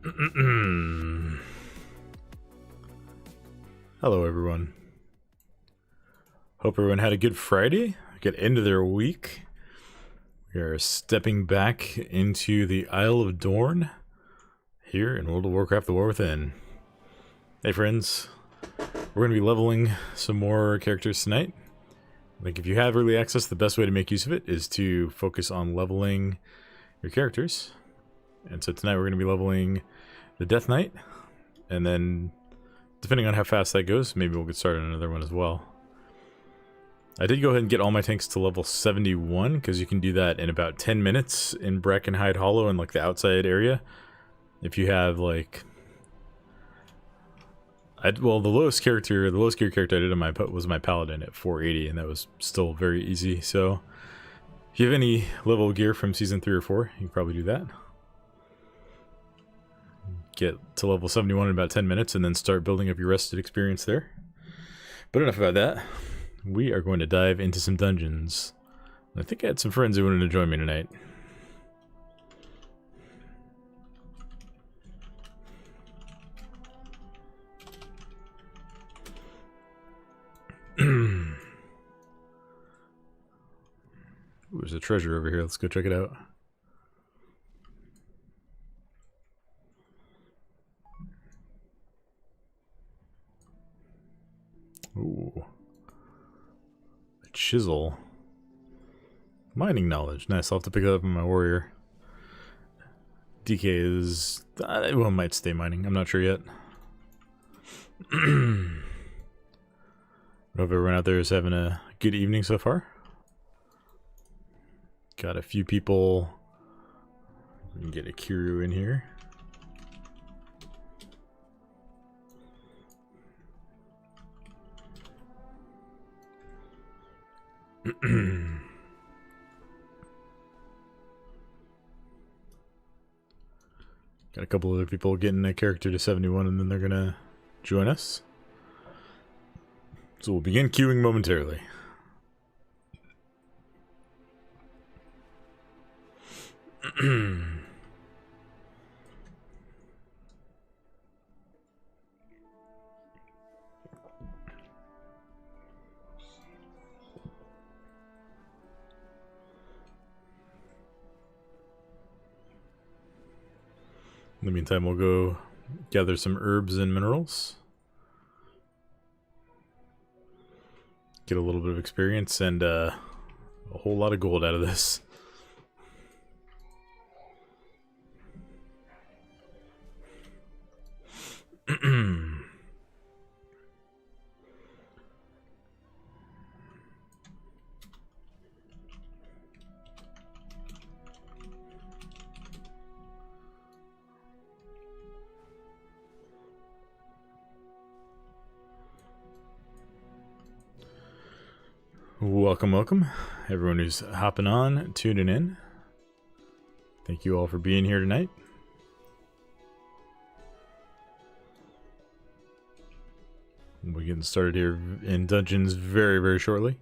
Hello, everyone. Hope everyone had a good Friday, good end of their week. We are stepping back into the Isle of Dorne here in World of Warcraft: The War Within. Hey, friends. We're going to be leveling some more characters tonight. Like, if you have early access, the best way to make use of it is to focus on leveling your characters. And so tonight we're going to be leveling the Death Knight, and then depending on how fast that goes, maybe we'll get started on another one as well. I did go ahead and get all my tanks to level 71, because you can do that in about 10 minutes in Brackenhide Hollow and like the outside area. If you have like... well, the lowest gear character I did on my was my Paladin at 480, and that was still very easy. So if you have any level gear from Season 3 or 4, you can probably do that. Get to level 71 in about 10 minutes, and then start building up your rested experience there. But enough about that. We are going to dive into some dungeons. I think I had some friends who wanted to join me tonight. Ooh, there's a treasure over here. Let's go check it out. Ooh. A chisel. Mining knowledge. Nice. I'll have to pick that up on my warrior. DK is... well, might stay mining. I'm not sure yet. Hope everyone out there is having a good evening so far. Got a few people. We can get a Kiryu in here. Got a couple other people getting a character to 71, and then they're gonna join us. So we'll begin queuing momentarily. In the meantime, we'll go gather some herbs and minerals. Get a little bit of experience and a whole lot of gold out of this. Welcome, welcome. Everyone who's hopping on, tuning in. Thank you all for being here tonight. We're getting started here in dungeons very, very shortly.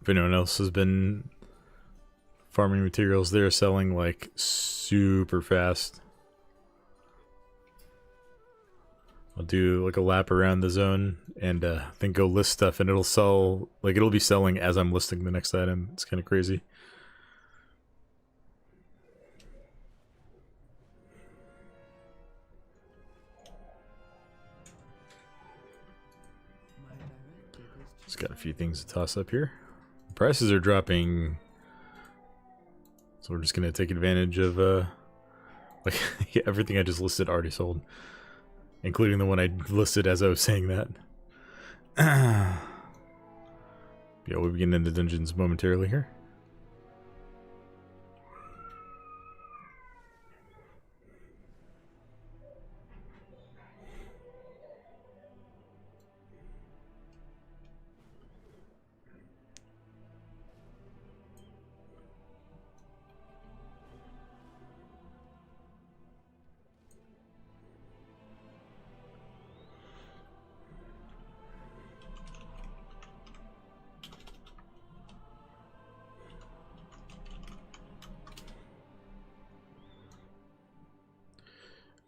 If anyone else has been farming materials, they're selling like super fast. I'll do like a lap around the zone and then go list stuff, and it'll sell, like it'll be selling as I'm listing the next item. It's kind of crazy. Just got a few things to toss up here. Prices are dropping, so we're just gonna take advantage of like everything I just listed already sold, including the one I listed as I was saying that. Yeah, we'll be getting into dungeons momentarily here.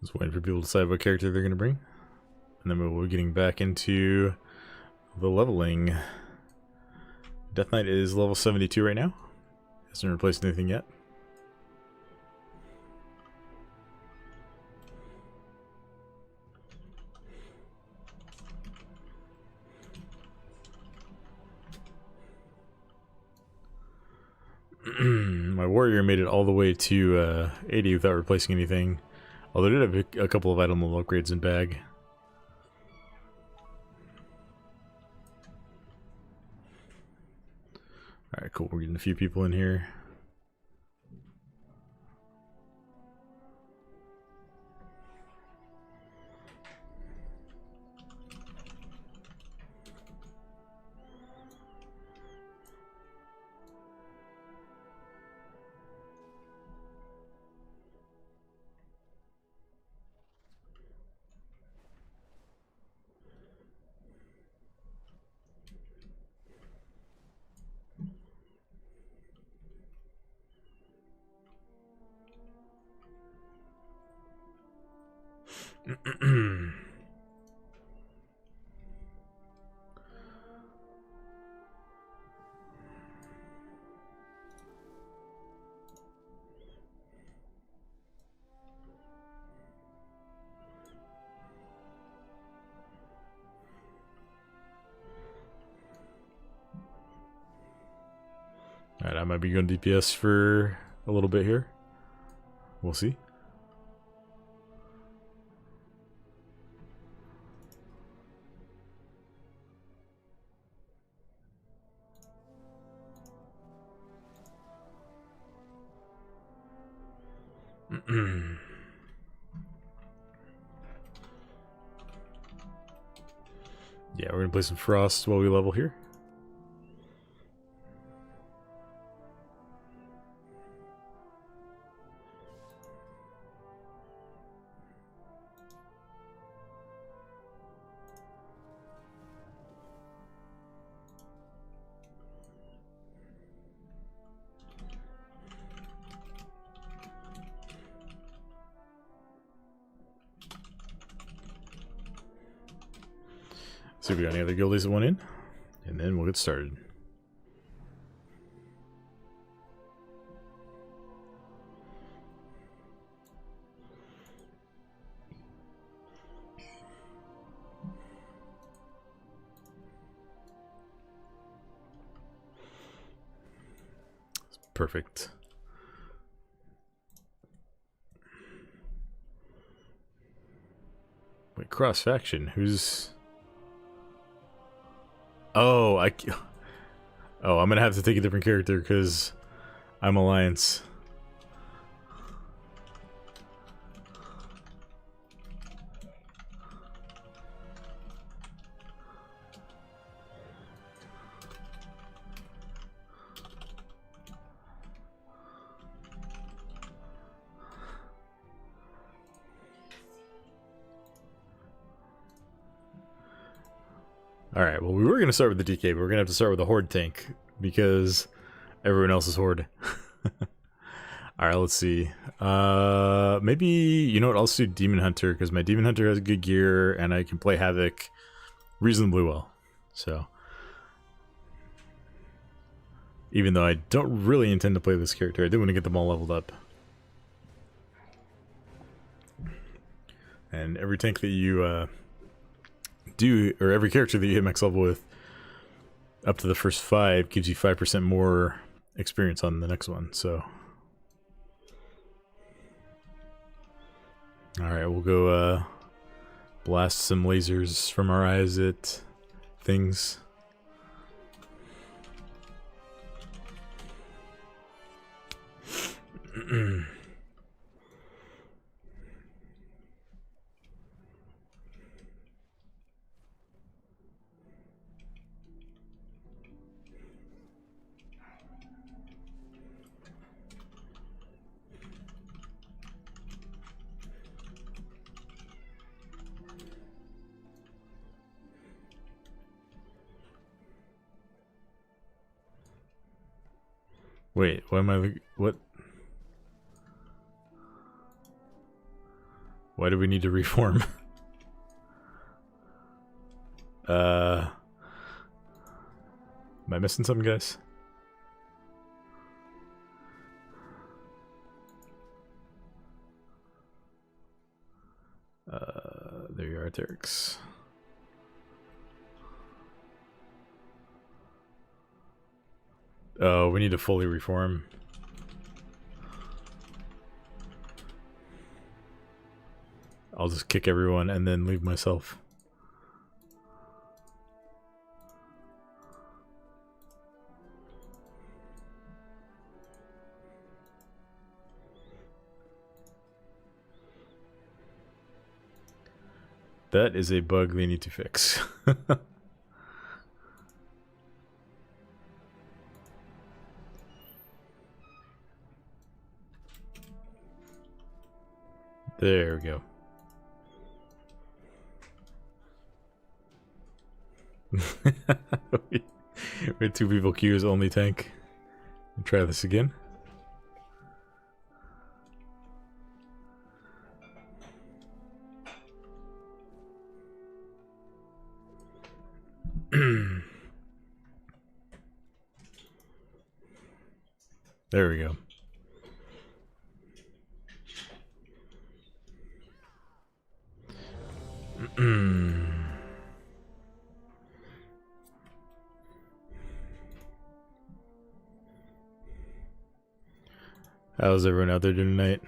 Just waiting for people to decide what character they're going to bring. And then we'll be getting back into the leveling. Death Knight is level 72 right now. Hasn't replaced anything yet. My warrior made it all the way to 80 without replacing anything. Although I did have a couple of item level upgrades in bag. Alright, cool. We're getting a few people in here. Alright, I might be going DPS for a little bit here. We'll see. Yeah, we're gonna play some Frost while we level here. See if we got any other guildies that went in, and then we'll get started. Perfect. Wait, cross faction. Who's? Oh, I'm gonna have to take a different character because I'm Alliance. Alright, well, we were going to start with the DK, but we're going to have to start with the Horde tank, because everyone else is Horde. Alright, let's see. Maybe, you know what, I'll do Demon Hunter, because my Demon Hunter has good gear, and I can play Havoc reasonably well. So, even though I don't really intend to play this character, I do want to get them all leveled up. And every tank that you, or every character that you hit max level with up to the first 5 gives you 5% more experience on the next one, so. Alright, we'll go blast some lasers from our eyes at things. Wait, why am I what? Why do we need to reform? Am I missing something, guys? There you are, Terex. Oh, we need to fully reform. I'll just kick everyone and then leave myself. That is a bug they need to fix. There we go. We had 2 people queues only tank. Try this again. There we go. How's everyone out there doing tonight?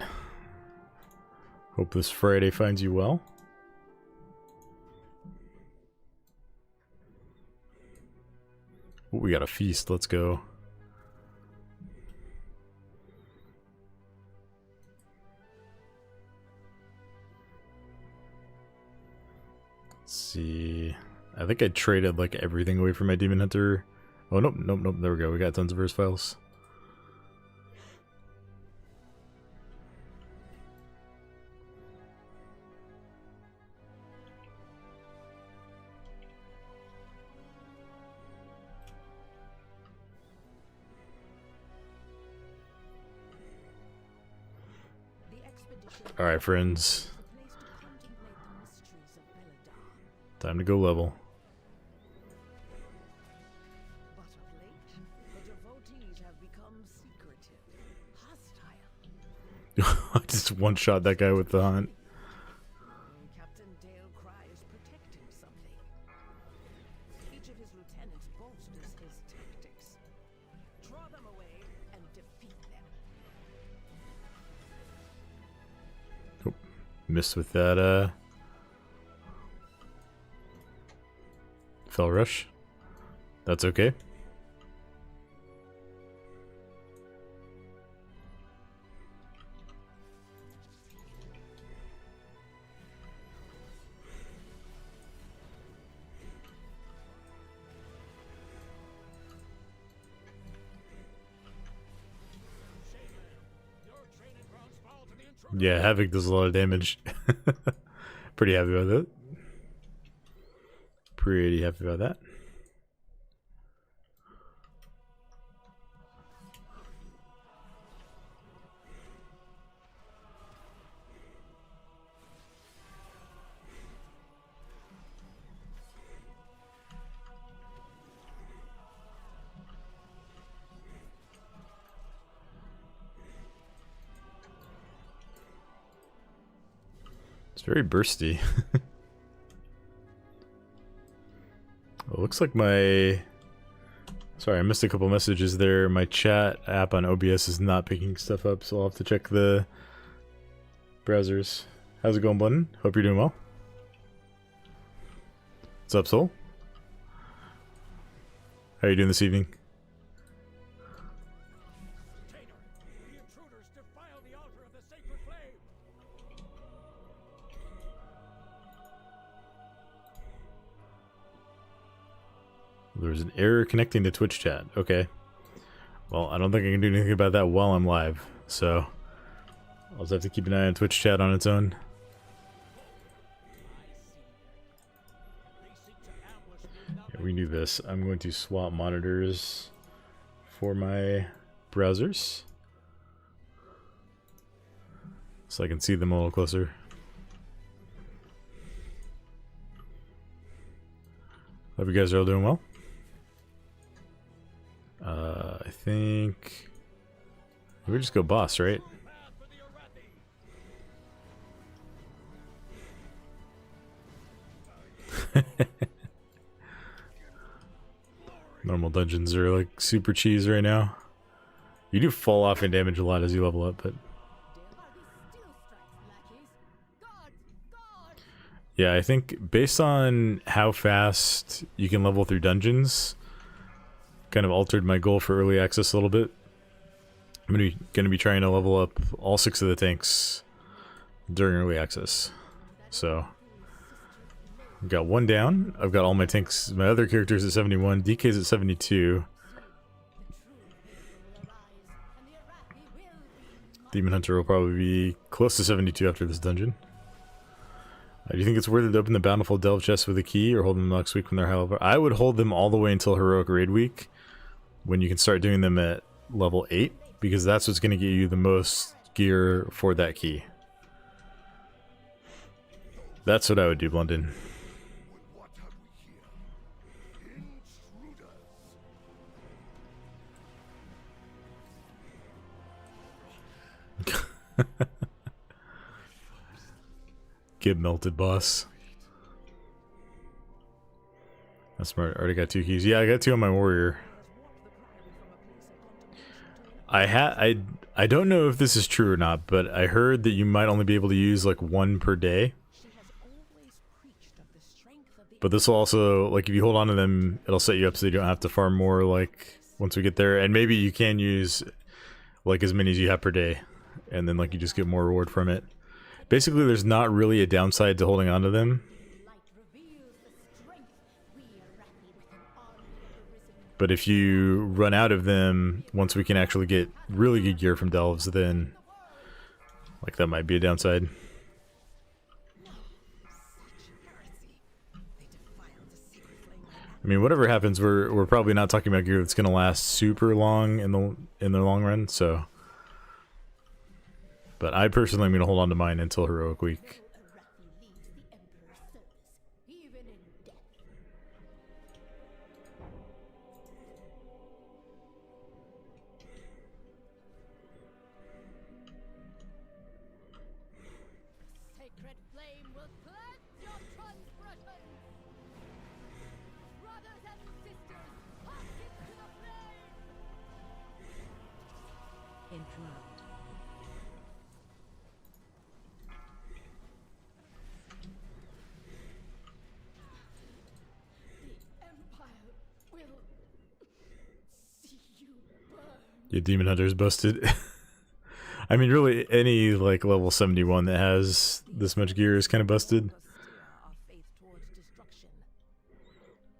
Hope this Friday finds you well. Ooh, we got a feast, let's go. Let's see. I think I traded like everything away from my Demon Hunter. Oh, nope, nope, nope, there we go. We got tons of verse files. Alright, friends. Time to go level. I just one-shot that guy with the hunt. Captain Dale cries protecting something. Each of his lieutenants bolsters his tactics. Draw them away and defeat them. Oh, missed with that, fell rush. That's okay. Yeah, Havoc does a lot of damage. Pretty happy about that. Pretty happy about that. It's very bursty. It looks like my... Sorry, I missed a couple messages there. My chat app on OBS is not picking stuff up, so I'll have to check the browsers. How's it going, Button? Hope you're doing well. What's up, Soul? How are you doing this evening? There's an error connecting to Twitch chat. Okay. Well, I don't think I can do anything about that while I'm live, so I'll just have to keep an eye on Twitch chat on its own. Yeah, we can do this. I'm going to swap monitors for my browsers so I can see them a little closer. Hope you guys are all doing well. I think we just go boss, right? Normal dungeons are like super cheese right now. You do fall off in damage a lot as you level up, but yeah, I think based on how fast you can level through dungeons, kind of altered my goal for early access a little bit. I'm gonna be trying to level up all 6 of the tanks during early access. So I've got 1 down. I've got all my tanks, my other characters at 71, DK's at 72. Demon Hunter will probably be close to 72 after this dungeon. Do you think it's worth it to open the Bountiful Delve chest with a key or hold them next week when they're high level? I would hold them all the way until Heroic Raid Week, when you can start doing them at level 8, because that's what's going to get you the most gear for that key. That's what I would do, London. Get melted, boss. That's smart. I already got 2 keys. Yeah, I got 2 on my warrior. I don't know if this is true or not, but I heard that you might only be able to use like 1 per day. But this will also, like, if you hold on to them, it'll set you up so you don't have to farm more, like, once we get there. And maybe you can use, like, as many as you have per day. And then, like, you just get more reward from it. Basically, there's not really a downside to holding on to them. But if you run out of them, once we can actually get really good gear from Delves, then, like, that might be a downside. I mean, whatever happens, we're probably not talking about gear that's going to last super long in the long run. So, but I personally am going to hold on to mine until Heroic Week. Your Demon Hunter's busted. I mean, really, any, like, level 71 that has this much gear is kind of busted.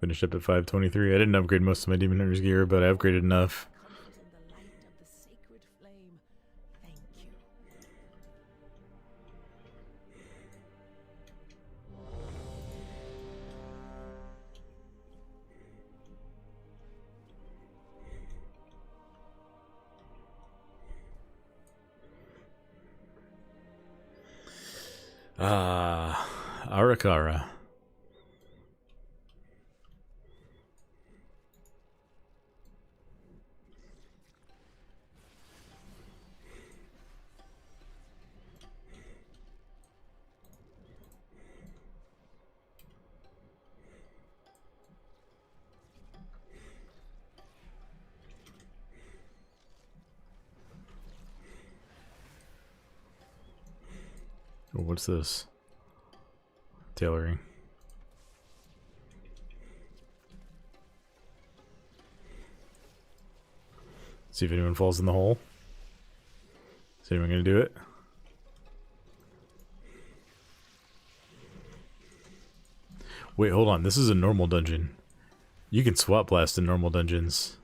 Finished up at 523. I didn't upgrade most of my Demon Hunter's gear, but I upgraded enough. Arakara. Oh, what's this? Tailoring. See if anyone falls in the hole. Is anyone gonna do it? Wait, hold on. This is a normal dungeon. You can swap blast in normal dungeons.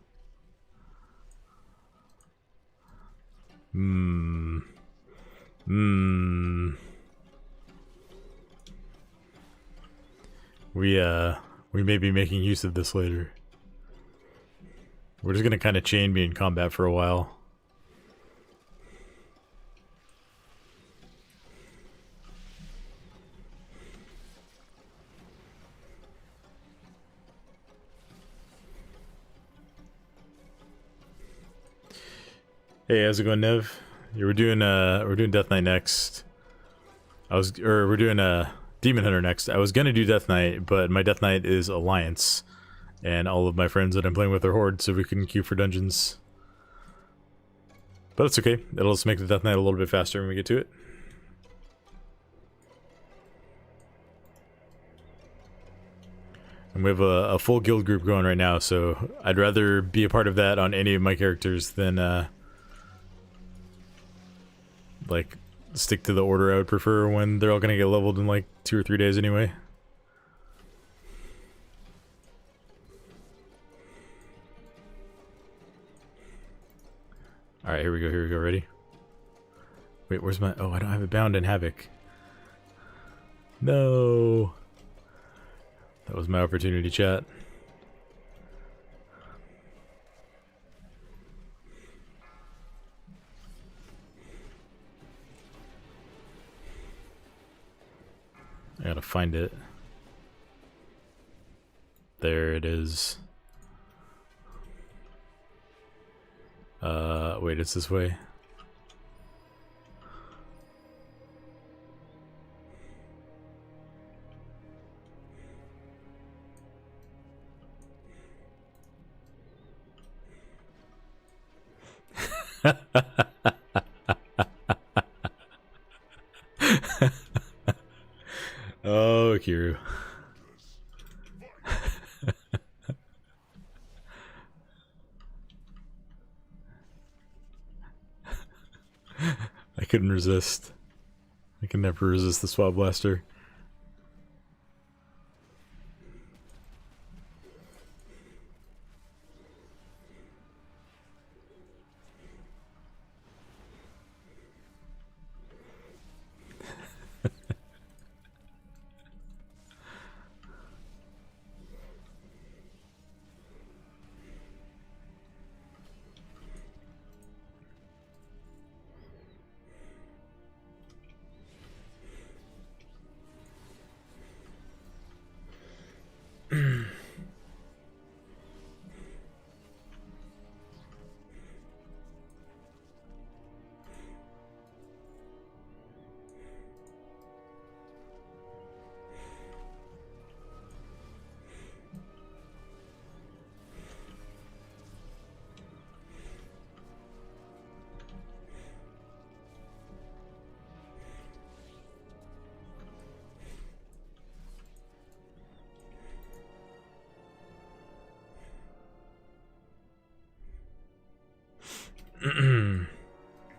We may be making use of this later. We're just gonna kind of chain me in combat for a while. Hey, how's it going, Nev? Yeah, we're doing Death Knight next. We're doing Demon Hunter next. I was gonna do Death Knight, but my Death Knight is Alliance, and all of my friends that I'm playing with are Horde, so we couldn't queue for dungeons. But it's okay. It'll just make the Death Knight a little bit faster when we get to it. And we have a full guild group going right now, so I'd rather be a part of that on any of my characters than like stick to the order I would prefer when they're all gonna get leveled in like 2 or 3 days anyway. Alright, here we go, ready? Wait, where's my... Oh, I don't have it bound in Havoc. No! That was my opportunity, chat. I gotta find it. There it is. Wait, it's this way. Oh, Kiru. I couldn't resist. I can never resist the Swab Blaster.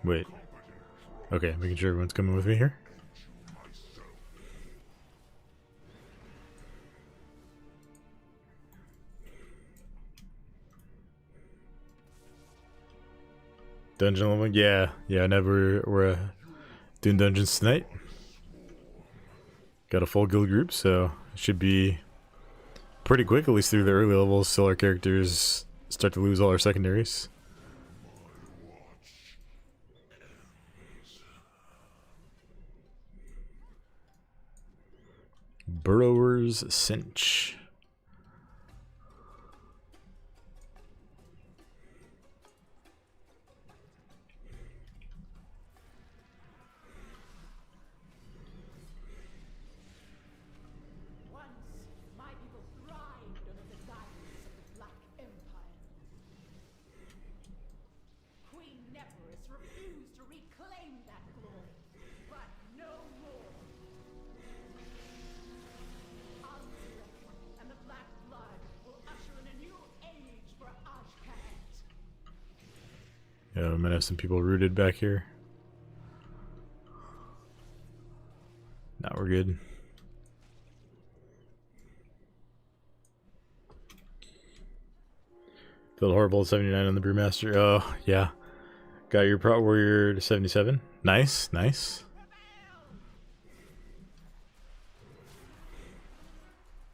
Wait. Okay, making sure everyone's coming with me here. Dungeon level? Yeah. Yeah, we're doing dungeons tonight. Got a full guild group, so it should be pretty quick, at least through the early levels, till our characters start to lose all our secondaries. Burrower's Cinch. Once, my people thrived under the guidance of the Black Empire. Queen Neferis refused to reclaim that glory, but no more. And the Black Blood will usher in a new age for Ashkant. Yeah, I'm gonna have some people rooted back here. Now we're good. Feel horrible at 79 on the Brewmaster. Oh, yeah. Got your Prot Warrior to 77. Nice, nice.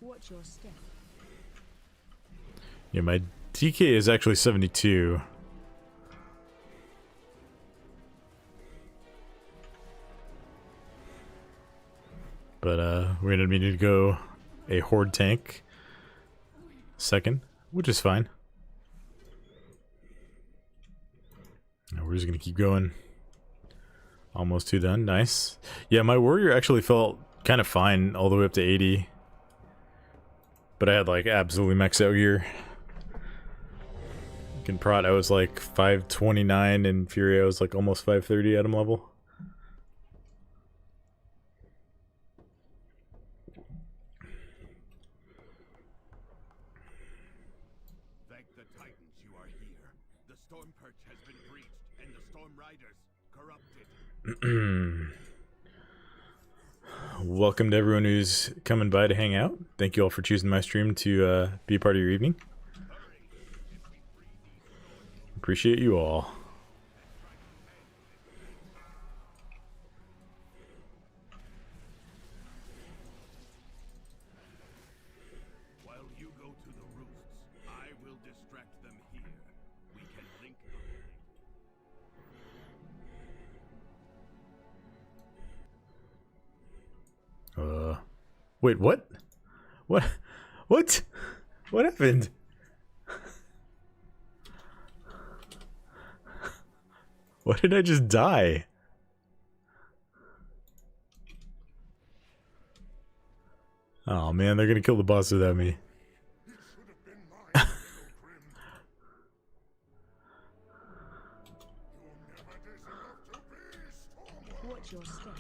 Watch your step. Yeah, my DK is actually 72. But we're gonna need to go a Horde tank second, which is fine. Now we're just gonna keep going. Almost 2 done. Nice. Yeah, my warrior actually felt kind of fine all the way up to 80. But I had like absolutely maxed out gear. In prot I was like 529 and Fury I was like almost 530 atom level. Thank the Titans you are here. The storm perch has been breached and the storm riders corrupted. Welcome to everyone who's coming by to hang out. Thank you all for choosing my stream to be a part of your evening. Appreciate you all. While you go to the roosts, I will distract them here. We can link Wait, what? What? What? What happened? Why did I just die? Oh man, they're gonna kill the boss without me. Watch your step.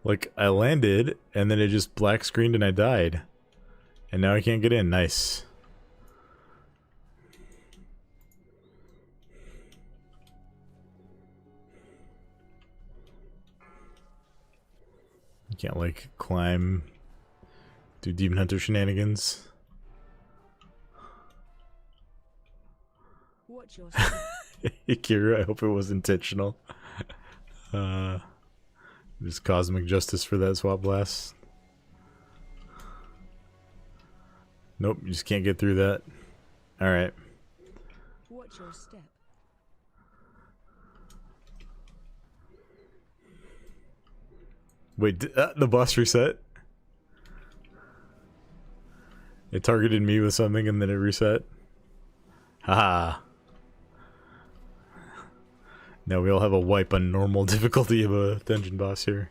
Like, I landed, and then it just black screened and I died. And now I can't get in. Nice. You can't, like, climb, do Demon Hunter shenanigans. Watch your step. Kira, I hope it was intentional. Just cosmic justice for that swap blast. Nope, you just can't get through that. Alright. Watch your step. Wait, the boss reset? It targeted me with something and then it reset? Haha. Now we all have a wipe on normal difficulty of a dungeon boss here.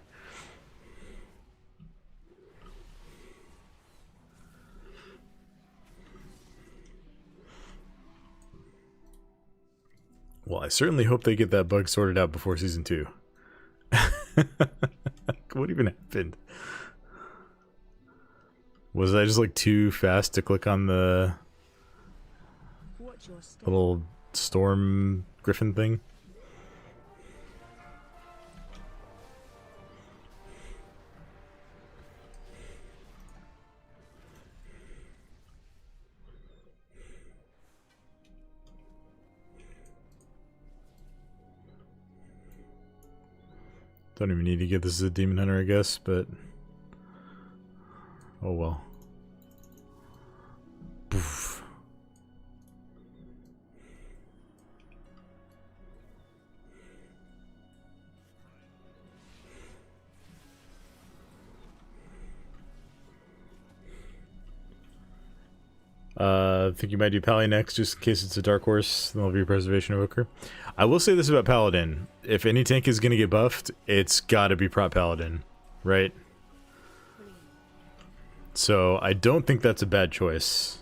Well, I certainly hope they get that bug sorted out before season 2. What even happened? Was I just like too fast to click on the little storm griffin thing? Don't even need to get this as a demon hunter, I guess, but oh well. Poof. I think you might do Pally next, just in case it's a Dark Horse, then there'll be a Preservation Evoker. I will say this about Paladin. If any tank is going to get buffed, it's got to be Prot Paladin, right? So I don't think that's a bad choice.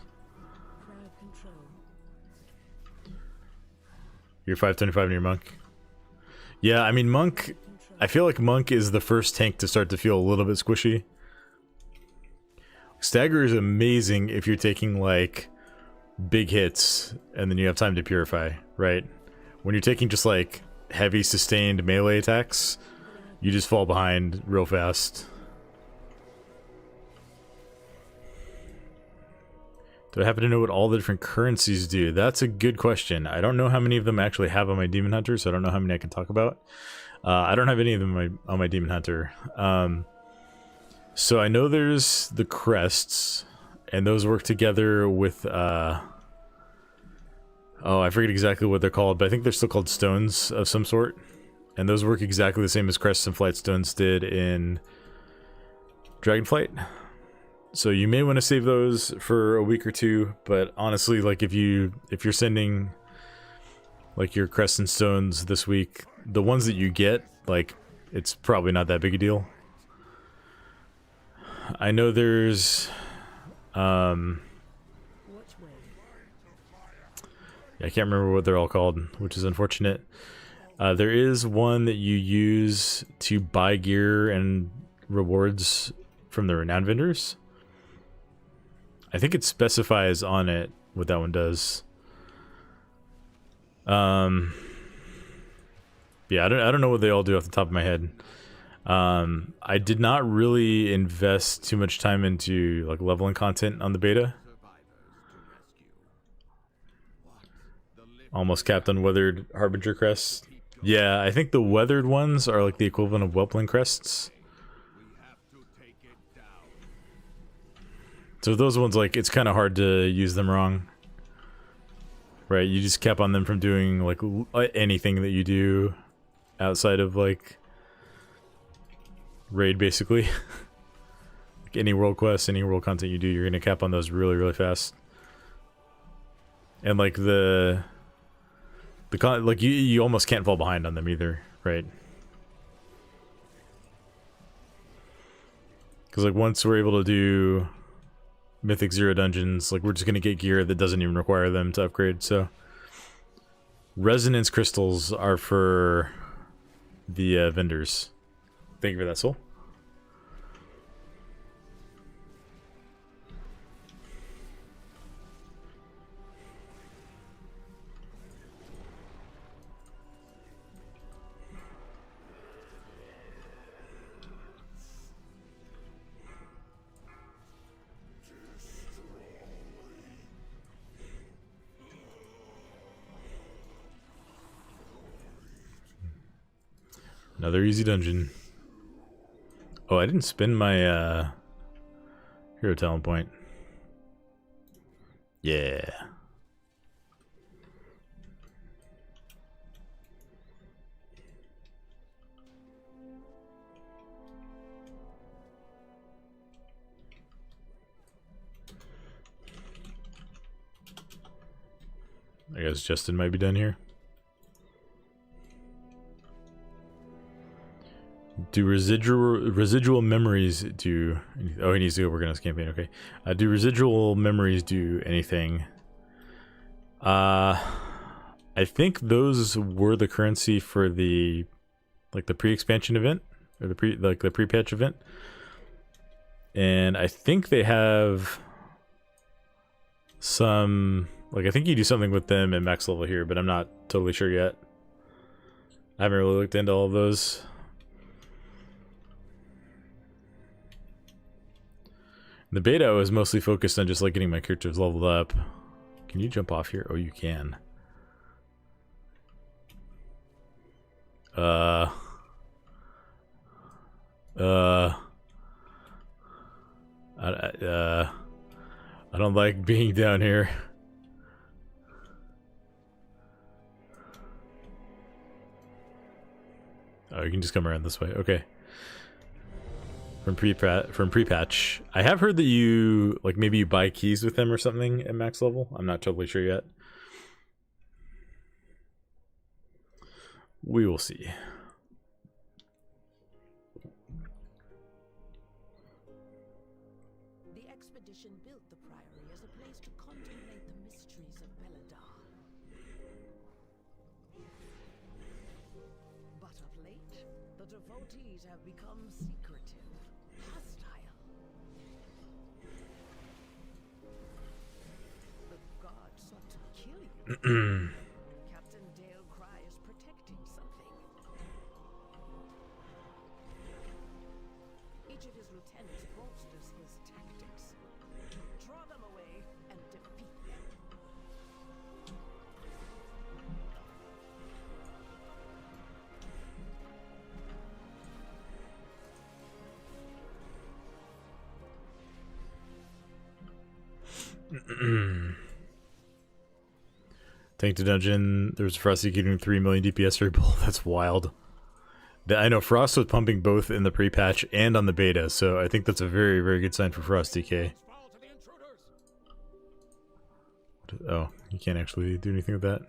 You're 525 and your Monk? Yeah, I mean, Monk... I feel like Monk is the first tank to start to feel a little bit squishy. Stagger is amazing if you're taking, like, big hits, and then you have time to purify, right? When you're taking just, like, heavy sustained melee attacks, you just fall behind real fast. Do I happen to know what all the different currencies do? That's a good question. I don't know how many of them I actually have on my Demon Hunter, so I don't know how many I can talk about. I don't have any of them on my Demon Hunter. So I know there's the crests, and those work together with, oh, I forget exactly what they're called, but I think they're still called stones of some sort. And those work exactly the same as crests and flight stones did in Dragonflight. So you may want to save those for a week or two, but honestly, like if you're sending like your crests and stones this week, the ones that you get, like, it's probably not that big a deal. I know there's Which way? I can't remember what they're all called, which is unfortunate. There is one that you use to buy gear and rewards from the renowned vendors. I think it specifies on it what that one does. Yeah, I don't know what they all do off the top of my head. I did not really invest too much time into like leveling content on the beta. Almost capped on weathered Harbinger crests. Yeah, I think the weathered ones are like the equivalent of Whelpling crests. So those ones, like, it's kind of hard to use them wrong. Right, you just cap on them from doing like anything that you do outside of like raid, basically. Like any world quest, any world content you do, you're gonna cap on those really, really fast. And like like you almost can't fall behind on them either, right? Because like once we're able to do Mythic Zero dungeons, like we're just gonna get gear that doesn't even require them to upgrade. So resonance crystals are for the vendors. Thank you for that, soul. Another easy dungeon. Oh, I didn't spend my hero talent point. Yeah. I guess Justin might be done here. Do residual memories do... Oh, he needs to go work on his campaign, okay. Do residual memories do anything? I think those were the currency for the... like the pre-expansion event? Or the pre-patch event? And I think they have... some... like, I think you do something with them at max level here, but I'm not totally sure yet. I haven't really looked into all of those. The beta was mostly focused on just like getting my characters leveled up. Can you jump off here? Oh, you can. I don't like being down here. Oh, you can just come around this way. Okay. From pre-patch. I have heard that you, like, maybe you buy keys with them or something at max level. I'm not totally sure yet. We will see. The expedition built the Priory as a place to contemplate the mysteries of Beladar. But of late, the devotees have become secretive, hostile. The gods sought to kill you. Captain Dale Cry is protecting something. Each of his lieutenants bolsters his tactics. Draw them away and defeat them. Tank to dungeon. There's Frosty getting 3 million DPS for bull. That's wild. I know Frost was pumping both in the pre-patch and on the beta, so I think that's a very, very good sign for Frost DK. Oh, you can't actually do anything with that.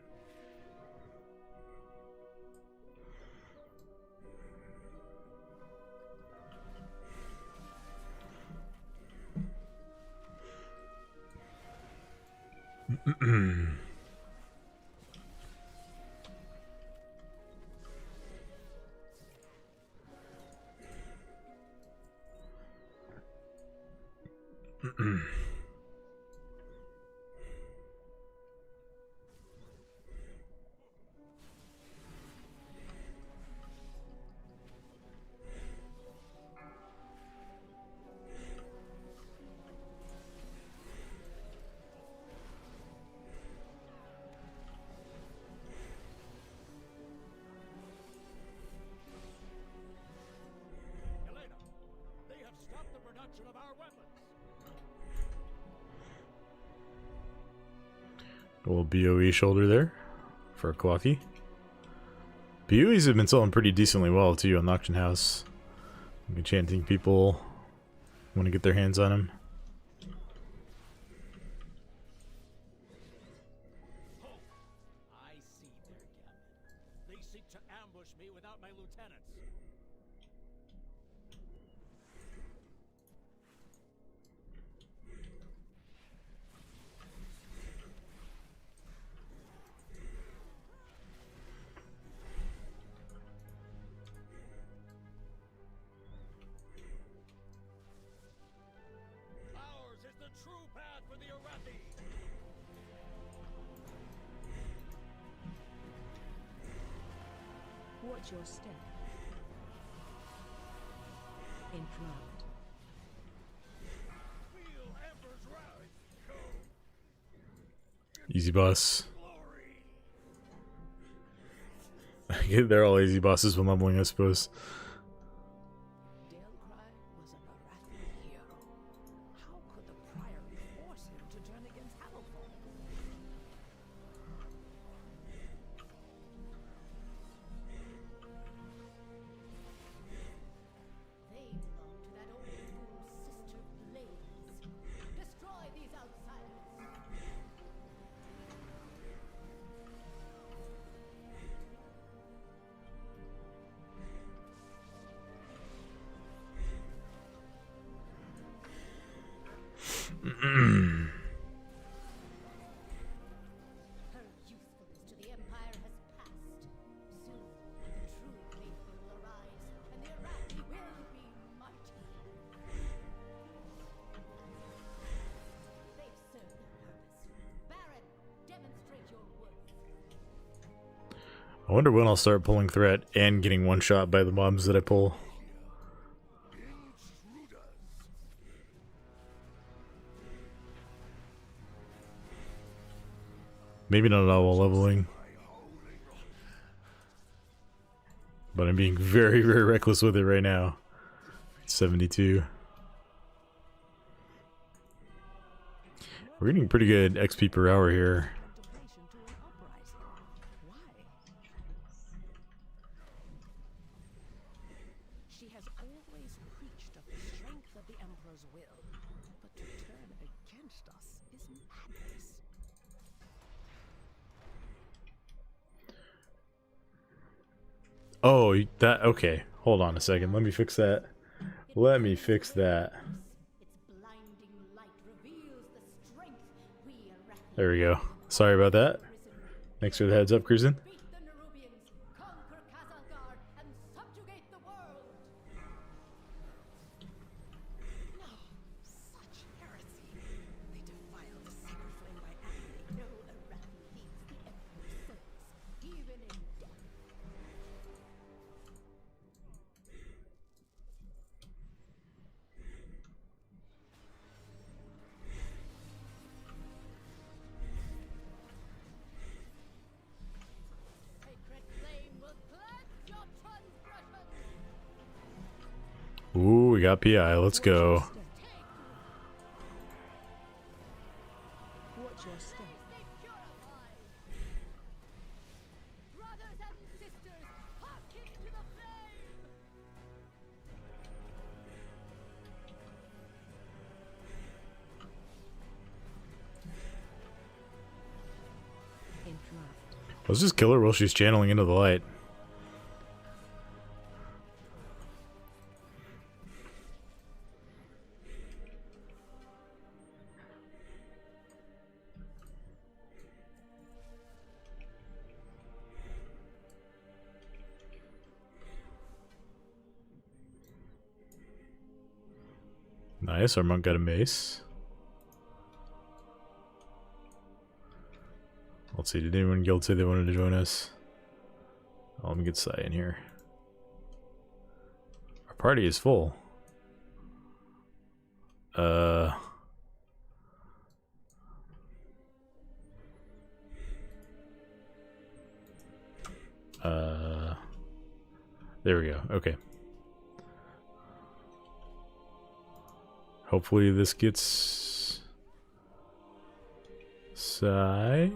Elena, they have stopped the production of our weapons. A little BOE shoulder there for a Clocky. BOEs have been selling pretty decently well too on the auction house. Enchanting people want to get their hands on them. Oh, I see their gammon. They seek to ambush me without my lieutenants. Ours is the true path for the Arathi. Watch your step. Interrupt. Feel Ember's wrath. Easy boss. Glory. They're all easy bosses when leveling, I suppose. Dalcry was an Arathi hero. How could the Prior force him to turn against Hamilton? They belong to that old fool's sister Blaze. Destroy these outsiders. Her usefulness to the Empire has passed. Soon, the true faithful will arise, and the Arathi will be mighty. They've served their purpose. Baron, demonstrate your worth. I wonder when I'll start pulling threat and getting one shot by the mobs that I pull. Intruders. Maybe not all while leveling. But I'm being very, very reckless with it right now. 72. We're getting pretty good XP per hour here. Contemplation to an uprising. Why? She has always preached of the strength of the Emperor's will, but to turn against us is madness. Oh, that, okay. Hold on a second. Let me fix that. Let me fix that. Its blinding light reveals the strength we Arathi There we go. Sorry about that. Thanks for the heads up, Cruisin'. beat the Nerubians, conquer Kazalgar, and subjugate the world. No, such heresy. They defile the sacred flame by acting. No Arathi leaves the Emperor's service, even in death. Sacred flame will cleanse your transgressions. Ooh, we got PI. Let's go. Watch your step. They purify. Brothers and sisters, hearken to the flame. Interrupt. Let's just kill her while she's channeling into the light. Nice, our monk got a mace. Let's see, did anyone in guild say they wanted to join us? Oh, let me get Sai in here. Our party is full. There we go. Okay. Hopefully this gets Sai.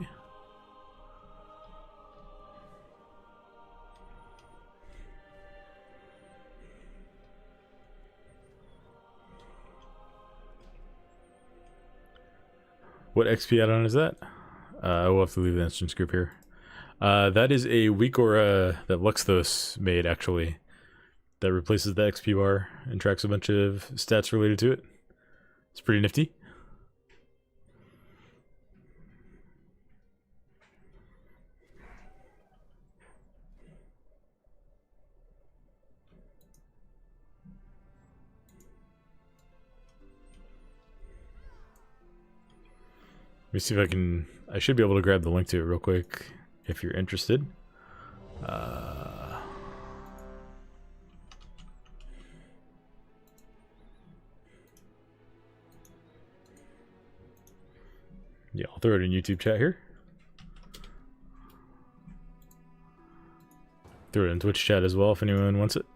What XP add-on is that? We'll have to leave the instance group here. That is a weak aura that Luxthos made, actually. That replaces the XP bar and tracks a bunch of stats related to it. It's pretty nifty. Let me see if I can... I should be able to grab the link to it real quick, if you're interested. Yeah, I'll throw it in YouTube chat here. Throw it in Twitch chat as well if anyone wants it.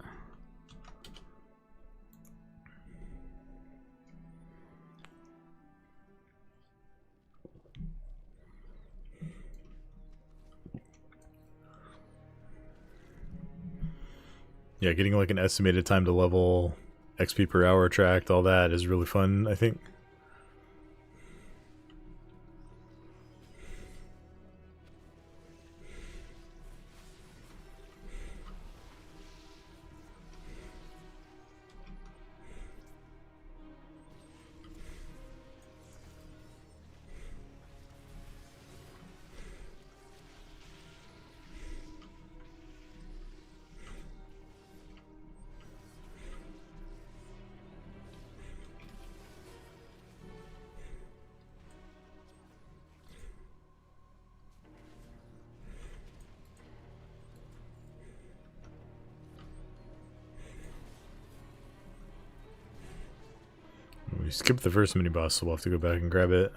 Yeah, getting like an estimated time to level, XP per hour tracked, all that is really fun, I think. We skipped the first mini boss, so we'll have to go back and grab it.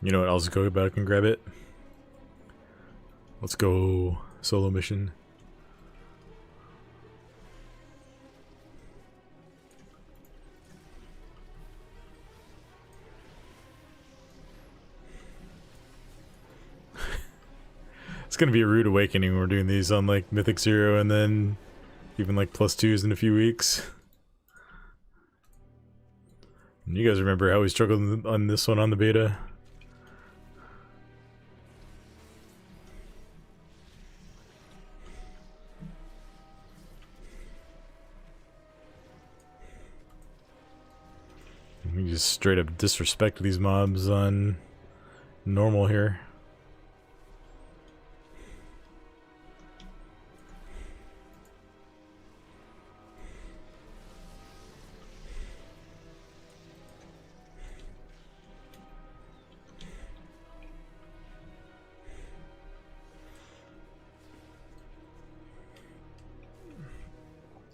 You know what? I'll just go back and grab it. Let's go solo mission. It's gonna be a rude awakening when we're doing these on like Mythic 0 and then even like +2s in a few weeks. You guys remember how we struggled on this one on the beta? We just straight up disrespect these mobs on normal here.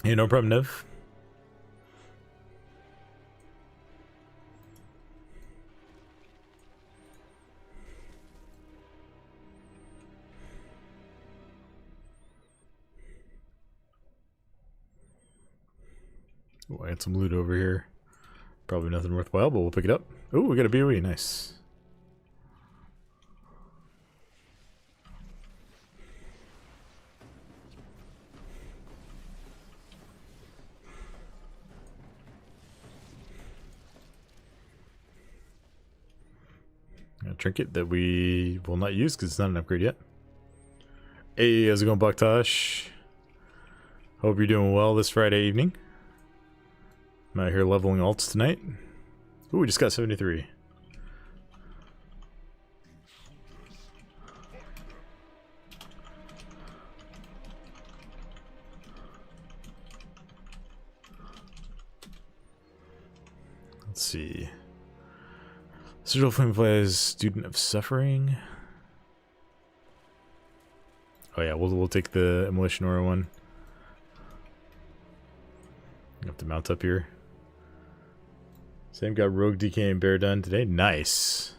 Hey, no problem, Nev. Oh, I had some loot over here. Probably nothing worthwhile, but we'll pick it up. Oh, we got a BOE. Nice. A trinket that we will not use because it's not an upgrade yet. Hey, how's it going, Baktash? Hope you're doing well this Friday evening. I'm out here leveling alts tonight. Ooh, we just got 73. Let's see. Citadel Flamefly's Student of Suffering. Oh yeah, we'll take the Immolation Aura one. Have to mount up here. Same got Rogue DK and Bear done today. Nice.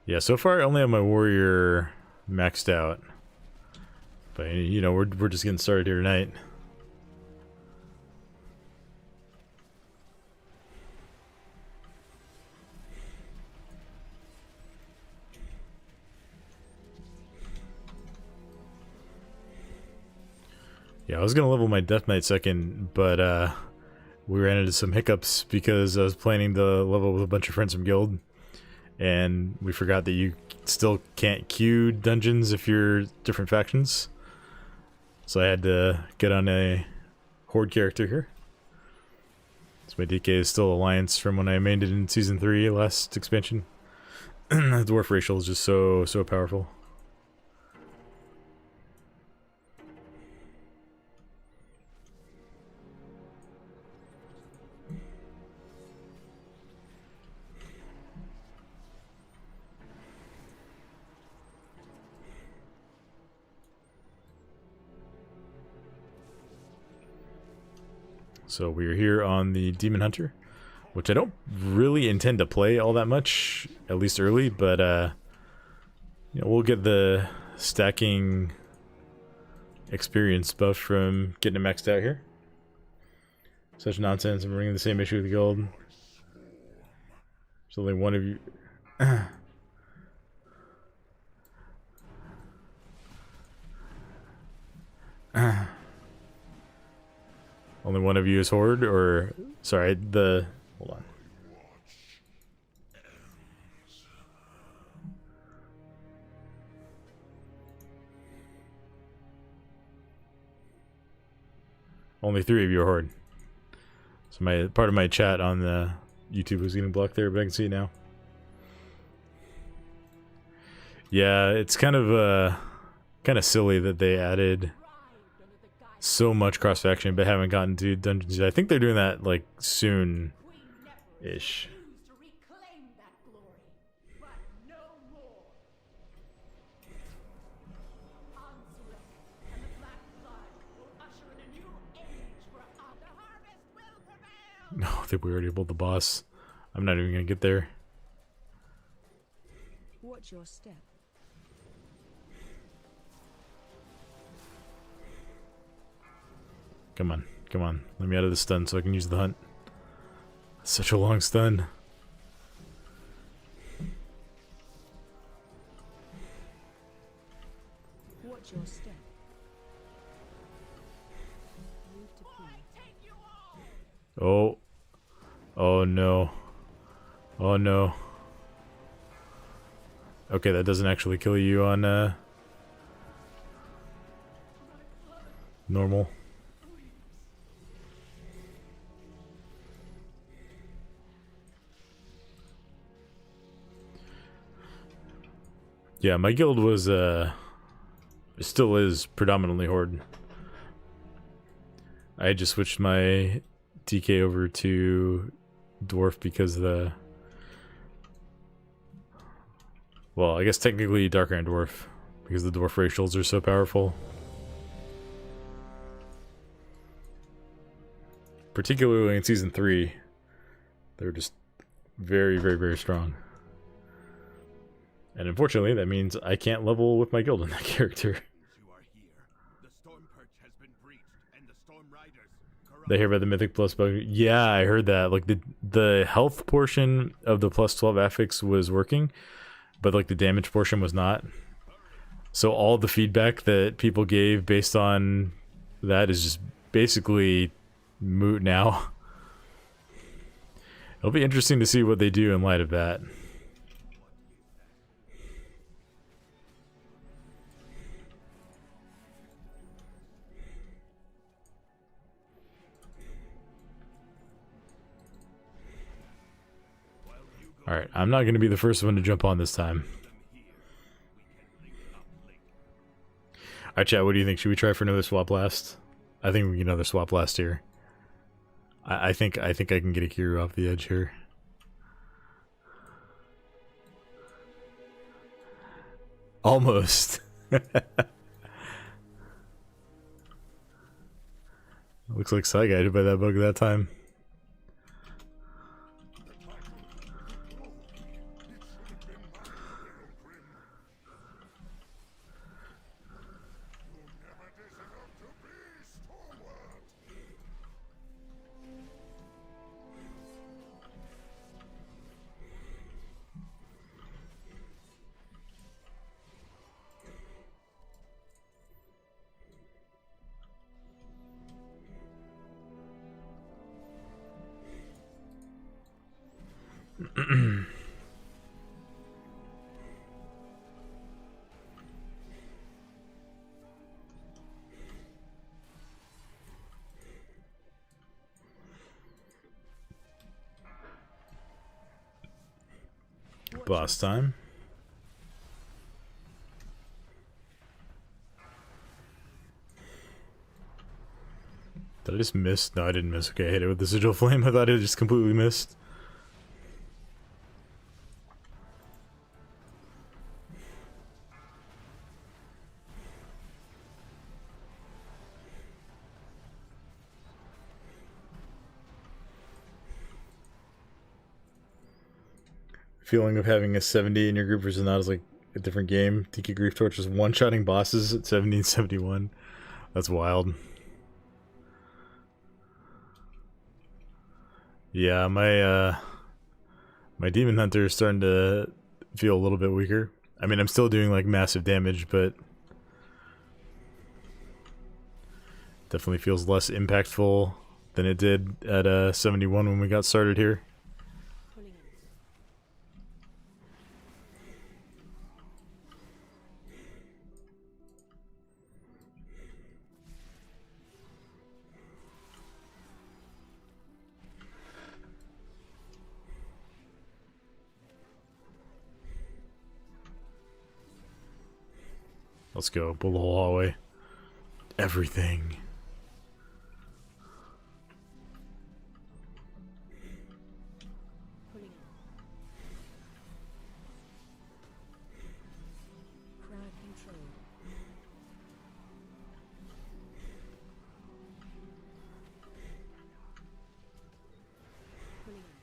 Yeah, so far I only have my Warrior maxed out. But you know, we're just getting started here tonight. Yeah, I was gonna level my Death Knight second, but we ran into some hiccups because I was planning to level with a bunch of friends from Guild, and we forgot that you still can't queue dungeons if you're different factions. So I had to get on a Horde character here. So my DK is still Alliance from when I mained it in Season 3, last expansion. The Dwarf racial is just so powerful. So we're here on the Demon Hunter, which I don't really intend to play all that much, at least early, but you know, we'll get the stacking experience buff from getting it maxed out here. Such nonsense, I'm bringing the same issue with the Guild. There's only one of you. Only one of you is Horde, or... Sorry, the... Hold on. Only 3 of you are Horde. So my part of my chat on the YouTube was getting blocked there, but I can see it now. Yeah, it's kind of silly that they added so much cross-faction but haven't gotten to dungeons yet. I think they're doing that like soon-ish. To reclaim that glory, but no more. Ansurek and the Black Blood will usher in a new age for us. The harvest will prevail. No, I think we already pulled the boss. I'm not even gonna get there. Watch your step. Come on, come on. Let me out of the stun so I can use the hunt. That's such a long stun. Watch your step. Move to P. Oh. Oh no. Oh no. Okay, that doesn't actually kill you on normal. Yeah, my guild was still is predominantly Horde. I just switched my DK over to Dwarf because the... Well, I guess technically Dark Iron Dwarf, because the Dwarf racials are so powerful. Particularly in Season 3, they're just very, very, very strong. And unfortunately, that means I can't level with my guild in that character. You are here. The storm perch has been breached, and the storm riders corrupt. They hear about the Mythic Plus bug. Yeah, I heard that. Like the health portion of the plus 12 affix was working, but like the damage portion was not. So all the feedback that people gave based on that is just basically moot now. It'll be interesting to see what they do in light of that. Alright, I'm not going to be the first one to jump on this time. Alright, chat, what do you think? Should we try for another swap blast? I think we can get another swap blast here. I think I can get a Kiru off the edge here. Almost. Looks like Psy got hit by that bug that time. Boss time. Did I just miss? No, I didn't miss. Okay, I hit it with the sigil flame. I thought it just completely missed. Feeling of having a 70 in your group versus not is like a different game. Tiki Grief Torch is one-shotting bosses at 70 and 71. That's wild. Yeah, my Demon Hunter is starting to feel a little bit weaker. I mean, I'm still doing like massive damage, but definitely feels less impactful than it did at 71 when we got started here. Let's go. Pull the whole hallway. Everything. Crowd control. Pulling in.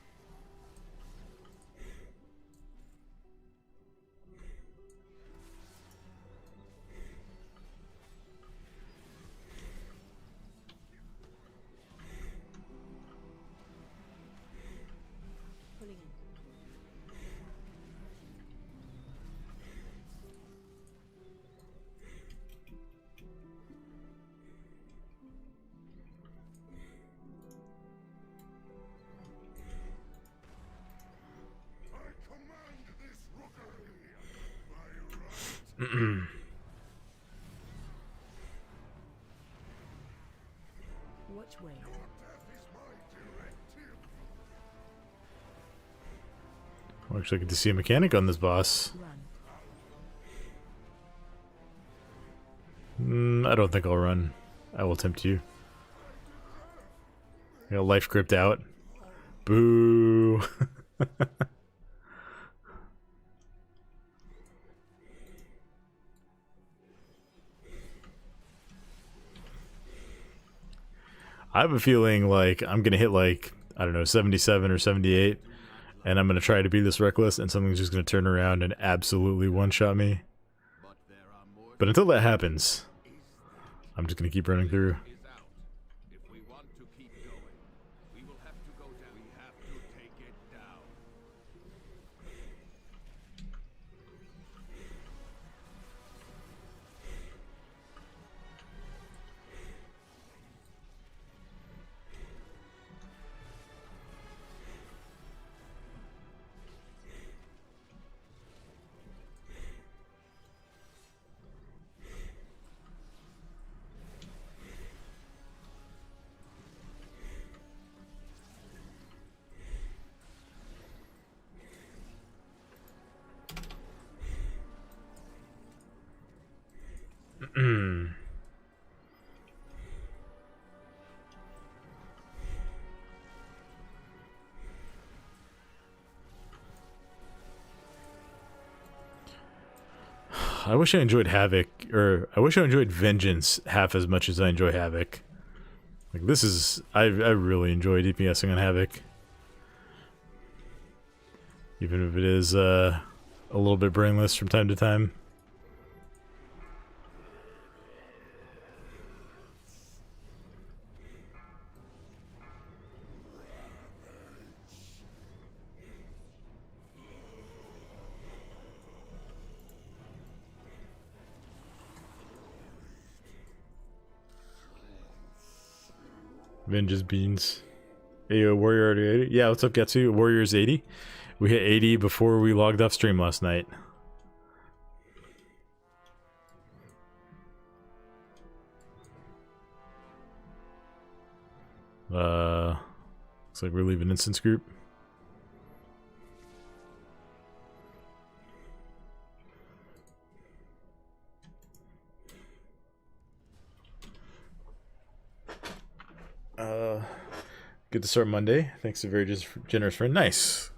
Pulling in. I command this rookery by right. Which way? Your death is my directive. Well, actually, I get to see a mechanic on this boss. Run. I don't think I'll run. I will tempt you. I got life gripped out. Boo. I have a feeling like I'm gonna hit like, I don't know, 77 or 78, and I'm gonna try to be this reckless, and something's just gonna turn around and absolutely one-shot me. But there are more But until that happens, I'm just gonna keep running through. is out. If we want to keep going, we will have to go down. We have to take it down. I wish I enjoyed Havoc, or I wish I enjoyed Vengeance half as much as I enjoy Havoc. Like, this is... I really enjoy DPSing on Havoc. Even if it is a little bit brainless from time to time. Vengeance Beans. Ayo, Warrior already 80? Yeah, what's up, Getsu? Warriors 80. We hit 80 before we logged off stream last night. Looks like we're leaving instance group. Good to start Monday. Thanks to a very generous friend. Nice.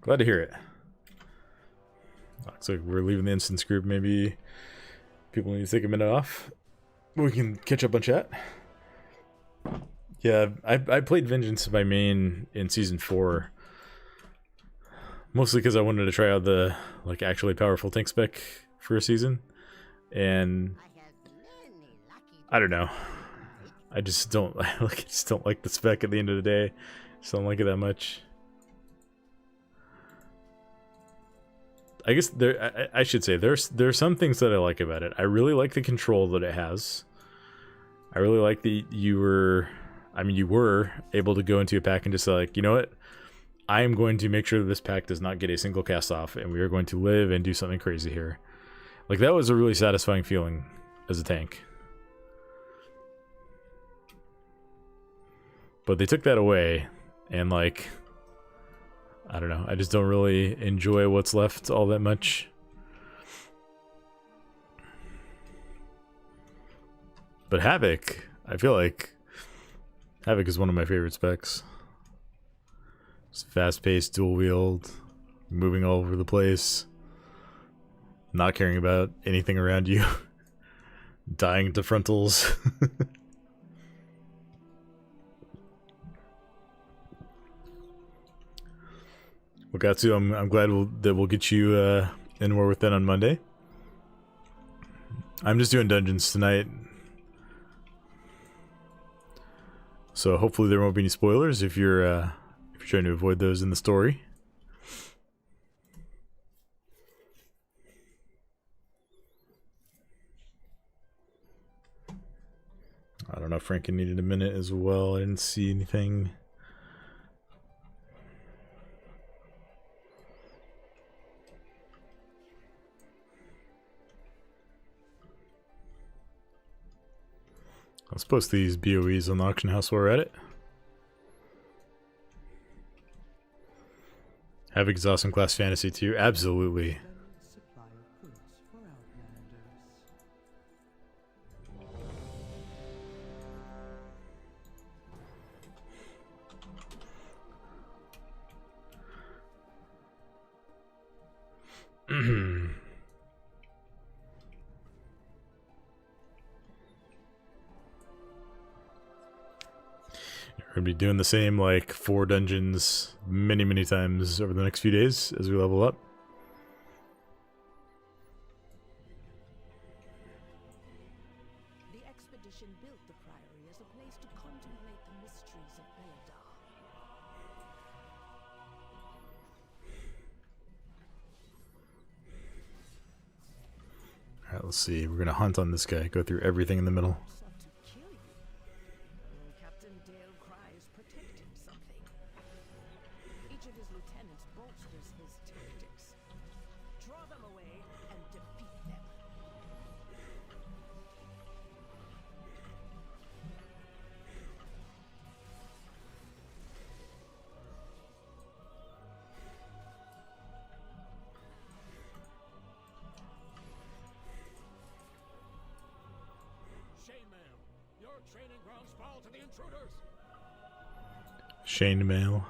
Glad to hear it. Looks like we're leaving the instance group. Maybe people need to take a minute off. We can catch up on chat. Yeah, I played Vengeance by main in Season 4. Mostly because I wanted to try out the like actually powerful tank spec for a season. And I don't know. I just don't like the spec at the end of the day. Just don't like it that much. I guess I should say there's some things that I like about it. I really like the control that it has. I really like that you were able to go into a pack and just like, you know what? I am going to make sure that this pack does not get a single cast off, and we are going to live and do something crazy here. Like, that was a really satisfying feeling as a tank. But they took that away, and like, I don't know, I just don't really enjoy what's left all that much. But Havoc, I feel like Havoc is one of my favorite specs. It's fast-paced, dual-wield, moving all over the place, not caring about anything around you, dying to frontals. Well, Gatsu, I'm glad that we'll get you in more with that on Monday. I'm just doing dungeons tonight, so hopefully there won't be any spoilers if you're trying to avoid those in the story. I don't know if Franken needed a minute as well. I didn't see anything. Let's post these BOEs on the auction house while we're at it. Havoc is awesome class fantasy too. Absolutely. We're gonna be doing the same like 4 dungeons many times over the next few days as we level up. The expedition built the Priory as a place to contemplate the mysteries of Belladar. Alright, let's see. We're gonna hunt on this guy, go through everything in the middle. Sought to kill you. Captain Dale cries, protecting something. Each of his lieutenants bolsters his tactics. Draw them away and defeat them. Chainmail, your training grounds fall to the intruders. Shane Mail.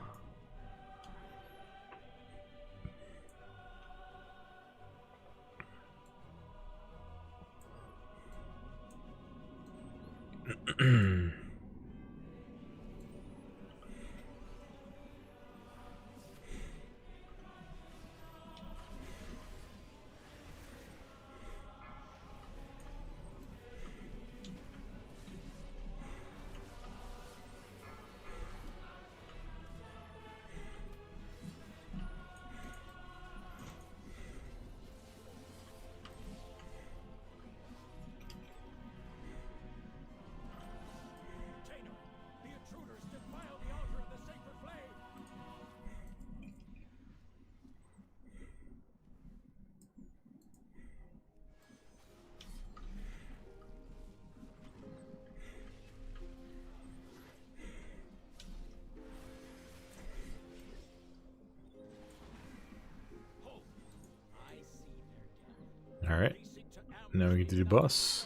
Now we get to do boss.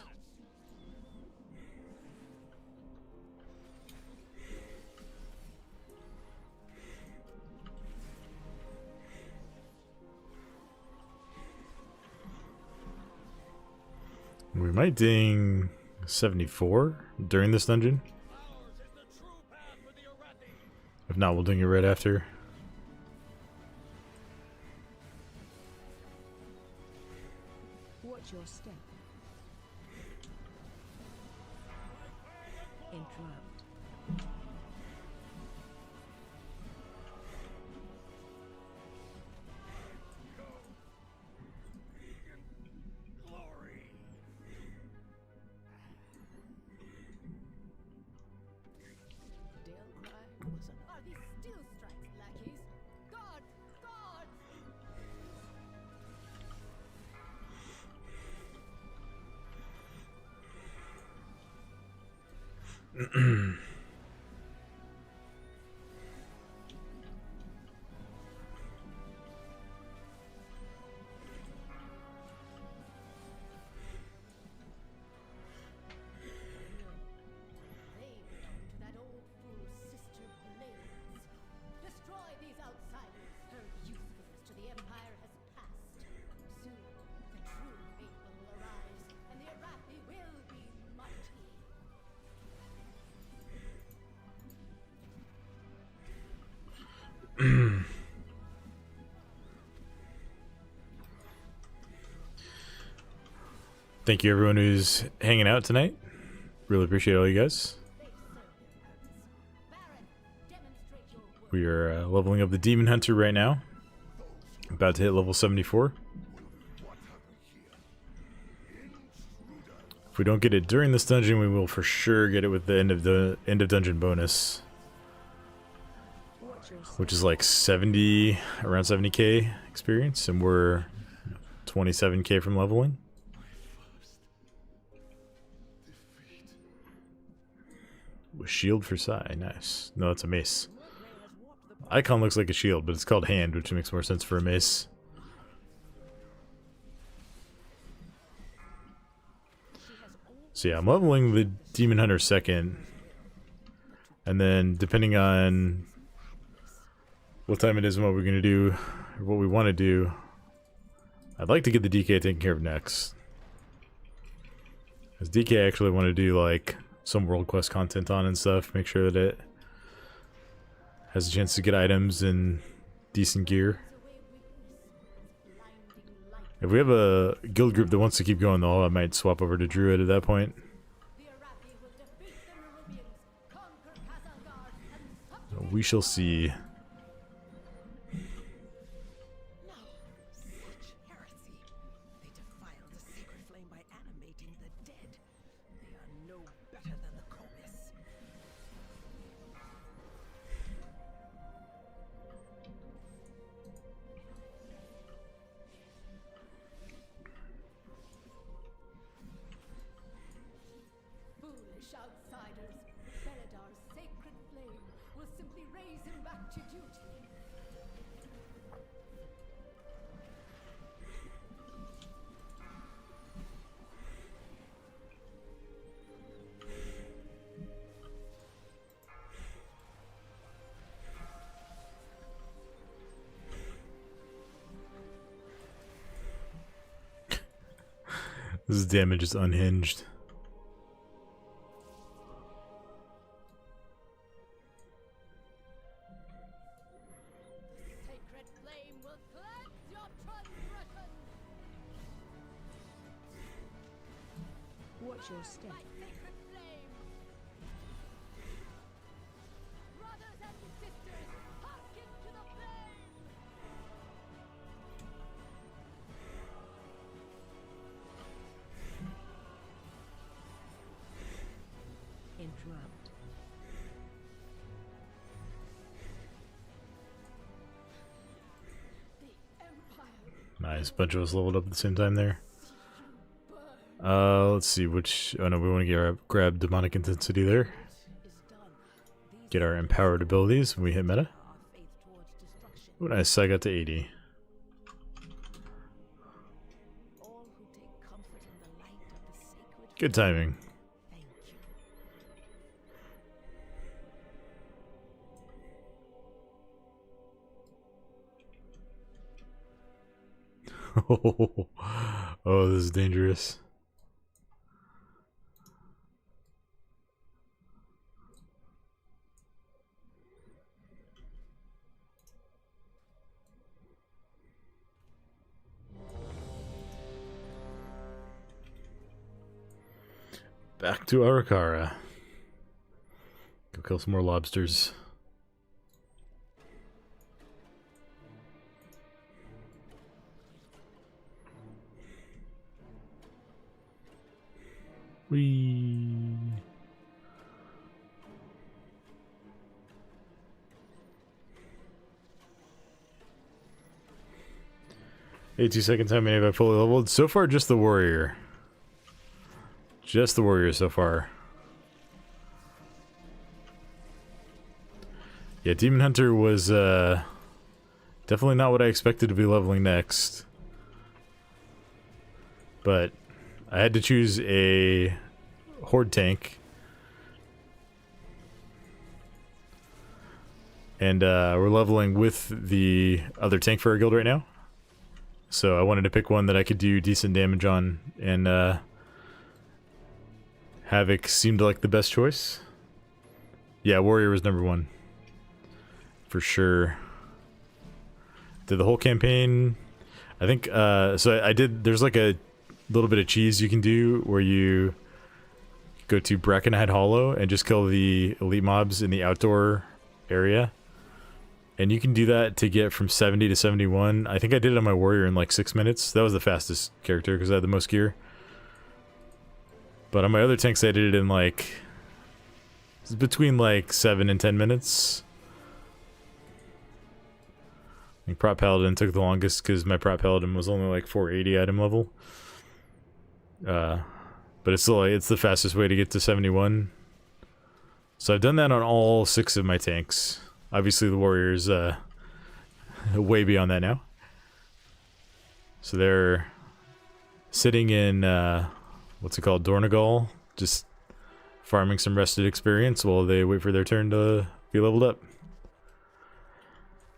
We might ding 74 during this dungeon. If not, we'll ding it right after. Watch your step. Interrupt. Dale cry was an Are these still strikes, lackeys? Guard! Guard! They belong to that old fool Sister Blaze. Destroy these outsiders. Her usefulness to the Empire has passed. Soon, the true faithful will arise, and the Arathi will be mighty. Thank you everyone who's hanging out tonight. Really appreciate all you guys. Baron, demonstrate your work. We are leveling up the Demon Hunter right now. About to hit level 74. If we don't get it during this dungeon, we will for sure get it with the end of dungeon bonus, watch your step. which is like 70, around 70k experience, and we're 27k from leveling. With shield for Sai, nice. No, it's a mace. Icon looks like a shield, but it's called hand, which makes more sense for a mace. So yeah, I'm leveling the Demon Hunter second. And then, depending on what time it is and what we're going to do, or what we want to do, I'd like to get the DK taken care of next. Because DK I actually want to do, like, some World Quest content on and stuff. Make sure that it has a chance to get items and decent gear. If we have a guild group that wants to keep going though, I might swap over to Druid at that point. The Arathi will defeat the Nerubians, conquer Kazalgar, and subjugate. We shall see. No, such heresy. They defile the sacred flame by animating the dead. They are no better than the Comis. Foolish outsiders, Beledar's sacred flame will simply raise him back to duty. This damage is unhinged. Sacred flame will cleanse your transgression. Watch your step. My sacred flame. Brothers and sisters, hearken to the flame. Interrupt. The Empire Nice, bunch of us leveled up at the same time there. burn. Let's see which. Oh no, we want to grab demonic intensity there. Is done. These Get our empowered abilities when we hit meta. are our faith towards destruction. Oh, nice. I got to 80. All who take comfort in the Good timing. Thank you. Oh, this is dangerous. Back to Arakara. Go kill some more lobsters. Whee! 82 seconds, how many have I fully leveled? So far, just the warrior. Just the warrior so far. Yeah, Demon Hunter was definitely not what I expected to be leveling next. But I had to choose a horde tank. And we're leveling with the other tank for our guild right now. So I wanted to pick one that I could do decent damage on, and Havoc seemed like the best choice. Yeah, Warrior was number one. For sure. Did the whole campaign. I think, so I did, there's like a little bit of cheese you can do where you go to Brackenhide Hollow and just kill the elite mobs in the outdoor area. And you can do that to get from 70 to 71. I think I did it on my warrior in like 6 minutes. That was the fastest character because I had the most gear. But on my other tanks I did it in like, it's between like 7 and 10 minutes. I think Prop Paladin took the longest because my Prop Paladin was only like 480 item level. But it's still like, it's the fastest way to get to 71. So I've done that on all 6 of my tanks. Obviously the warrior's way beyond that now. So they're sitting in what's it called, Dornagal, just farming some rested experience while they wait for their turn to be leveled up.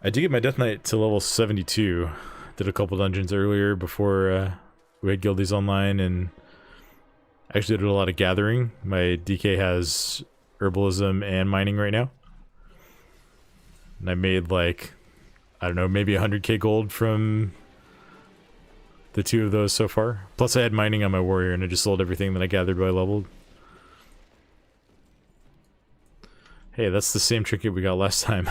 I did get my Death Knight to level 72. Did a couple dungeons earlier before we had Guildies online, and actually did a lot of gathering. My DK has herbalism and mining right now. And I made like, I don't know, maybe 100k gold from the 2 of those so far. Plus I had mining on my warrior and I just sold everything that I gathered while I leveled. Hey, that's the same trinket we got last time.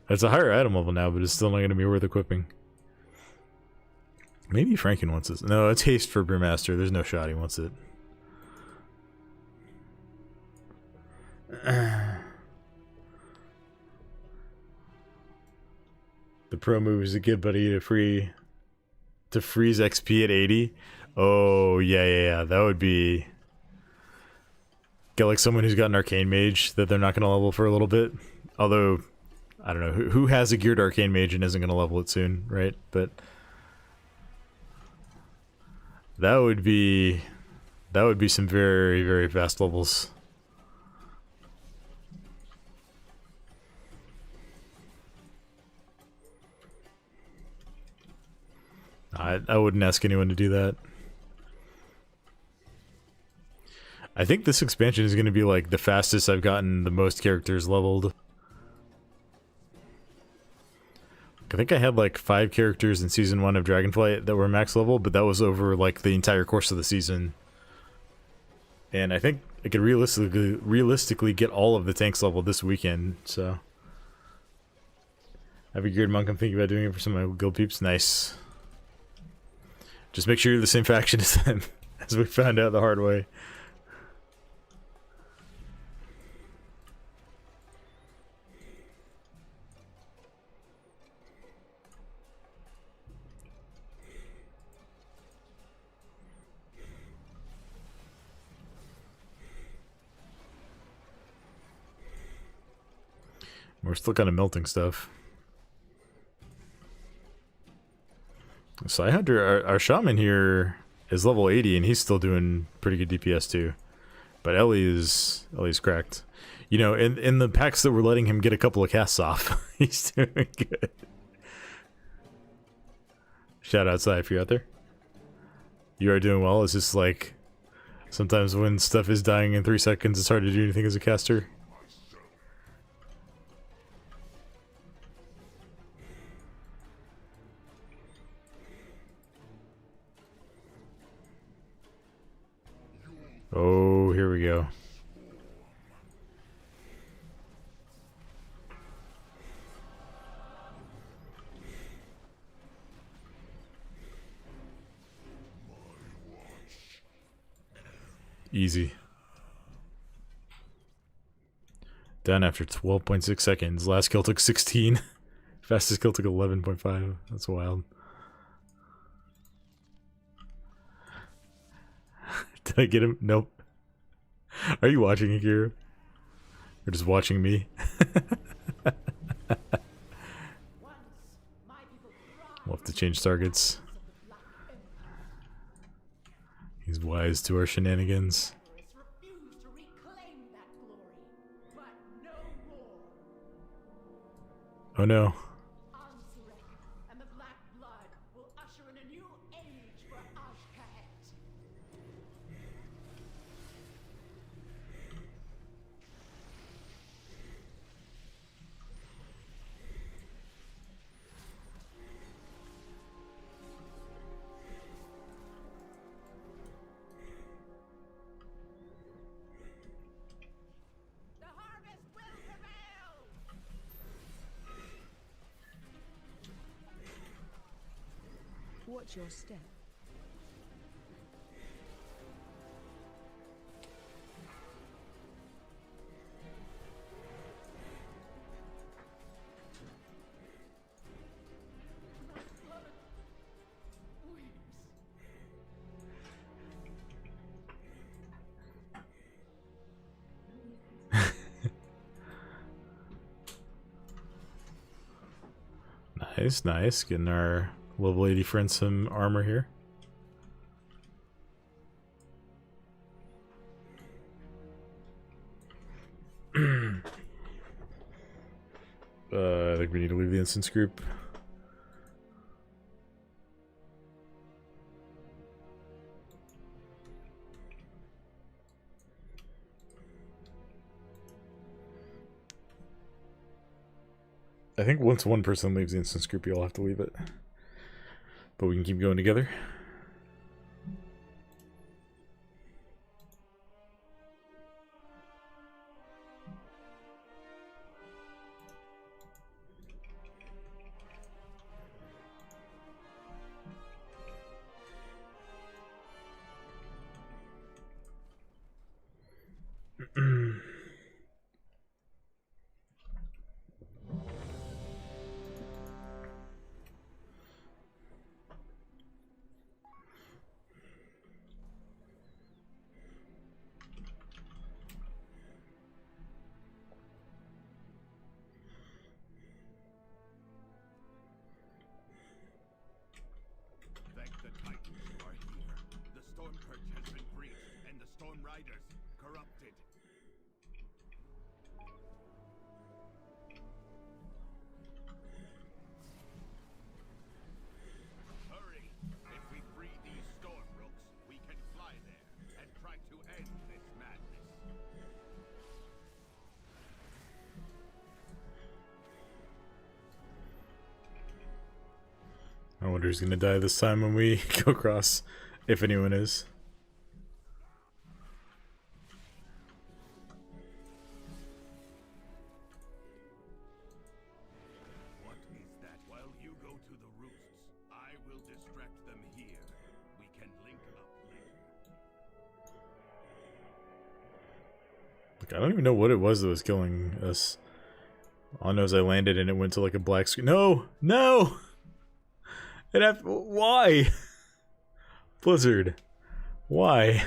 It's a higher item level now, but it's still not going to be worth equipping. Maybe Franken wants this. No, it's haste for Brewmaster. There's no shot he wants it. The pro move is to give buddy to freeze XP at 80. Oh yeah. That would be, get like someone who's got an arcane mage that they're not going to level for a little bit. Although I don't know who has a geared arcane mage and isn't going to level it soon, right? But that would be some very, very fast levels. I wouldn't ask anyone to do that. I think this expansion is going to be like the fastest I've gotten the most characters leveled. I think I had like 5 characters in season 1 of Dragonflight that were max level, but that was over like the entire course of the season. And I think I could realistically get all of the tanks leveled this weekend, so. I have a geared monk, I'm thinking about doing it for some of my guild peeps. Nice. Just make sure you're the same faction as them, as we found out the hard way. We're still kind of melting stuff. Psy Hunter, our shaman here is level 80 and he's still doing pretty good DPS too. But Ellie's cracked. You know, in the packs that were letting him get a couple of casts off, he's doing good. Shout outside if you're out there. You are doing well. It's just like sometimes when stuff is dying in 3 seconds, it's hard to do anything as a caster. Oh, here we go. Easy. Done after 12.6 seconds. Last kill took 16. Fastest kill took 11.5. That's wild. Did I get him? Nope. Are you watching Akira? Or just watching me? We'll have to change targets. He's wise to our shenanigans. Refuse to reclaim that glory, but no more. Oh no. Ansurek and the Black Blood will usher in a new age for Ashkahet. The harvest will prevail! Watch your step. Nice, nice. Getting our level 80 friend some armor here. I think we need to leave the instance group. I think once one person leaves the instance group, you'll have to leave it. But we can keep going together. Thank the Titans who are here. The Storm Curse has been breached, and the Storm Riders corrupted. Hurry! If we free these storm rooks, we can fly there and try to end this madness. I wonder who's gonna die this time when we go across, if anyone is. What is that? While you go to the roosts, I will distract them here. We can link up later. Like, I don't even know what it was that was killing us. All I know is I landed and it went to like a black screen. No! No! Why? Blizzard. Why?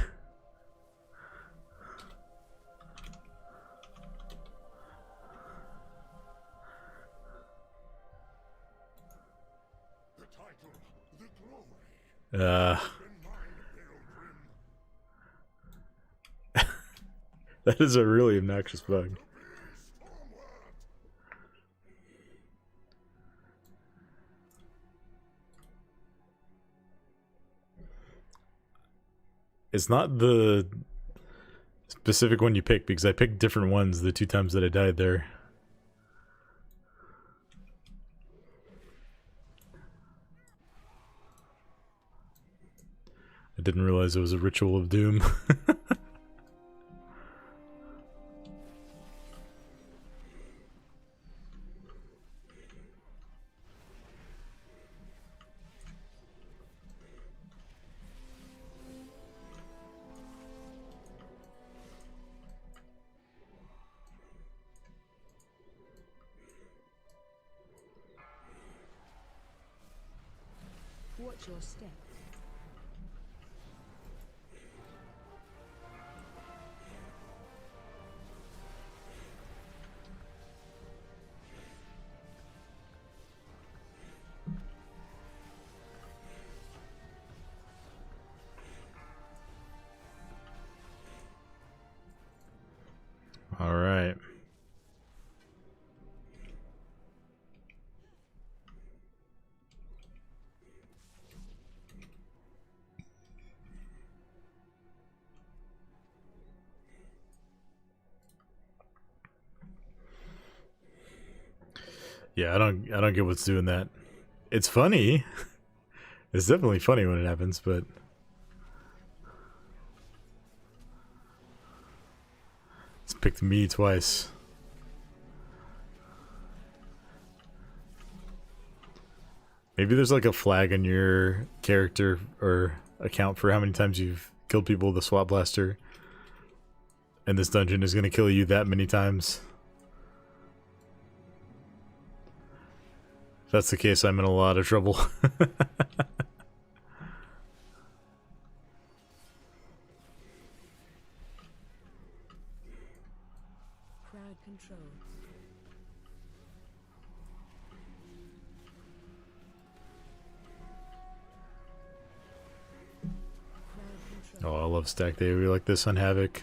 That is a really obnoxious bug. It's not the specific one you pick, because I picked different ones the 2 times that I died there. I didn't realize it was a ritual of doom. Watch your step. All right. Yeah, I don't get what's doing that. It's funny. It's definitely funny when it happens, but it's picked me twice. Maybe there's like a flag on your character or account for how many times you've killed people with a SWAT blaster. And this dungeon is going to kill you that many times. If that's the case, I'm in a lot of trouble. Crowd control. Crowd control. Oh, I love stacked AoE like this on Havoc.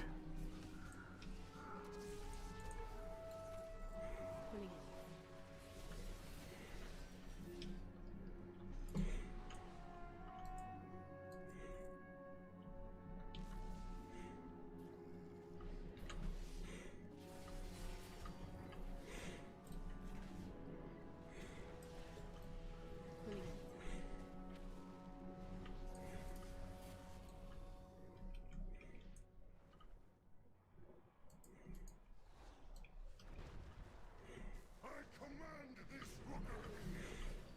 I command this rookery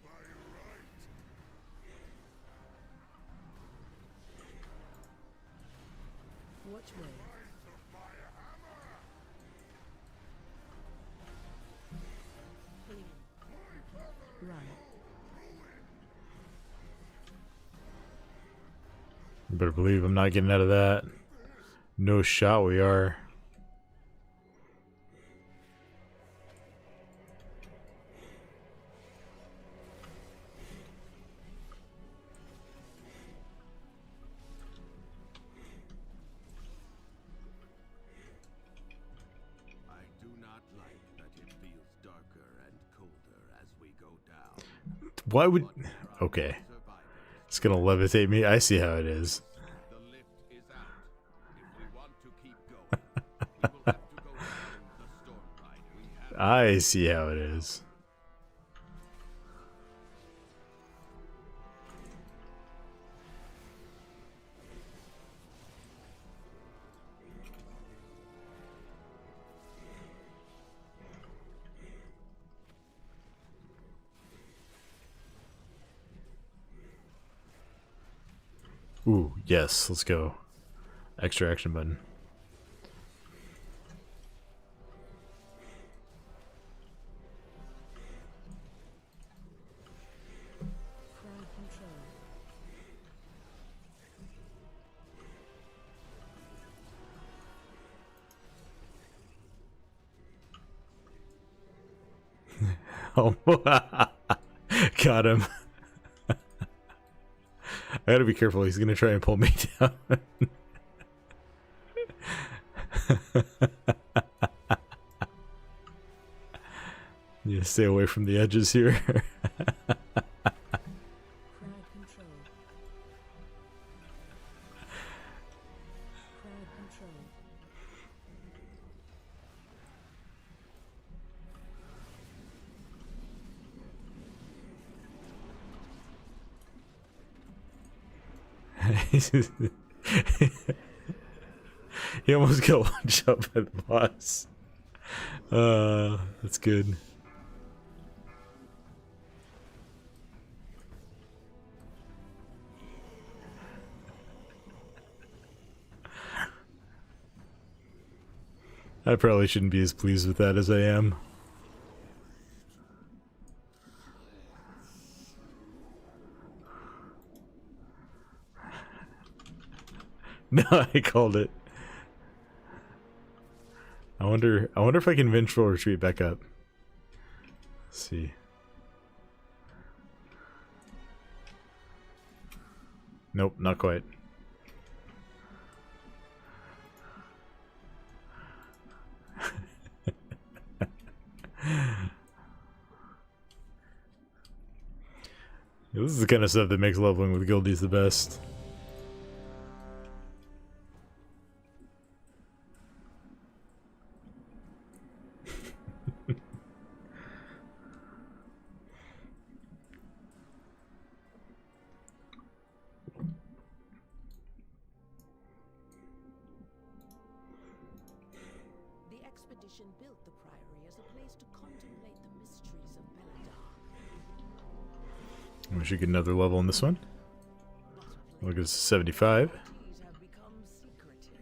by right. Watch way. Run. You better believe I'm not getting out of that. No shot we are. I do not like that it feels darker and colder as we go down. Why would... But there are Okay. survivors. It's gonna levitate me. I see how it is. The lift is out. If we want to keep going, we will have to go down the storm ride we have. I see how it is. Ooh, yes, let's go. Extra action button. Crowd control. Oh, got him. I gotta be careful. He's gonna try and pull me down. Need to stay away from the edges here. Crowd control. Crowd control. He almost got one shot by the boss. That's good. I probably shouldn't be as pleased with that as I am. No, I called it. I wonder if I can vengeful retreat back up. Let's see. Nope, not quite. This is the kind of stuff that makes leveling with guildies the best. The expedition built the Priory as a place to contemplate the mysteries of Belladar. We should get another level in this one. Look, it's 75. These have become secretive,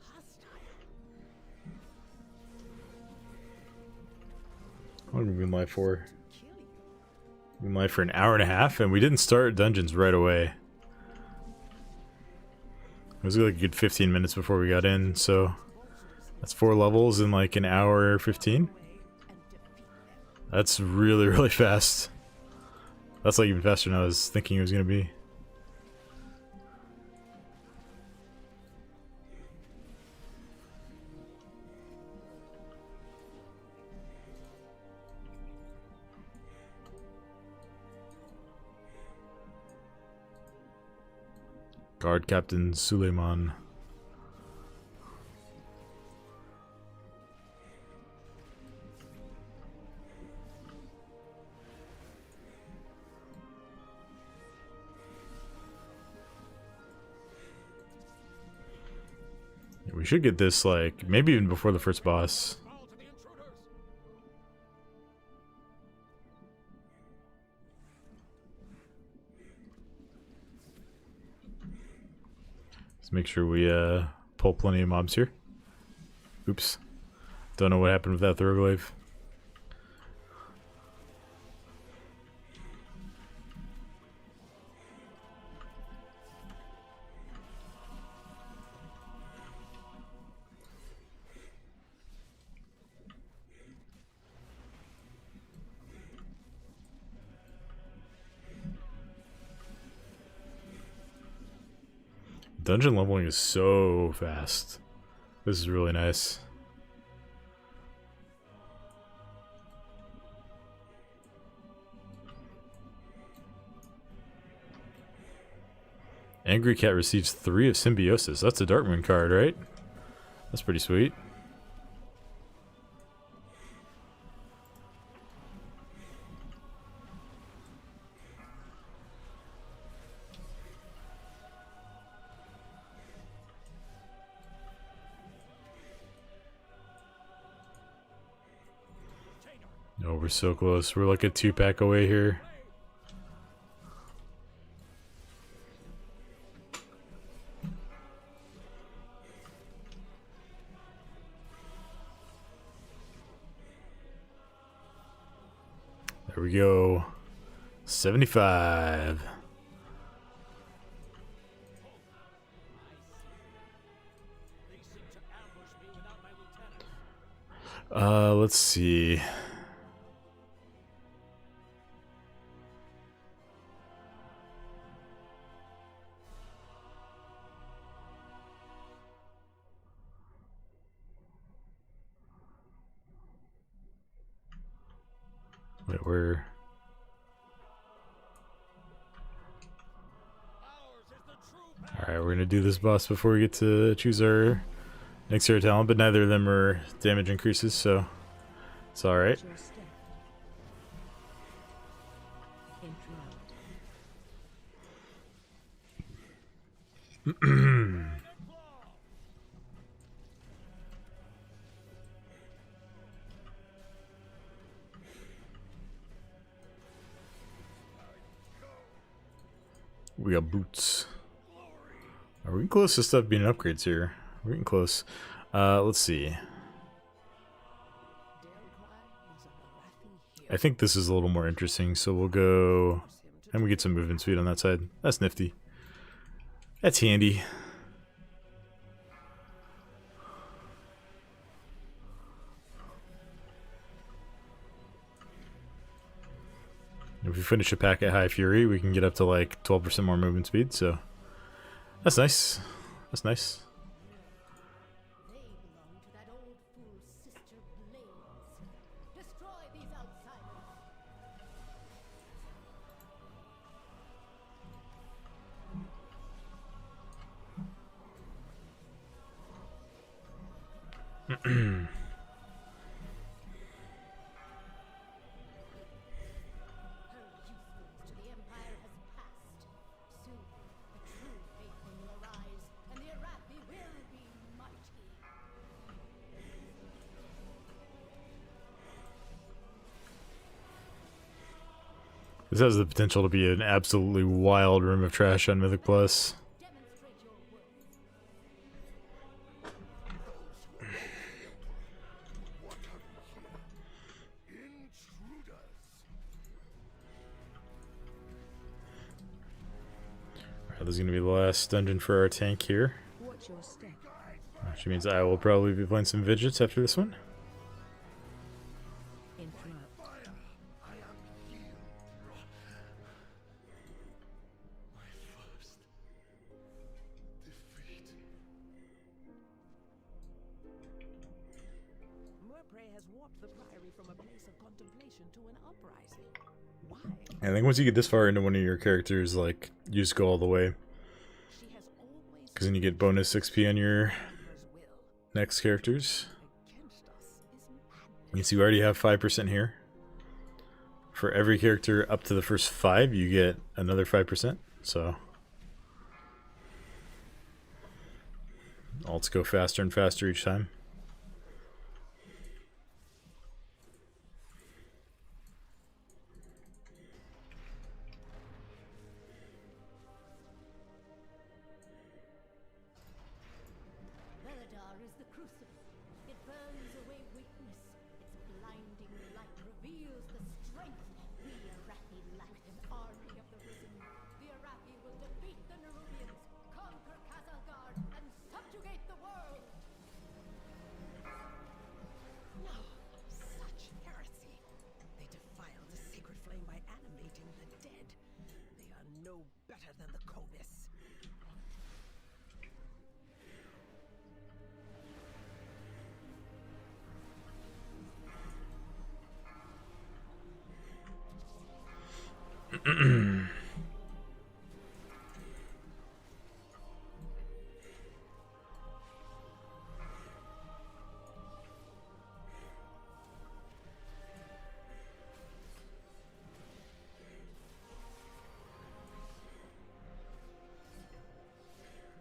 hostile. How long have we been live for? Kill you. We've been live for an hour and a half, and we didn't start dungeons right away. It was like a good 15 minutes before we got in, so that's 4 levels in like an hour 15. That's really, really fast. That's like even faster than I was thinking it was going to be. Guard Captain Suleiman. Yeah, we should get this like maybe even before the first boss. Let's make sure we pull plenty of mobs here. Oops. Don't know what happened with that Throglaive. Dungeon leveling is so fast. This is really nice. Angry Cat receives 3 of Symbiosis. That's a Darkmoon card, right? That's pretty sweet. Oh, we're so close. We're like a 2-pack away here. There we go. 75. Let's see. Wait, where? Alright, we're gonna do this boss before we get to choose our next hero talent, but neither of them are damage increases, so it's alright. Your step. Interrupt. We got boots. Are we close to stuff being upgrades here? We're getting close. Let's see. I think this is a little more interesting, so we'll go... And we get some movement speed on that side. That's nifty. That's handy. If we finish a pack at High Fury, we can get up to like 12% more movement speed, so that's nice. That's nice. They belong to that old fool's sister Blaze. Destroy these outsiders. Her usefulness to the Empire has passed. Soon, the true faithful will arise, and the Arathi will be mighty. This has the potential to be an absolutely wild room of trash on Mythic Plus. Demonstrate your worth. What have we here? Intruders! Alright, this is going to be the last dungeon for our tank here. Watch your step. Which means I will probably be playing some Vigits after this one. Interrupt. Fire! I am healed. My first defeat. Murpray has warped the Priory from a place of contemplation to an uprising. Why? I think once you get this far into one of your characters, like, you just go all the way. She has always Because then you get bonus XP on your Emperor's will. next characters. Against us is madness. You can see we already have 5% here. For every character up to the first 5, you get another 5%. So alts go faster and faster each time. Veladar is the crucible. It burns away weakness. Its blinding light reveals the strength. We Arathi lack an army of the risen. The Arathi will defeat the Nerubians, conquer Kazalgard, and subjugate the world. No, such heresy. They defile the sacred flame by animating the dead. They are no better than the Covis.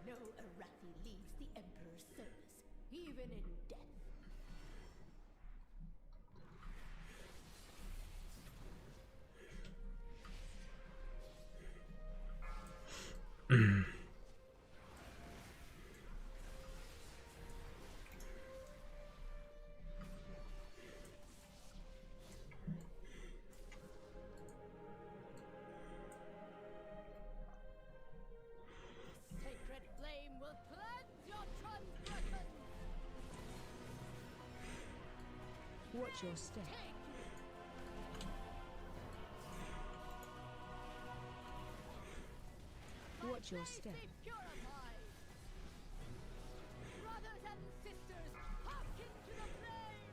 No Arathi leaves the Emperor's service, even in death. Sacred flame will cleanse your transgression. Watch your step. Watch your step. Be purified. Brothers and sisters, hearken to the flame.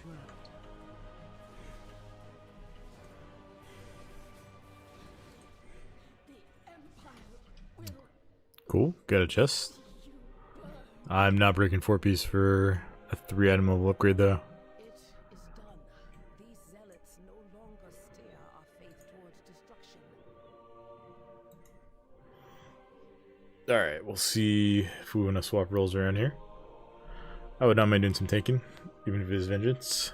world. The Empire will Cool. Got a chest. I'm not breaking 4-piece for a 3-item level upgrade though. It is done. These zealots no longer steer our faith towards destruction. Alright, we'll see if we want to swap roles around here. I would not mind doing some taking, even if it is vengeance.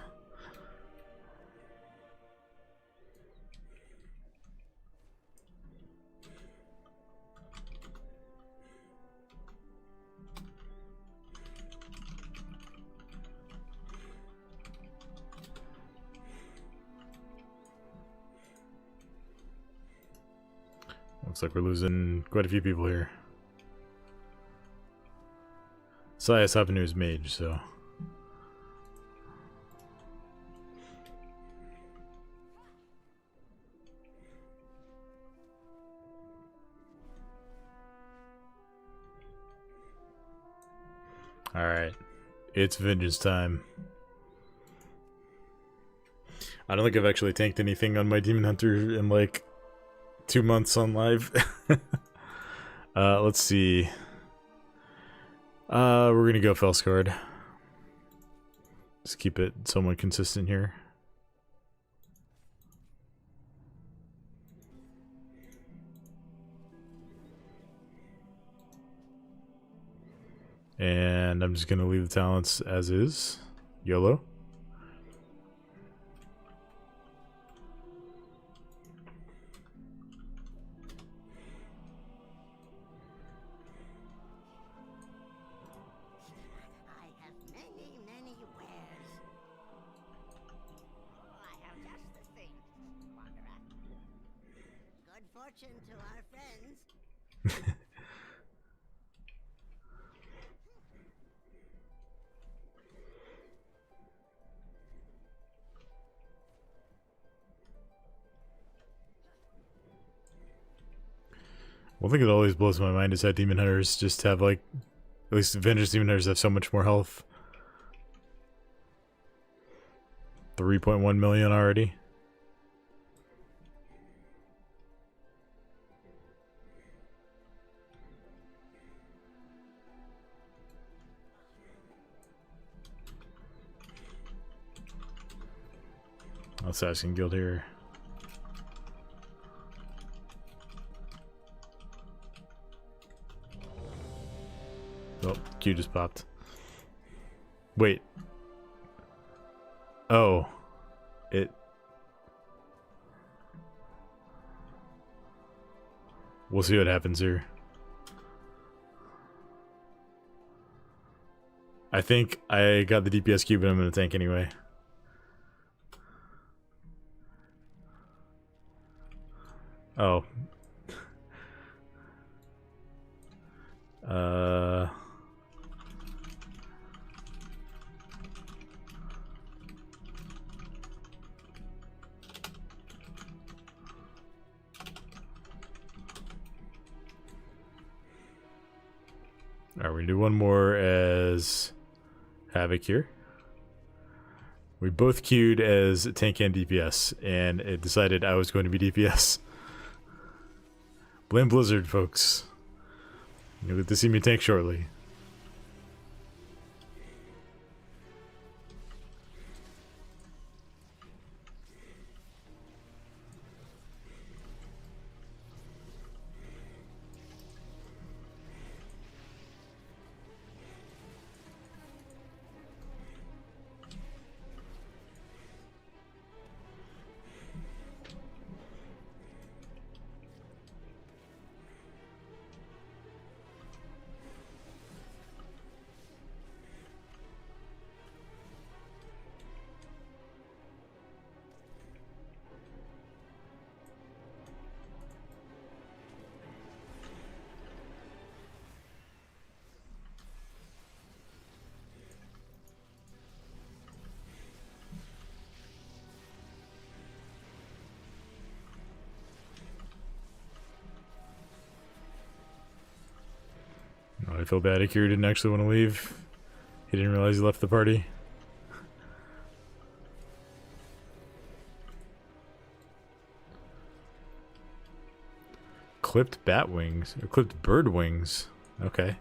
Looks like we're losing quite a few people here. Sias Avenue is mage, so. Alright. It's vengeance time. I don't think I've actually tanked anything on my Demon Hunter in like 2 months on live. Let's see. We're gonna go Felsguard. Just keep it somewhat consistent here. And I'm just gonna leave the talents as is. YOLO. I have many, many wares. I have just the thing, Wanderer. Good fortune to our friends. One thing that always blows my mind is how Demon Hunters just have like, at least Vengeance Demon Hunters have so much more health. 3.1 million already. Assassin Guild here. Oh, Q just popped. Wait. Oh. It... We'll see what happens here. I think I got the DPS cube, but I'm gonna tank anyway. Oh. Alright, we do one more as Havoc here. We both queued as tank and DPS, and it decided I was going to be DPS. Blame Blizzard, folks. You'll get to see me tank shortly. Oh, I feel bad. Akira didn't actually want to leave. He didn't realize he left the party. clipped bat wings. Or clipped bird wings. Okay.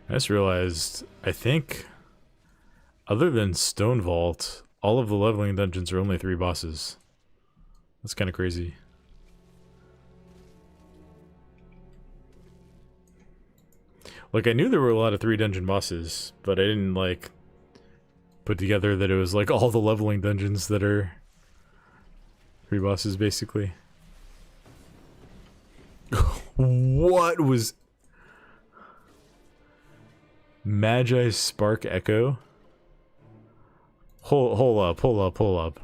I just realized, I think, other than Stone Vault, all of the leveling dungeons are only 3 bosses. That's kind of crazy. Like, I knew there were a lot of 3 dungeon bosses, but I didn't, like, put together that it was, like, all the leveling dungeons that are 3 bosses, basically. What was... Magi Spark Echo? Hold up.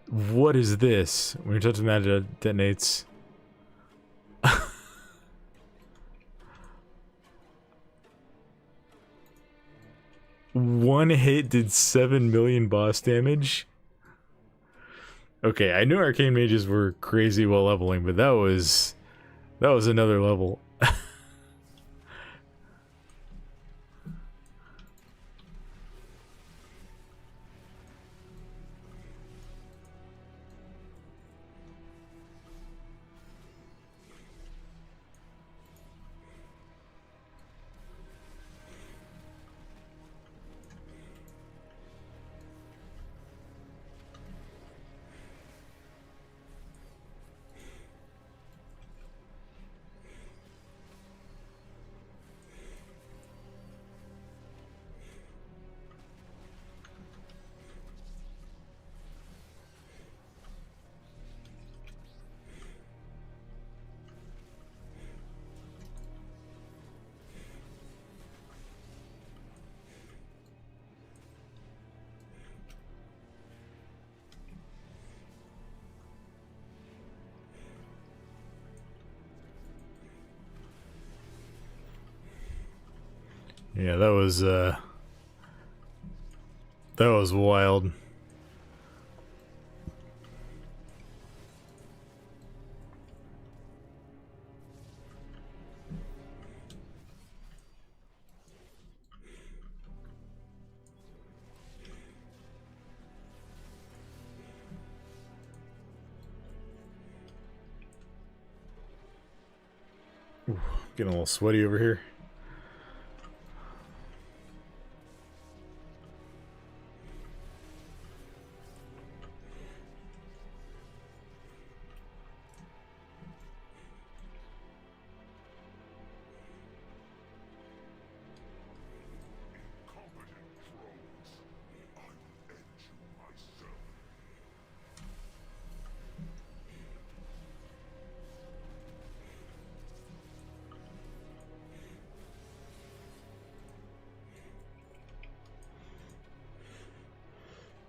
What is this? When you touch the Magi detonates. One hit did 7 million boss damage? Okay, I knew arcane mages were crazy while leveling, but that was another level. Yeah, that was wild. Ooh, getting a little sweaty over here.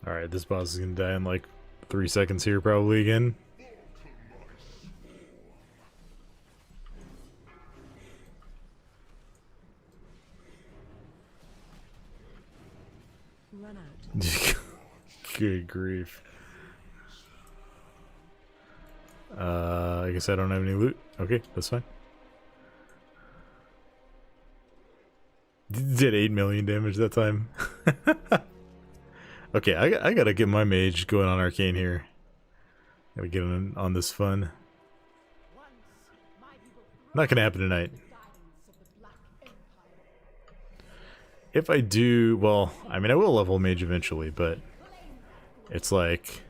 Alright, this boss is gonna die in like 3 seconds here probably again. Run out. Good grief. I guess I don't have any loot. Okay, that's fine. Did 8 million damage that time. Okay, I gotta get my mage going on arcane here. Gotta get on this fun. Not gonna happen tonight. If I do, well, I mean, I will level mage eventually, but it's like,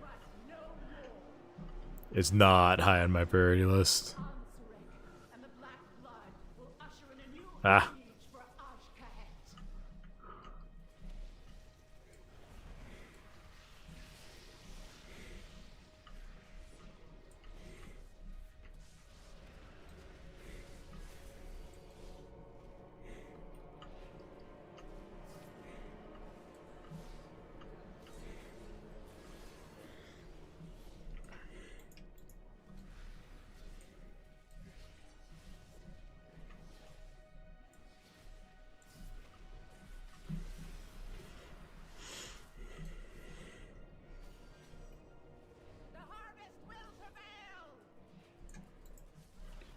it's not high on my priority list. Ah.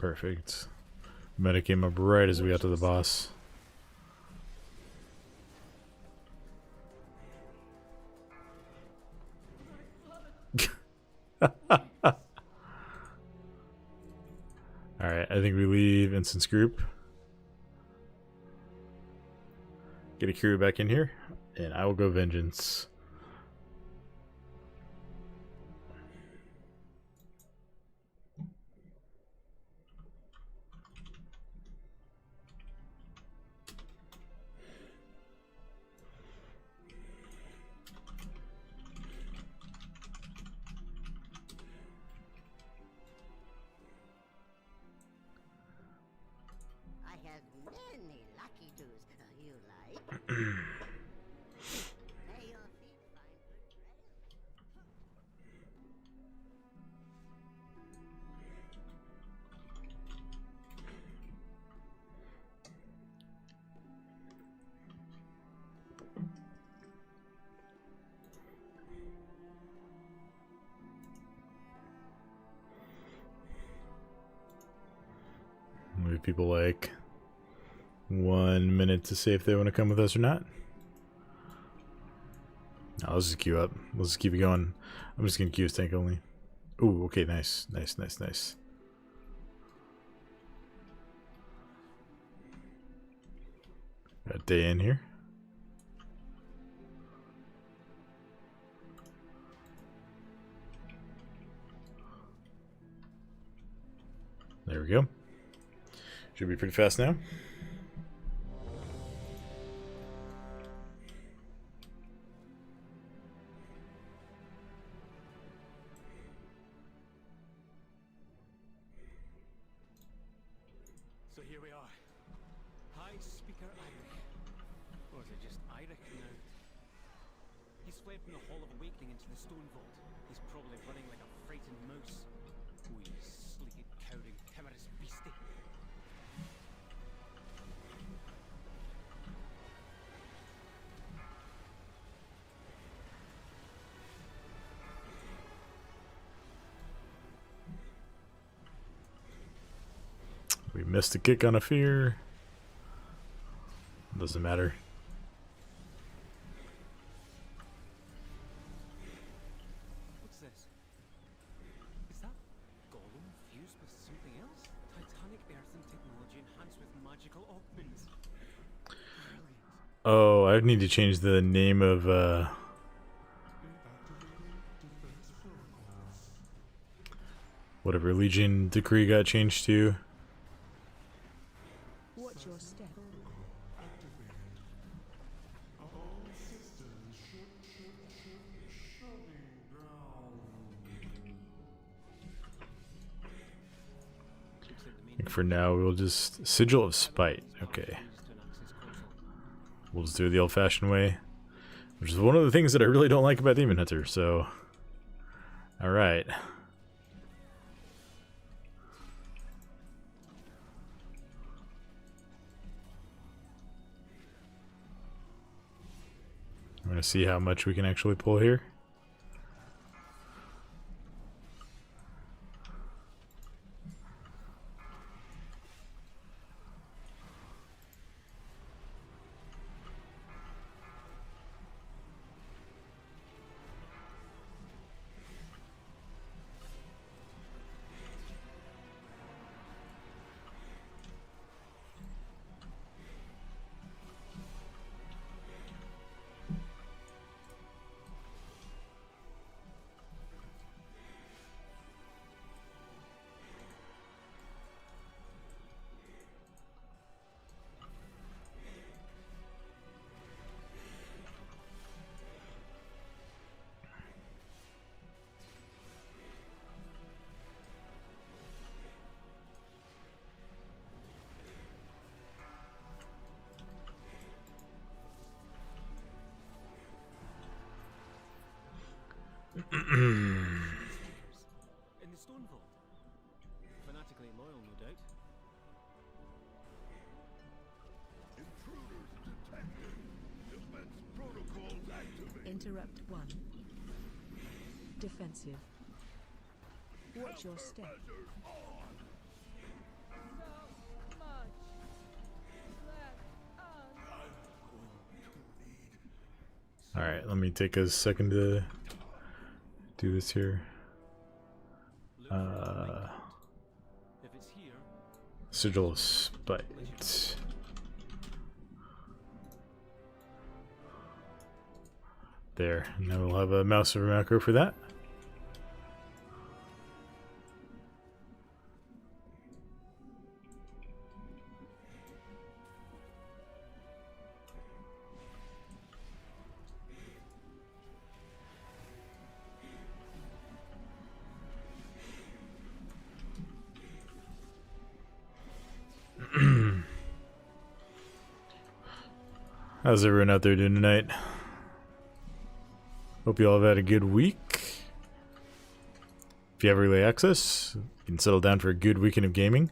Perfect. Medic came up right as we got to the boss. Alright, I think we leave instance group. Get a crew back in here, and I will go vengeance. I have many lucky do's you like. May your feet find good trail. We have people like 1 minute to say if they want to come with us or not. No, let's just queue up. Let's just keep it going. I'm just gonna queue as tank only. Ooh, okay, nice. Nice, nice, nice. Got a day in here. There we go. Should be pretty fast now. So here we are. High Speaker Iric. Or is it just Iric now? He's fled from the Hall of Awakening into the Stone Vault. He's probably running like a frightened mouse. Wee, sleeked, cowering, timorous beastie. We missed a kick on a fear. Doesn't matter. What's this? Is that Gollum fused with something else? Titanic earthen technology enhanced with magical augments. Brilliant. Oh, I need to change the name of whatever Legion decree got changed to. Watch your step. I think for now we'll just Sigil of Spite. Okay. We'll just do it the old-fashioned way, which is one of the things that I really don't like about Demon Hunter, so alright. I'm gonna see how much we can actually pull here. In the Stone Vault. Fanatically loyal, no doubt. Intruders detected. Defense protocols activated. Interrupt 1. Defensive. Watch your step. Measures on. Alright, let me take a second to do this here. If it's here, Sigil of Spite. There, and then we'll have a mouse over macro for that. How's everyone out there doing tonight? Hope you all have had a good week. If you have early access, you can settle down for a good weekend of gaming.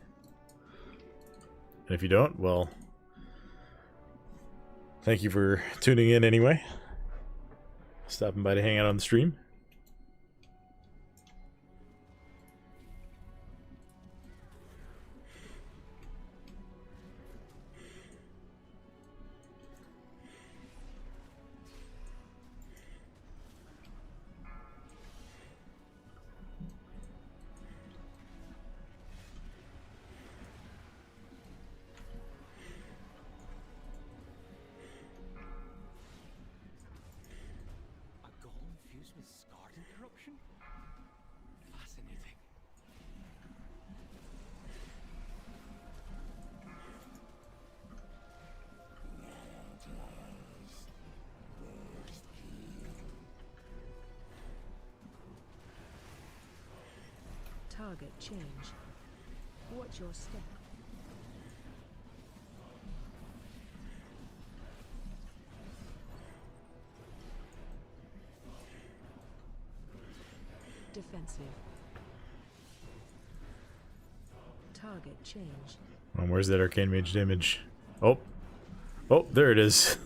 And if you don't, well, thank you for tuning in anyway. Stopping by to hang out on the stream. a golem fused with scarred interruption? Fascinating. Target change. Watch your step. Defensive. Target change. Where's that arcane mage damage? Oh. Oh, there it is.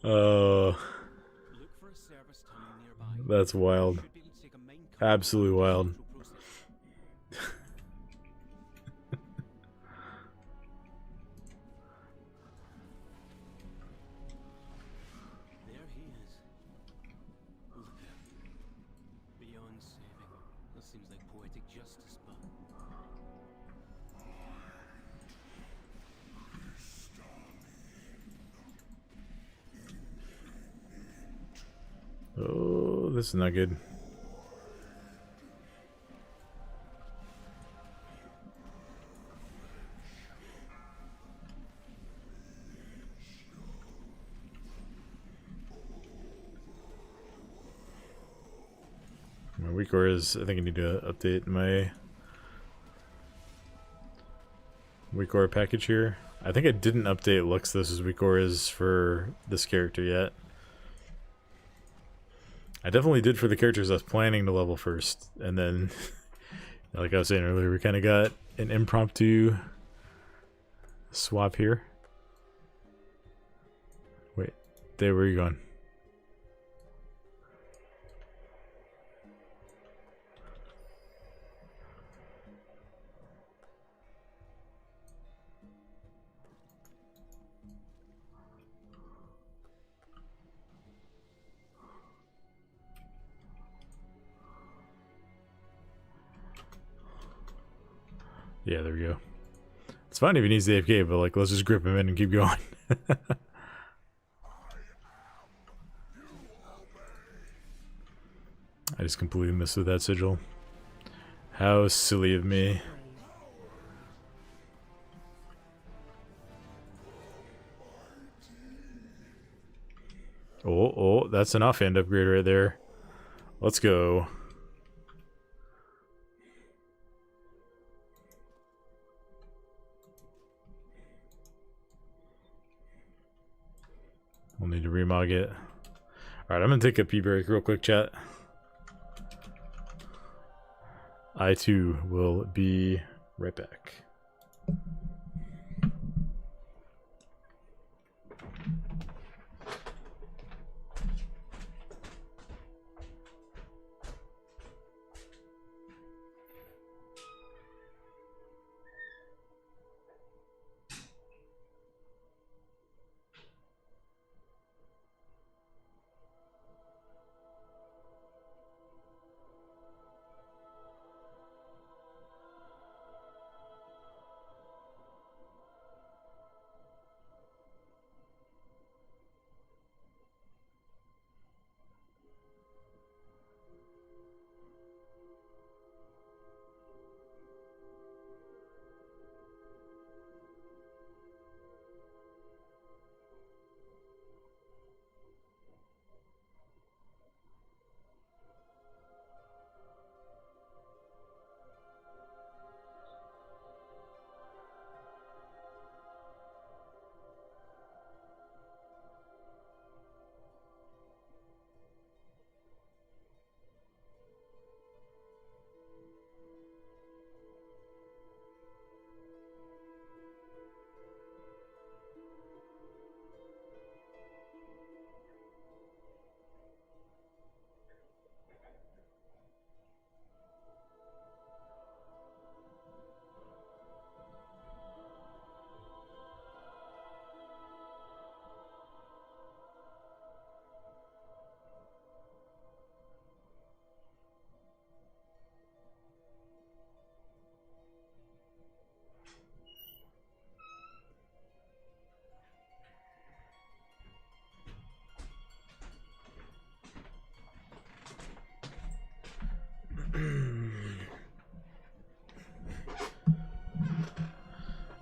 Oh, Look for a service tunnel nearby. that's wild. Should be able to take a mine cart Absolutely wild. through process. There he is. Look out. Beyond saving. That seems like poetic justice, but Oh, this is not good. My weak core is, I think I need to update my weak core package here. I think I didn't update Luxthos's weak core is for this character yet. I definitely did for the characters I was planning to level first, and then, like I was saying earlier, we kind of got an impromptu swap here. Wait, there, where are you going? Yeah, there we go. It's fine if he needs the AFK, but like, let's just grip him in and keep going. I just completely missed with that sigil. How silly of me. Oh, that's an offhand upgrade right there. Let's go. We'll need to remog it. Alright, I'm gonna take a pee break real quick, chat. I too will be right back.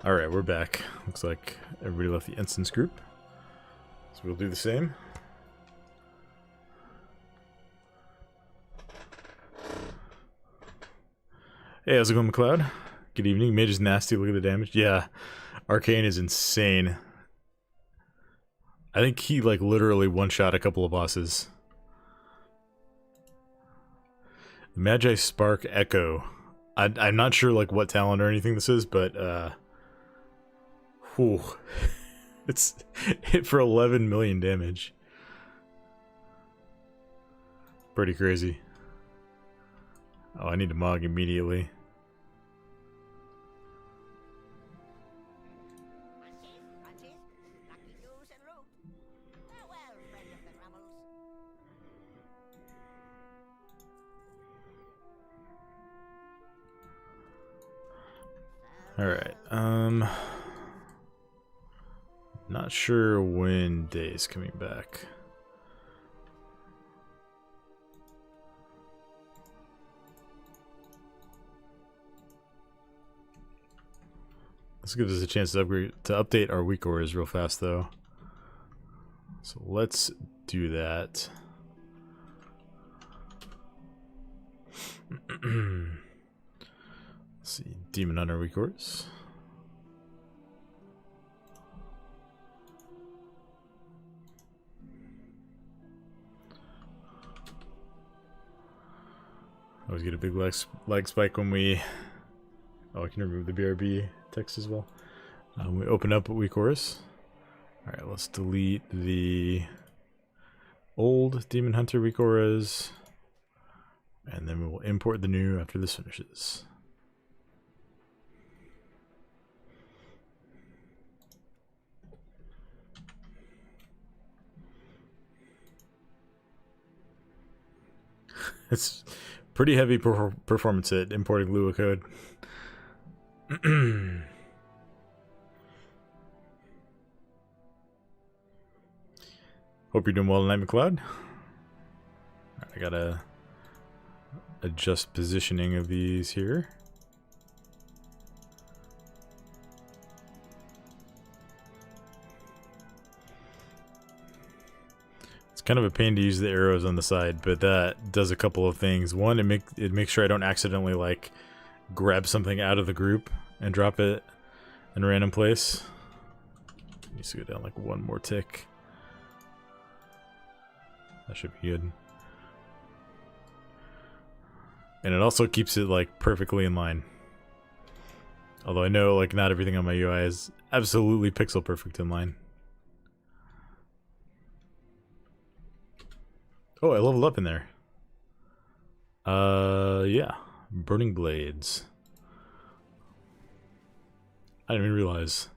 Alright, we're back. Looks like everybody left the instance group. So we'll do the same. Hey, how's it going, McLeod? Good evening. Mage is nasty. Look at the damage. Yeah, Arcane is insane. I think he, like, literally one-shot a couple of bosses. Magi Spark Echo. I'm not sure, like, what talent or anything this is, but, whew. It's hit for 11 million damage. Pretty crazy. Oh, I need to Mog immediately. Alright, not sure when Day's coming back. This gives us a chance to update our weak auras real fast, though. So let's do that. Let's see, Demon Hunter weak auras. Always get a big lag spike when we... Oh, I can remove the BRB text as well. We open up weak auras. Alright, let's delete the old Demon Hunter weak auras. And then we will import the new after this finishes. It's pretty heavy performance hit importing Lua code. Hope you're doing well tonight, McLeod. I gotta adjust positioning of these here. It's kind of a pain to use the arrows on the side, but that does a couple of things. One, it makes sure I don't accidentally like grab something out of the group and drop it in a random place. Needs to go down like one more tick. That should be good. And it also keeps it like perfectly in line. Although I know like not everything on my UI is absolutely pixel perfect in line. Oh, I leveled up in there. Yeah. Burning Blades. I didn't even realize.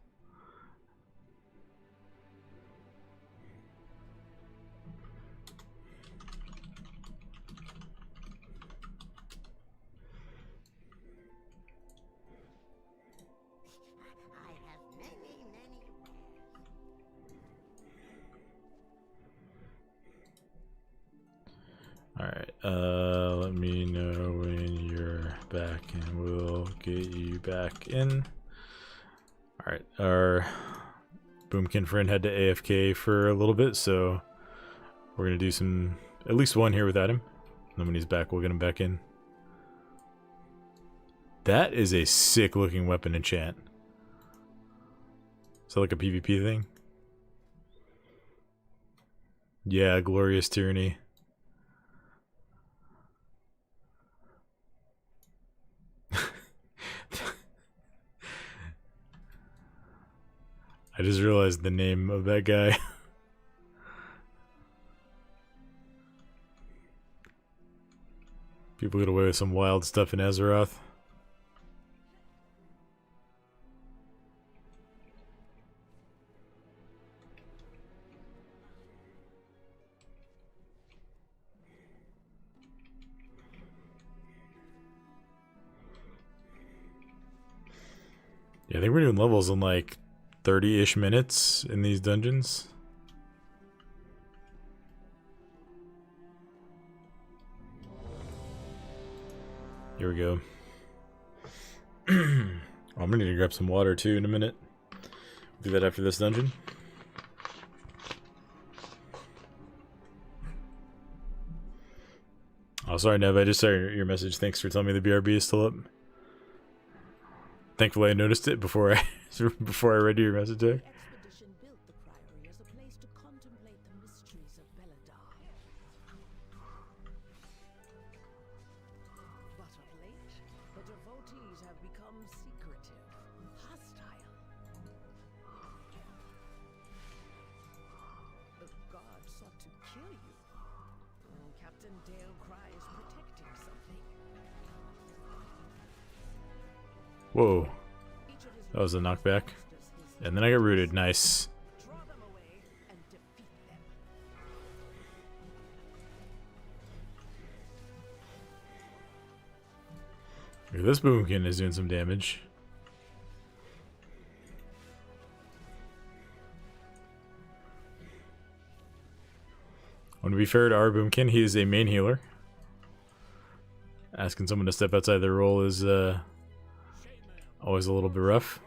Alright, let me know when you're back and we'll get you back in. Alright, our Boomkin friend had to AFK for a little bit, so we're gonna do some, at least one here without him. And then when he's back, we'll get him back in. That is a sick looking weapon enchant. Is that like a PvP thing? Yeah, Glorious Tyranny. I just realized the name of that guy. People get away with some wild stuff in Azeroth. Yeah, I think we're doing levels in like 30-ish minutes in these dungeons. Here we go. I'm gonna need to grab some water too in a minute. Do that after this dungeon. Oh, sorry, Nev. I just saw your message. Thanks for telling me the BRB is still up. Thankfully, I noticed it before I before I read your message there. The expedition built the priory as a place to contemplate the mysteries of Belladar. But of late, the devotees have become secretive, hostile. The god sought to kill you. Captain Dale Cry is protecting something. Whoa. That was a knockback. And then I got rooted. Nice. Draw them away and defeat them. Okay, this boomkin is doing some damage. I want to be fair to our boomkin, he is a main healer. Asking someone to step outside their role is always a little bit rough.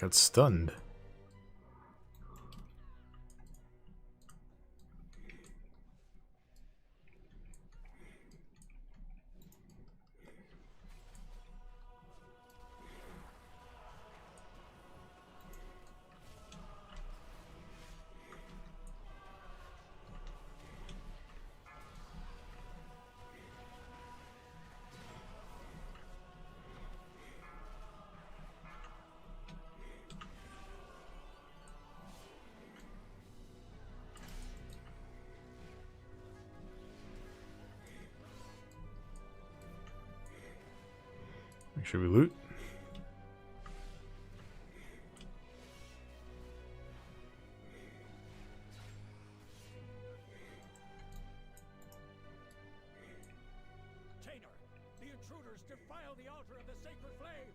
Got stunned. Make sure we loot. Tainer, the intruders defile the altar of the sacred flame.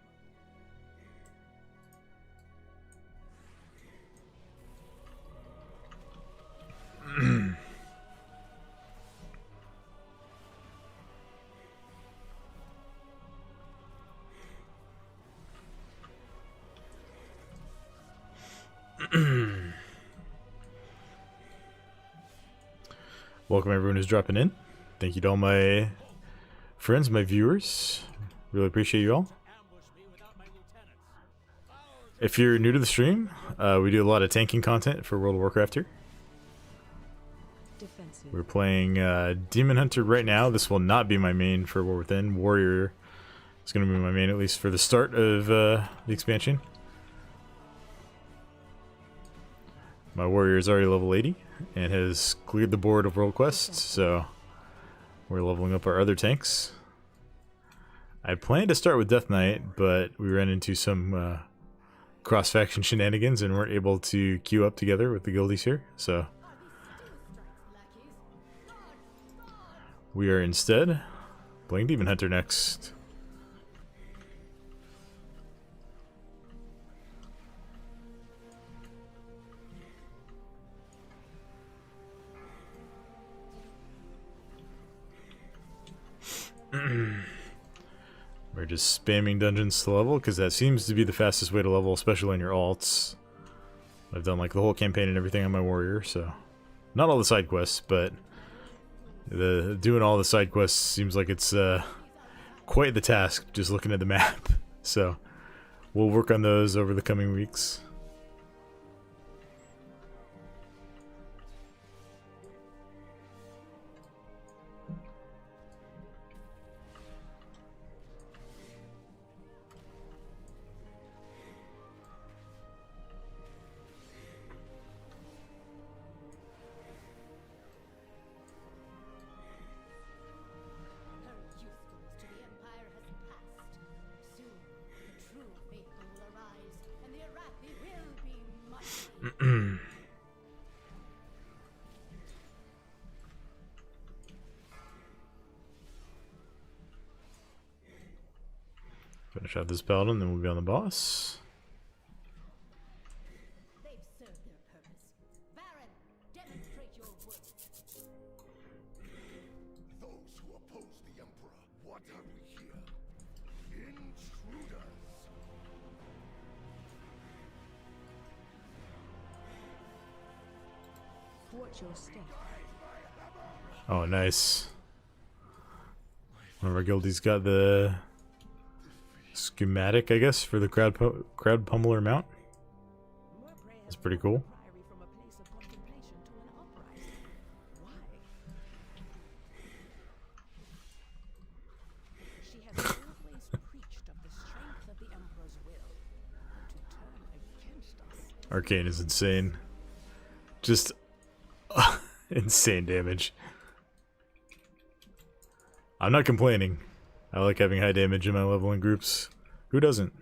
Welcome everyone who's dropping in. Thank you to all my friends, my viewers. Really appreciate you all. Ambush me without my lieutenants. If you're new to the stream, we do a lot of tanking content for World of Warcraft here. Defensive. We're playing Demon Hunter right now. This will not be my main for War Within. Warrior is going to be my main, at least for the start of the expansion. My warrior is already level 80 and has cleared the board of world quests, so we're leveling up our other tanks. I planned to start with Death Knight, but we ran into some cross-faction shenanigans and weren't able to queue up together with the guildies here, so we are instead playing Demon Hunter next. We're just spamming dungeons to level because that seems to be the fastest way to level, especially on your alts. I've done like the whole campaign and everything on my warrior, so not all the side quests, but doing all the side quests seems like it's quite the task just looking at the map. So we'll work on those over the coming weeks. Finish out this battle and then we'll be on the boss. They've served their purpose. Baron, demonstrate your worth. Those who oppose the Emperor, what have we here? Intruders! Watch your step. Oh, nice. One of our guildies got the schematic, I guess, for the crowd pummeler mount. That's pretty cool. From a place of contemplation to an uprising. Why? She has always preached of the strength of the Emperor's will to turn against us. Arcane is insane. Just insane damage. I'm not complaining. I like having high damage in my leveling groups. Who doesn't?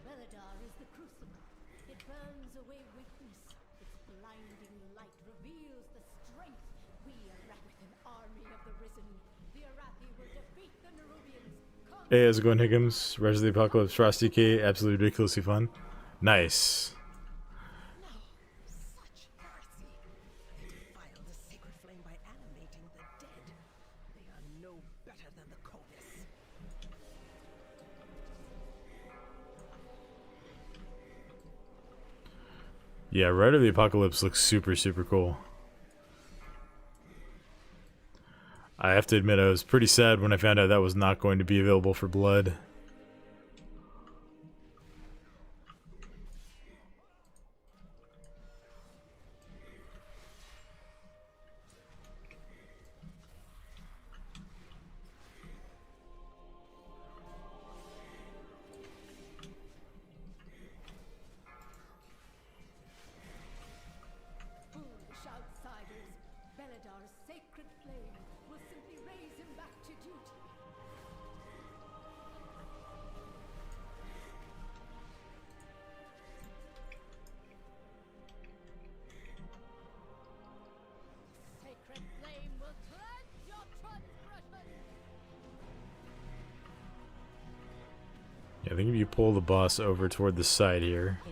Belladar is the crucible. It burns away weakness. Its blinding light reveals the strength. We are with an army of the risen. The Arathi will defeat the Nerubians. Hey, how's it going, Higgums? Rise of the Apocalypse, Frosty K, absolutely ridiculously fun. Nice. Such heresy. They defiled the sacred flame by animating the dead. They are no better than the Covis. Yeah, Rise of the Apocalypse looks super, super cool. I have to admit, I was pretty sad when I found out that was not going to be available for Blood. Foolish outsiders. Belladar's sacred flame will simply raise him back to duty. Sacred flame will cleanse your transgression. Yeah, I think if you pull the boss over toward the side here. The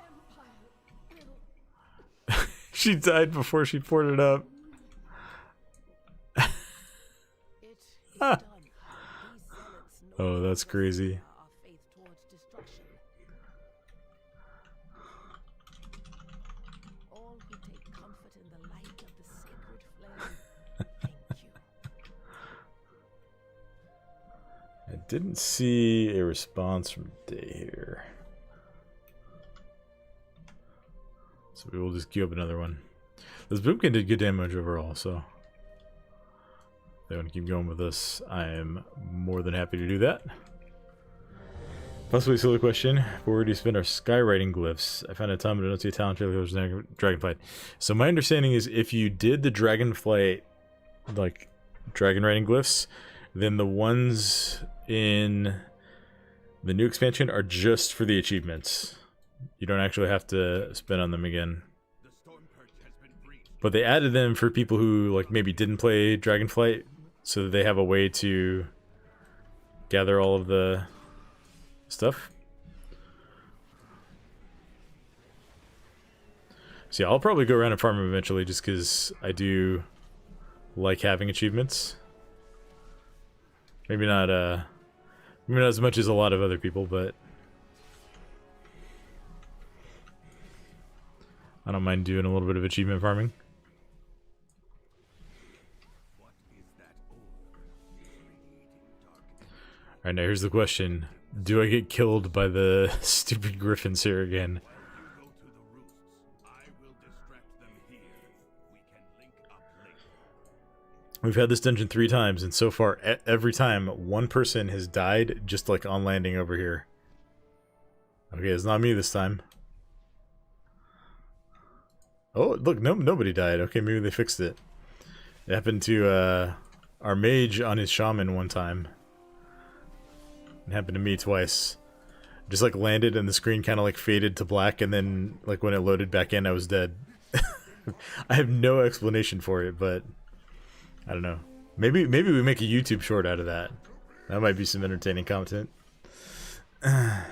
Empire will She died before she poured it up. It is done. These zealots no Oh, that's crazy. our faith towards destruction. All who take comfort in the light of the sacred flame, thank you. I didn't see a response from Day here. So we will just queue up another one. This boomkin did good damage overall, so if they want to keep going with this, I am more than happy to do that. Possibly a silly question, but where do you spend our skywriting glyphs? I found a time, but I don't see a talent trailer. There's Dragonflight. So my understanding is if you did the Dragonflight, like dragon writing glyphs, then the ones in the new expansion are just for the achievements. You don't actually have to spend on them again. The storm perch has been breached. But they added them for people who like maybe didn't play Dragonflight, so that they have a way to gather all of the stuff. So yeah, I'll probably go around and farm them eventually, just because I do like having achievements. Maybe not as much as a lot of other people, but I don't mind doing a little bit of achievement farming. What is that orb? Radiating darkness. Alright, now here's the question. Do I get killed by the stupid griffins here again? You go to the roosts. I will distract them here. We can link up later. We've had this dungeon 3 times, and so far, every time, one person has died just like on landing over here. Okay, it's not me this time. Oh, look, nobody died. Okay, maybe they fixed it. It happened to our mage on his shaman one time. It happened to me twice. Just like landed and the screen kind of like faded to black, and then like when it loaded back in, I was dead. I have no explanation for it, but I don't know. Maybe we make a YouTube short out of that. That might be some entertaining content. I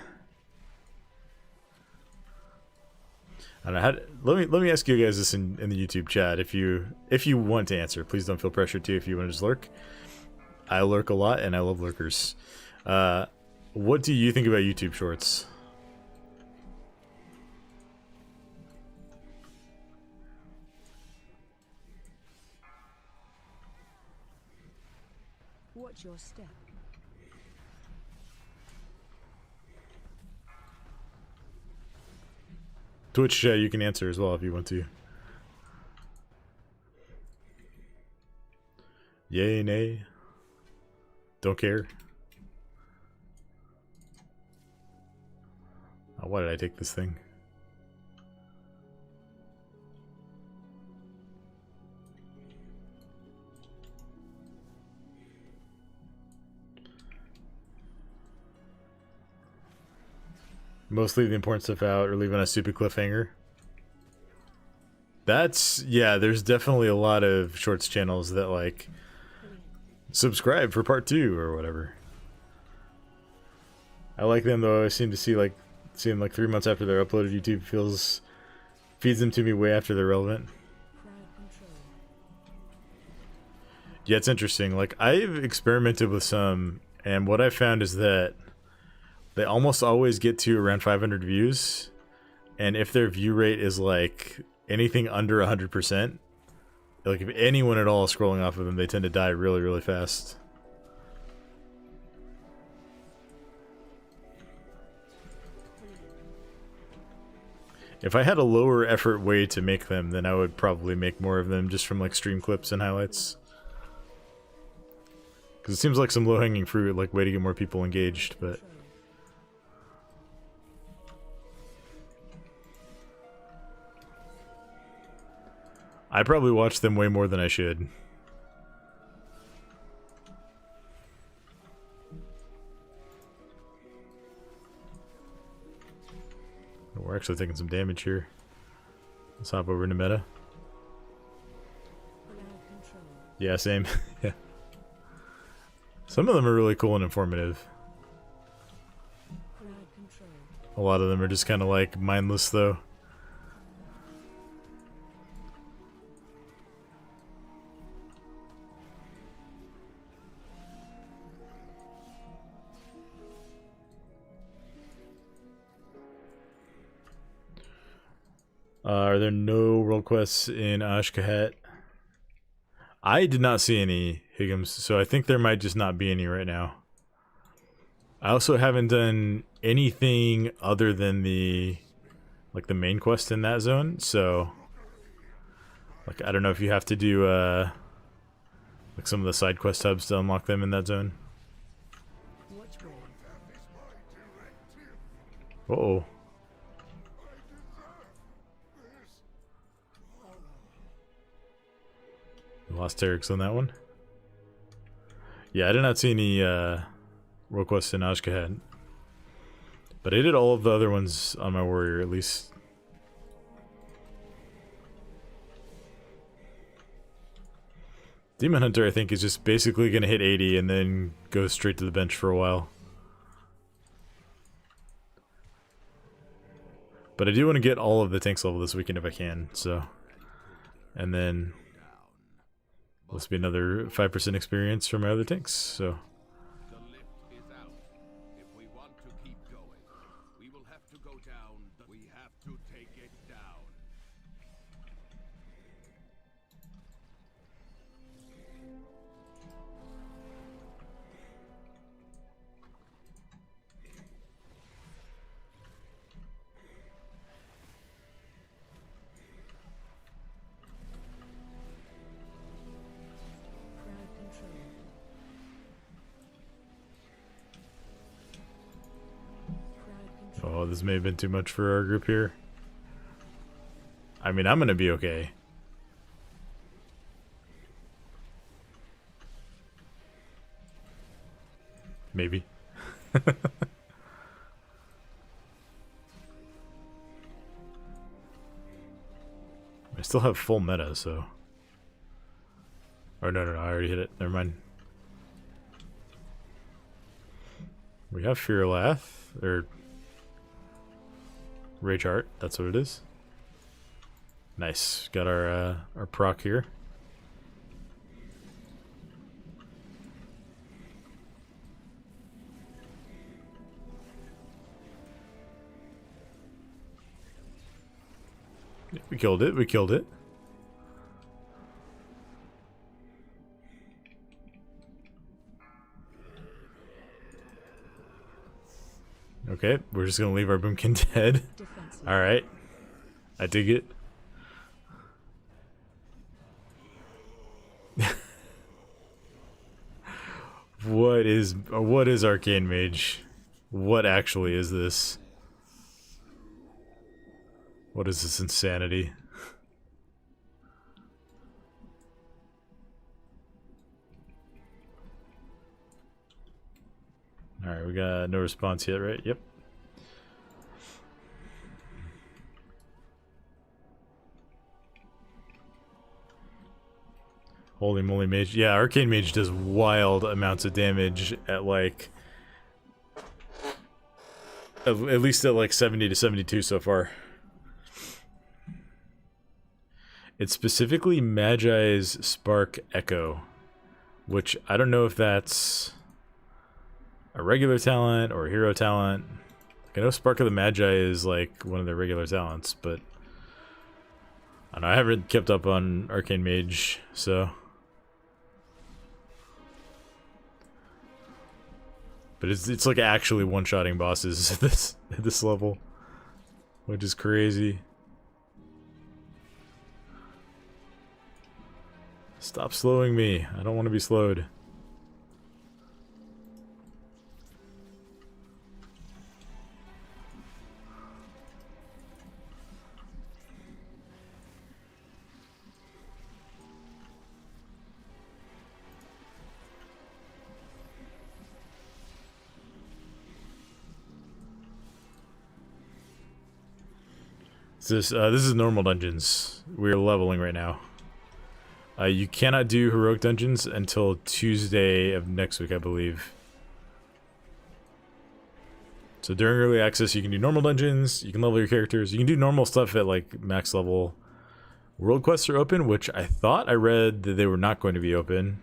don't know. Let me ask you guys this in the YouTube chat. If you want to answer, please don't feel pressured to. If you want to just lurk, I lurk a lot and I love lurkers. What do you think about YouTube shorts? Watch your step. Twitch chat, you can answer as well if you want to. Yay, nay. Don't care. Oh, why did I take this thing? Mostly the important stuff out or leave on a stupid cliffhanger. That's, yeah, there's definitely a lot of shorts channels that like subscribe for part 2 or whatever. I like them though. I seem to see like 3 months after they're uploaded. YouTube feeds them to me way after they're relevant. Yeah, it's interesting. Like I've experimented with some, and what I found is that they almost always get to around 500 views, and if their view rate is like anything under 100%, like if anyone at all is scrolling off of them, they tend to die really, really fast. If I had a lower effort way to make them, then I would probably make more of them just from like stream clips and highlights. Because it seems like some low-hanging fruit, like way to get more people engaged, but... I probably watch them way more than I should. We're actually taking some damage here. Let's hop over into meta. Yeah, same. Yeah. Some of them are really cool and informative. A lot of them are just kind of like mindless though. Are there no world quests in Ashkahet? I did not see any, Higgums, so I think there might just not be any right now. I also haven't done anything other than the main quest in that zone, so like I don't know if you have to do like some of the side quest hubs to unlock them in that zone. Uh-oh. Lost Terex on that one. Yeah, I did not see any world quests in Ashkahet. But I did all of the other ones on my warrior, at least. Demon Hunter, I think, is just basically going to hit 80 and then go straight to the bench for a while. But I do want to get all of the tanks level this weekend if I can, so... And then... This will be another 5% experience for my other tanks, so... The lift is out. If we want to keep going, we will have to go down. We have to take it down. Oh, this may have been too much for our group here. I mean, I'm gonna be okay. Maybe. I still have full meta, so... Oh, no, no, no, I already hit it. Never mind. We have Fear Lath, or Rage Heart, that's what it is. Nice. Got our proc here. We killed it, we killed it. Okay, we're just gonna leave our Boomkin dead. Alright. I dig it. What is Arcane Mage? What actually is this? What is this insanity? Alright, we got no response yet, right? Yep. Holy moly, Mage. Yeah, Arcane Mage does wild amounts of damage at like... At least at like 70 to 72 so far. It's specifically Magi's Spark Echo, which I don't know if that's a regular talent or a hero talent. Like, I know Spark of the Magi is like one of their regular talents, but I don't know, I haven't kept up on Arcane Mage, so... But it's like actually one-shotting bosses at this level, which is crazy. Stop slowing me. I don't want to be slowed. This is normal dungeons. We're leveling right now. You cannot do heroic dungeons until Tuesday of next week, I believe. So during early access, you can do normal dungeons, you can level your characters, you can do normal stuff at like max level. World quests are open, which I thought I read that they were not going to be open.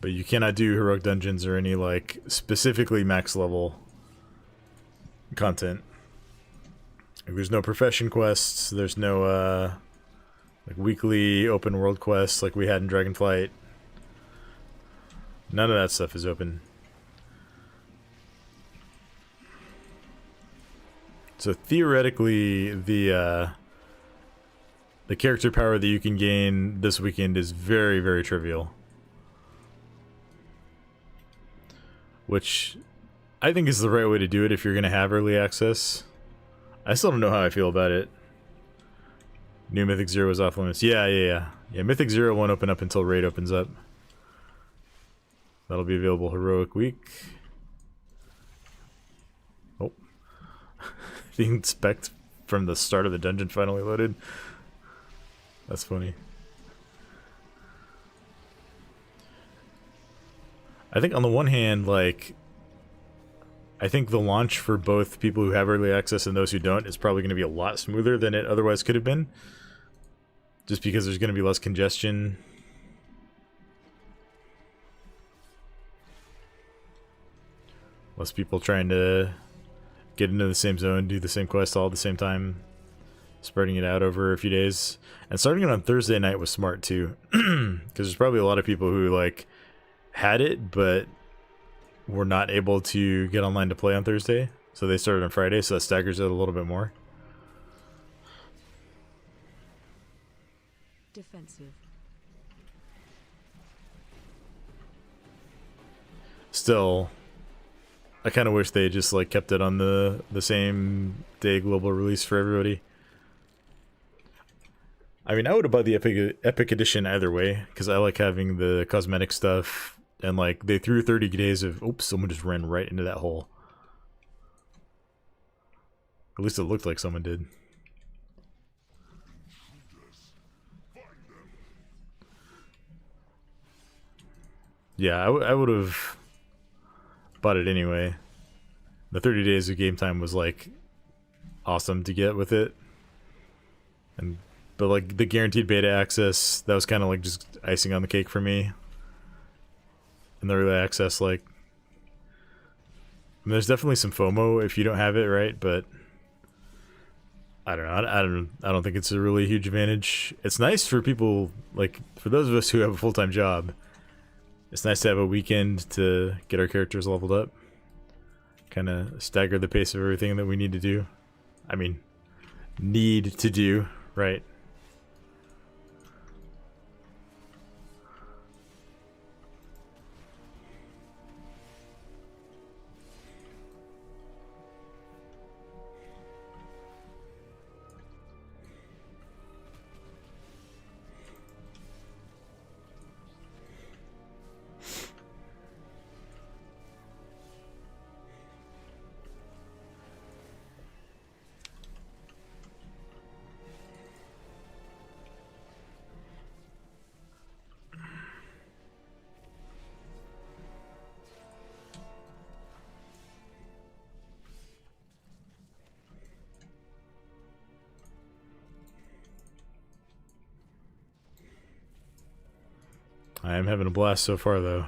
But you cannot do heroic dungeons or any like specifically max level content. Like, there's no profession quests, there's no like weekly open world quests like we had in Dragonflight. None of that stuff is open. So theoretically the character power that you can gain this weekend is very, very trivial. Which I think is the right way to do it if you're going to have early access. I still don't know how I feel about it. New Mythic Zero is off limits. Yeah, Mythic Zero won't open up until Raid opens up. That'll be available Heroic Week. Oh. The inspect from the start of the dungeon finally loaded. That's funny. I think on the one hand, like, I think the launch for both people who have early access and those who don't is probably going to be a lot smoother than it otherwise could have been. Just because there's going to be less congestion. Less people trying to get into the same zone, do the same quest all at the same time. Spreading it out over a few days. And starting it on Thursday night was smart too. Because there's probably a lot of people who, like, had it, but were not able to get online to play on Thursday. So they started on Friday, so that staggers it a little bit more. Defensive. Still, I kind of wish they just like kept it on the same day global release for everybody. I mean, I would have bought the Epic Edition either way, because I like having the cosmetic stuff. And like, they threw 30 days of... Oops, someone just ran right into that hole. At least it looked like someone did. yeah, I would have bought it anyway. The 30 days of game time was like awesome to get with it, but like the guaranteed beta access, that was kind of like just icing on the cake for me. And the early access, like, I mean, there's definitely some FOMO if you don't have it, right? But I don't know. I don't think it's a really huge advantage. It's nice for people, like, for those of us who have a full-time job. It's nice to have a weekend to get our characters leveled up. Kind of stagger the pace of everything that we need to do. I mean, need to do, right? I am having a blast so far, though.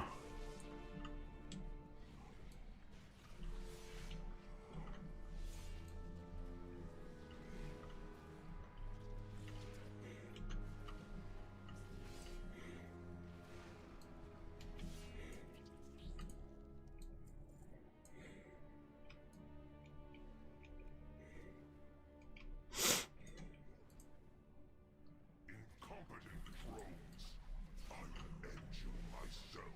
Incompetent drones. I will end you myself.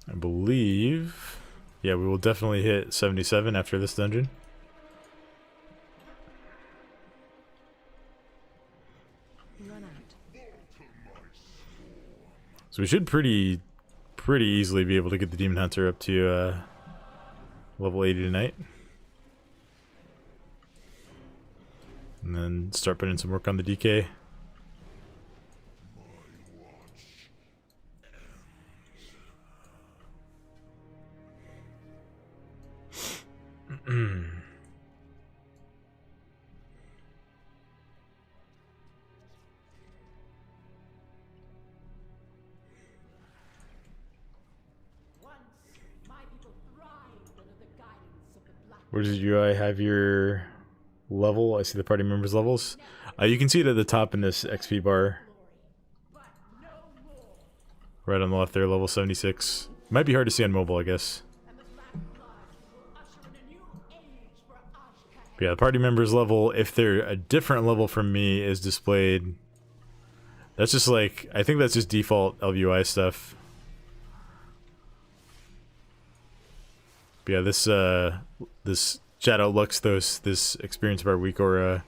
I believe... yeah, we will definitely hit 77 after this dungeon. Run out. So we should pretty easily be able to get the Demon Hunter up to level 80 tonight. And then start putting some work on the DK. Where does your UI have your level? I see the party members' levels. You can see it at the top in this XP bar. Right on the left there, level 76. Might be hard to see on mobile, I guess. But yeah, the party members' level, if they're a different level from me, is displayed. That's just like, I think that's just default LVUI stuff. But yeah, this chat outlooks this experience bar week aura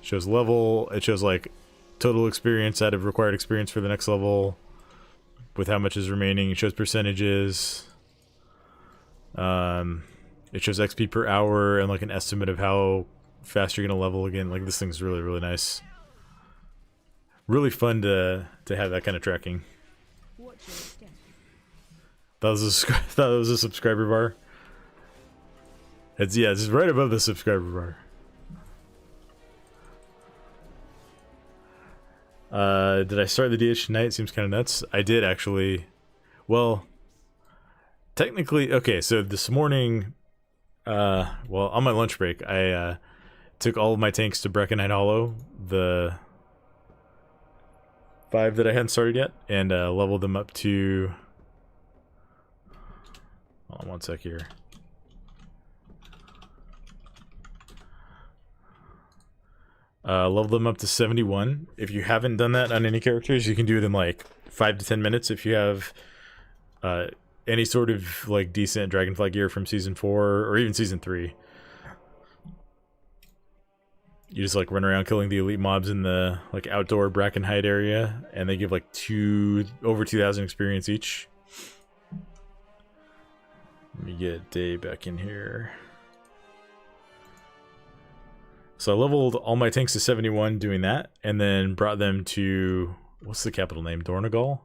shows level. It shows like total experience out of required experience for the next level with how much is remaining. It shows percentages. It shows XP per hour and like an estimate of how fast you're gonna level again. Like this thing's really nice. Really fun to have that kind of tracking. Watch your step. Thought it was a subscriber bar. It's right above the subscriber bar. Did I start the DH tonight? Seems kind of nuts. I did actually. Well, technically, okay. So this morning, well, on my lunch break, I took all of my tanks to Breckenite Hollow, the 5 that I hadn't started yet, and leveled them up to. Hold on one sec here. Level them up to 71. If you haven't done that on any characters, you can do it in like 5 to 10 minutes if you have any sort of like decent Dragonfly gear from season 4 or even season 3. You just like run around killing the elite mobs in the like outdoor Brackenhide area, and they give like over 2,000 experience each. Let me get Day back in here. So I leveled all my tanks to 71 doing that, and then brought them to, what's the capital name? Dornegal?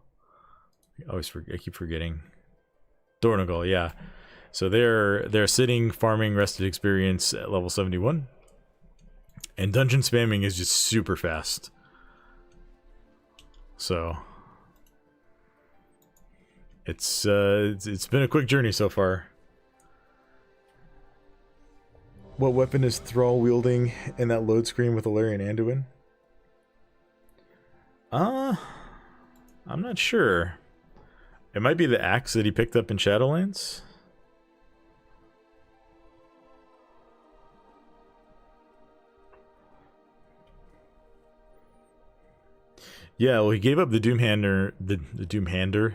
I keep forgetting. Dornegal, yeah. So they're sitting, farming, rested experience at level 71. And dungeon spamming is just super fast. So it's been a quick journey so far. What weapon is Thrall wielding in that load screen with Alarian Anduin? I'm not sure. It might be the axe that he picked up in Shadowlands. Yeah, well, he gave up the Doomhander. The Doomhander.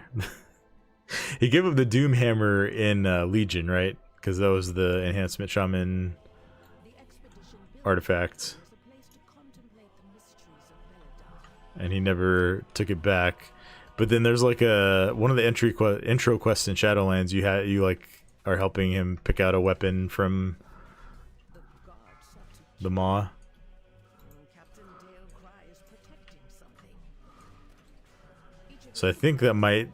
He gave up the Doomhammer in Legion, right? Because that was the enhancement shaman artifact, and he never took it back. But then there's like one of the intro quests in Shadowlands. You like are helping him pick out a weapon from the Maw. So I think that might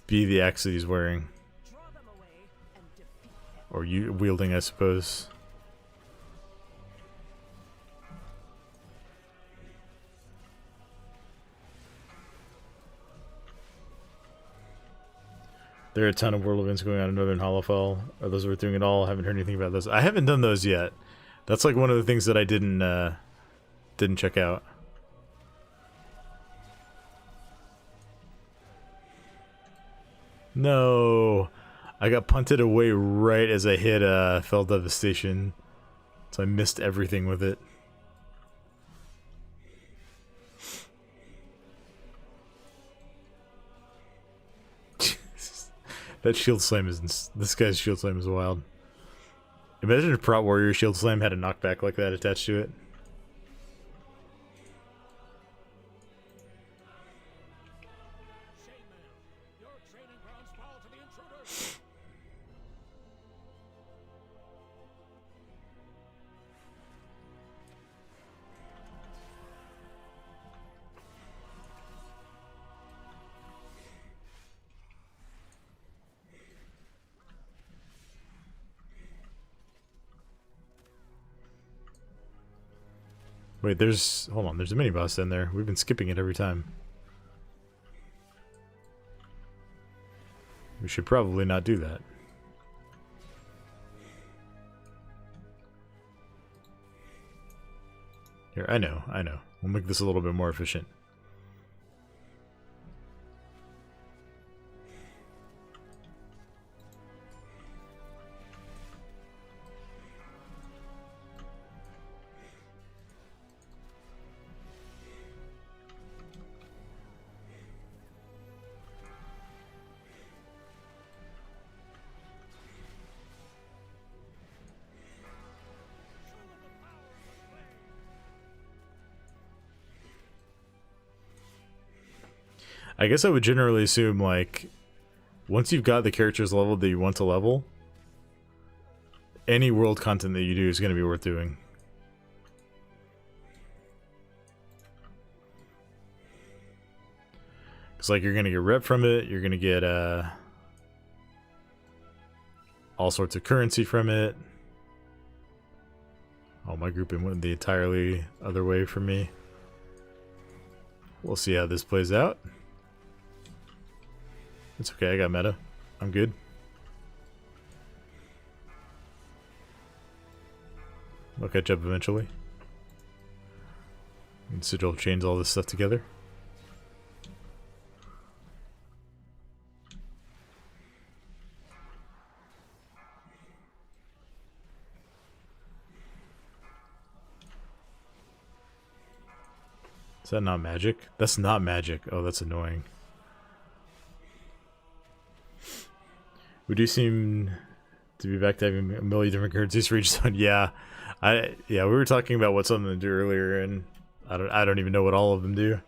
be the axe that he's wearing, or you wielding, I suppose. There are a ton of world events going on in Northern Hollowfell. Are those worth doing at all? Haven't heard anything about those. I haven't done those yet. That's like one of the things that I didn't check out. No, I got punted away right as I hit Fell Devastation, so I missed everything with it. That shield slam is this guy's shield slam is wild. Imagine if Prot Warrior shield slam had a knockback like that attached to it. Wait, hold on, there's a mini boss in there. We've been skipping it every time. We should probably not do that. Here, I know. We'll make this a little bit more efficient. I guess I would generally assume, like, once you've got the characters leveled that you want to level, any world content that you do is going to be worth doing. It's like you're going to get rep from it, you're going to get all sorts of currency from it. Oh, my grouping went the entirely other way from me. We'll see how this plays out. It's okay, I got meta. I'm good. I'll catch up eventually. And Sigil chains all this stuff together. Is that not magic? That's not magic. Oh, that's annoying. We do seem to be back to having a million different currencies for each zone. Yeah, we were talking about what some of them do earlier, and I don't even know what all of them do.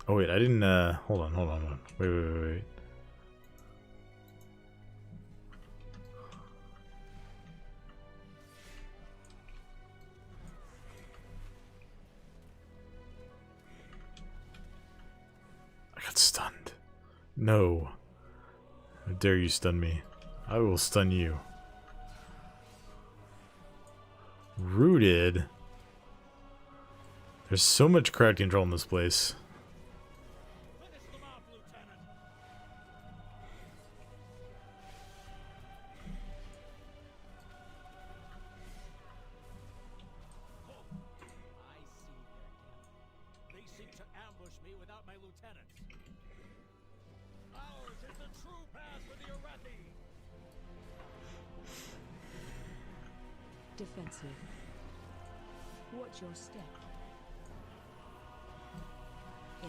Oh wait, I didn't hold on, hold on. Wait. I got stunned. No. How dare you stun me? I will stun you. Rooted. There's so much crowd control in this place. Finish them off, Lieutenant! I see their game. They seek to ambush me without my lieutenants. Ours is the true path to the Arathi! Defensive. Watch your step.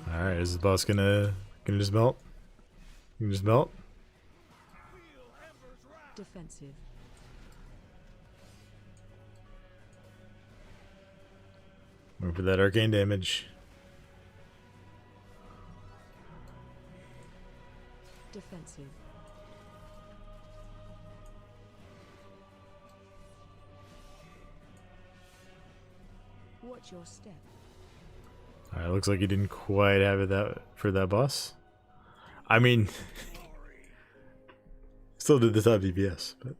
Alright, is the boss gonna just melt? You can just melt? Feel Ember's wrath! Defensive. Wait for that arcane damage. Defensive. Watch your step. Alright, looks like he didn't quite have it that for that boss. I mean, still did the top DPS, but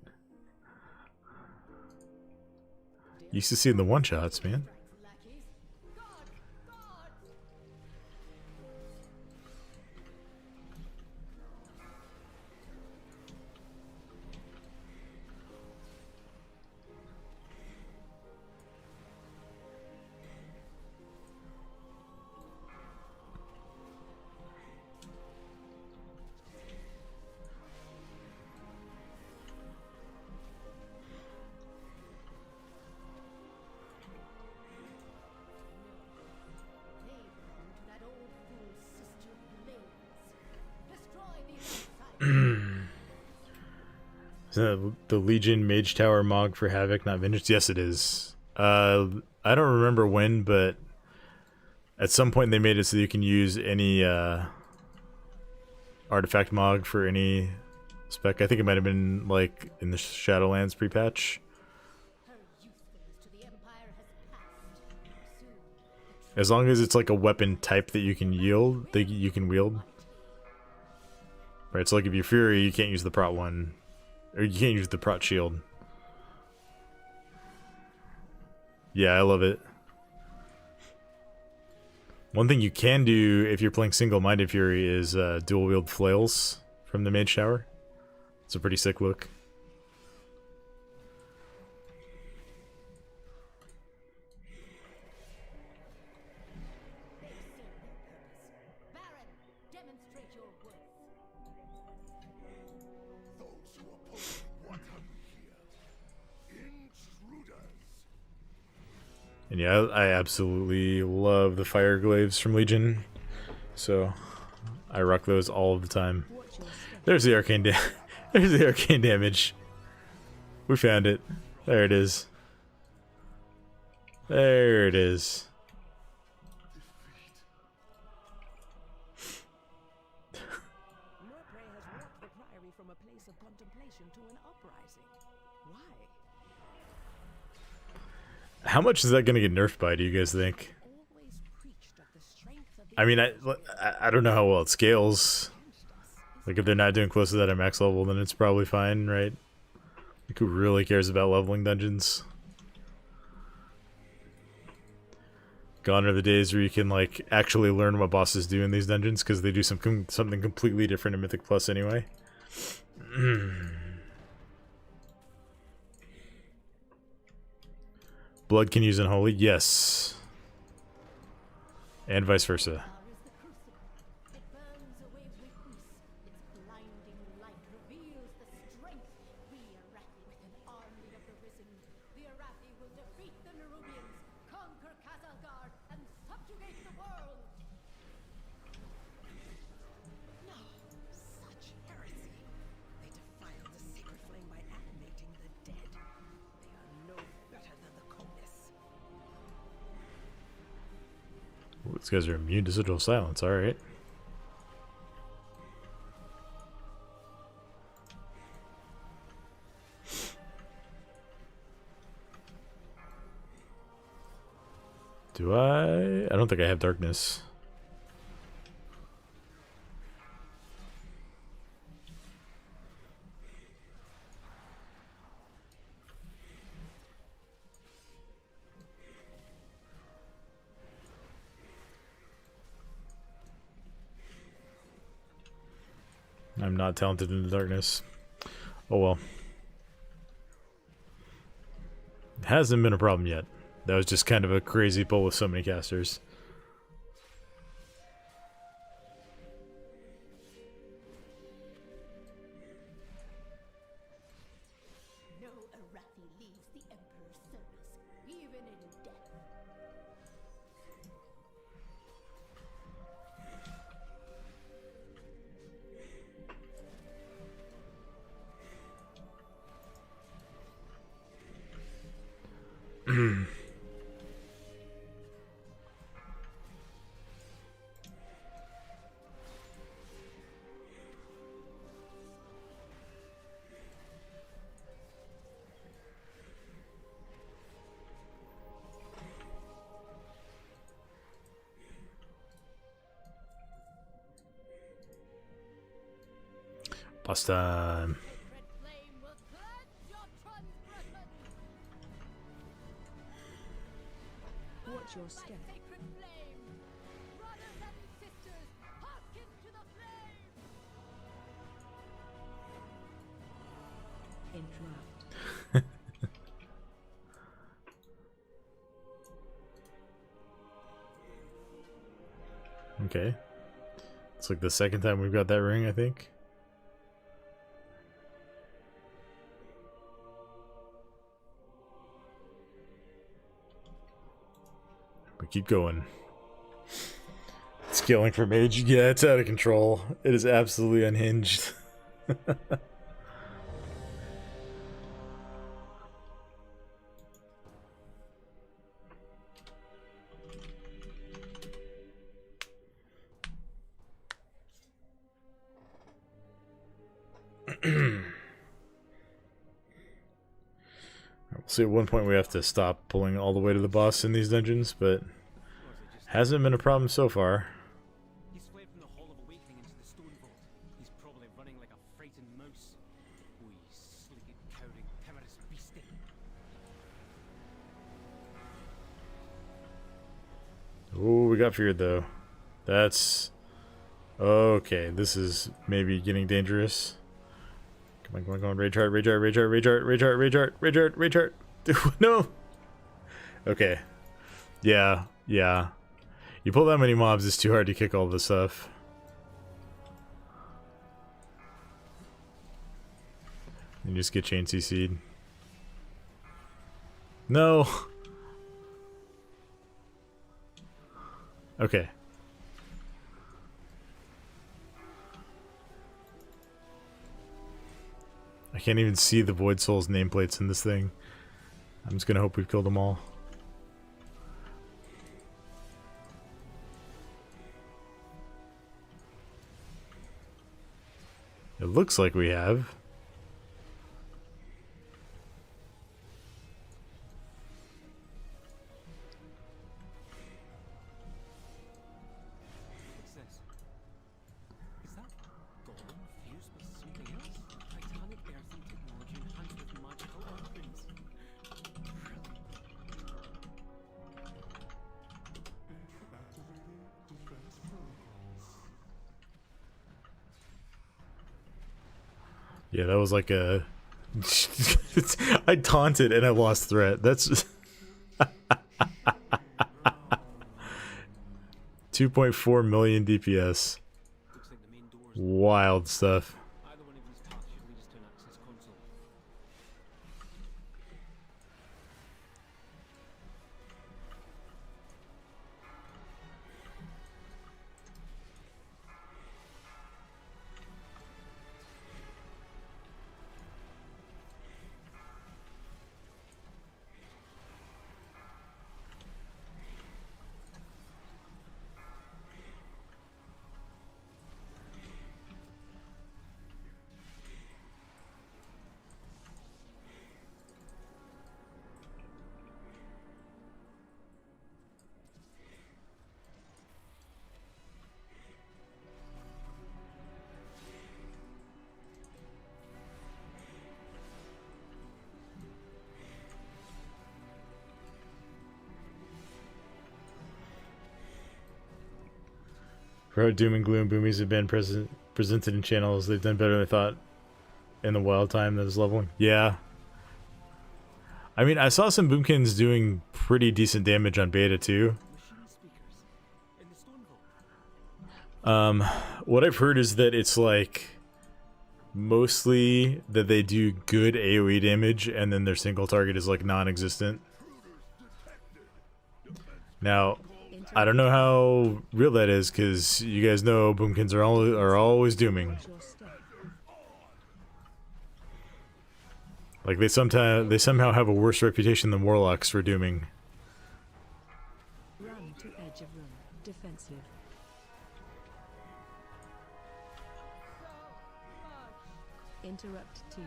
used to seeing the one shots, man. Lackeys. Guard! Guard! They belong to that old fool sister Blaze. Destroy these outsiders. Is that the Legion Mage Tower Mog for Havoc, not Vengeance? Yes, it is. I don't remember when, but at some point they made it so you can use any artifact Mog for any spec. I think it might have been like in the Shadowlands pre-patch. Her usefulness to the Empire has passed. Soon, As long as it's like a weapon type that you can yield, that you can wield. Right, so like if you're Fury, you can't use the Prot one. Or you can't use the Prot shield. Yeah, I love it. One thing you can do if you're playing single-minded Fury is dual wield flails from the Mage Tower. It's a pretty sick look. they serve their purpose. Baron, demonstrate your worth. Those who oppose what have we here? Intruders! And yeah, I absolutely love the fire glaives from Legion. So I rock those all the time. Watch your step. There's the arcane there's the arcane damage. We found it. There it is. There it is. Murpray has walked the Priory from a place of contemplation to an uprising. Why? How much is that going to get nerfed by, do you guys think? Always preached of the strength of the I mean, I don't know how well it scales. Like, if they're not doing close to that at max level, then it's probably fine, right? Like, who really cares about leveling dungeons? Gone are the days where you can, like, actually learn what bosses do in these dungeons, because they do something completely different in Mythic Plus anyway. Blood can use Unholy? Yes. And vice versa. Power is the crucible. It burns away weakness. Its blinding light reveals the strength. We Arathi with an army of the risen. The Arathi will defeat the Nerubians, conquer Kazalgard, and subjugate the world. No, such heresy. They defile the sacred flame by animating the dead. They are no better than the Comus. These guys are immune to sigil silence, alright. Do I? I don't think I have darkness. I'm not talented in the darkness. Oh well. It hasn't been a problem yet. That was just kind of a crazy pull with so many casters. No Arathi leaves the Emperor's service, even in death. Boss time. Red flame will cleanse your transgressions. Watch your step. Sacred flame, brothers and sisters, hearken to the flame. Interrupt. Okay. It's like the second time we've got that ring, I think. But keep going. Scaling for mage, yeah, it's out of control. It is absolutely unhinged. We'll see at one point we have to stop pulling all the way to the boss in these dungeons, but hasn't been a problem so far. He's fled from the Hall of Awakening into the Stone Vault. He's probably running like a frightened mouse. Wee, sleeked, cowering, timorous beastie. Ooh, we got feared though. That's okay. This is maybe getting dangerous. Come on, come on, come on. Rage heart, rage heart, rage heart, rage heart, rage heart, rage heart, rage heart, rage heart. No. Okay. Yeah, yeah. You pull that many mobs, it's too hard to kick all this stuff. You just get chain CC'd. No. Okay. I can't even see the Void Souls nameplates in this thing. I'm just gonna hope we've killed them all. It looks like we have. What's this? Is that golem fused with something else? Titanic earthing technology enhanced with magical organs. Yeah, that was like a... I taunted and I lost threat. That's... 2.4 million DPS. Looks like the main doors. Wild stuff. Either one of these paths should lead us to an access console. For how doom and gloom boomies have been presented in channels, they've done better than I thought in the wild time that is leveling. Yeah. I mean, I saw some boomkins doing pretty decent damage on beta too. Machine speakers in the stone vault. What I've heard is that it's like mostly that they do good AoE damage and then their single target is like non-existent. Now, I don't know how real that is because you guys know boomkins are always dooming. Like they somehow have a worse reputation than warlocks for dooming. Run to edge of room. Defensive. Interrupt 2.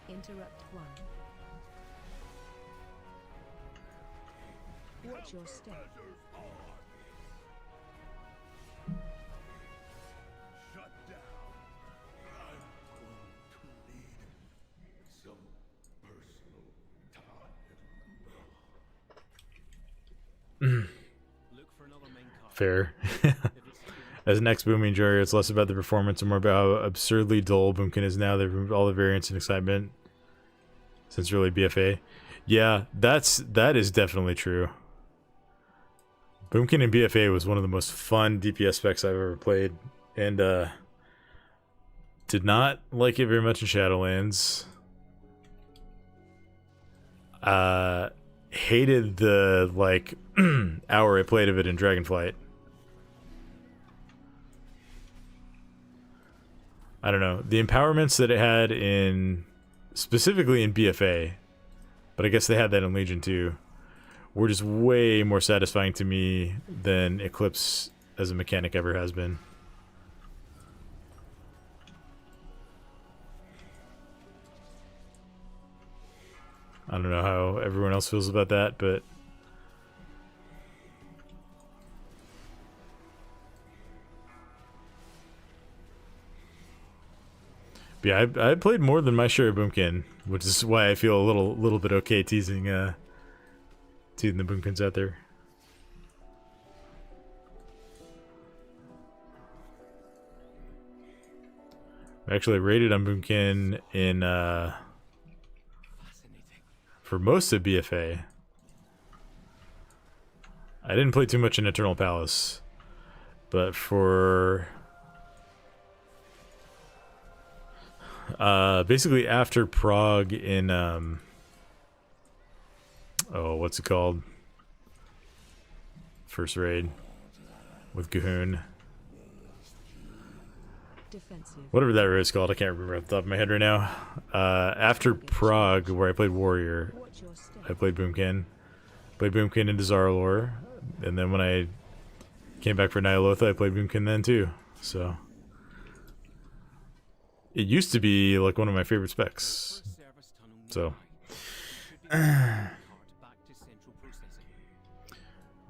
Interrupt 1. Watch your step. Shut down. I'm going to need some personal time. Look for another main card. Fair. If it's As an ex-booming enjoyer, it's less about the performance and more about how absurdly dull boomkin is now. They've removed all the variance and excitement since really BFA. Yeah, that is definitely true. Boomkin in BFA was one of the most fun DPS specs I've ever played, and did not like it very much in Shadowlands. Hated the like hour I played of it in Dragonflight. I don't know, the empowerments that it had in, specifically in BFA, but I guess they had that in Legion too, were just way more satisfying to me than Eclipse as a mechanic ever has been. I don't know how everyone else feels about that, but yeah, I played more than my share of Boomkin, which is why I feel a little bit okay teasing the Boomkins out there. I actually rated on Boomkin in for most of BFA. I didn't play too much in Eternal Palace, but for basically after Prague in oh, what's it called? First raid with Gahoon. Defensive. Whatever that raid is called, I can't remember off the top of my head right now. After Prague, where I played Warrior, Watch your step. I played Boomkin. Played Boomkin into Zarlor, and then when I came back for Nyalotha, I played Boomkin then too. So it used to be like one of my favorite specs. service tunnel So nearby. Back to central processing.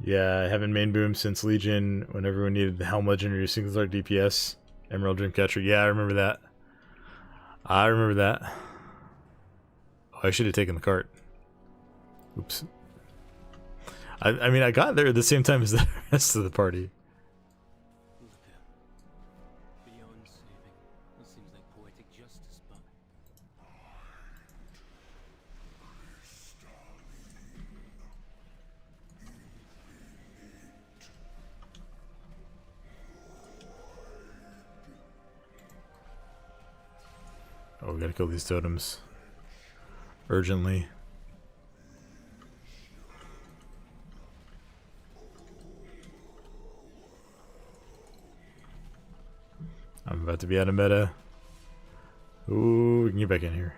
yeah, I haven't main boom since Legion when everyone needed the Helm Legendary single target DPS. Emerald Dreamcatcher. Yeah, I remember that. I remember that. Oh, I should have taken the cart. Oops. I mean, I got there at the same time as the rest of the party. Look at beyond saving. That seems like poetic justice, but Oh, we gotta kill these totems. Urgently. I'm about to be out of meta. Ooh, we can get back in here.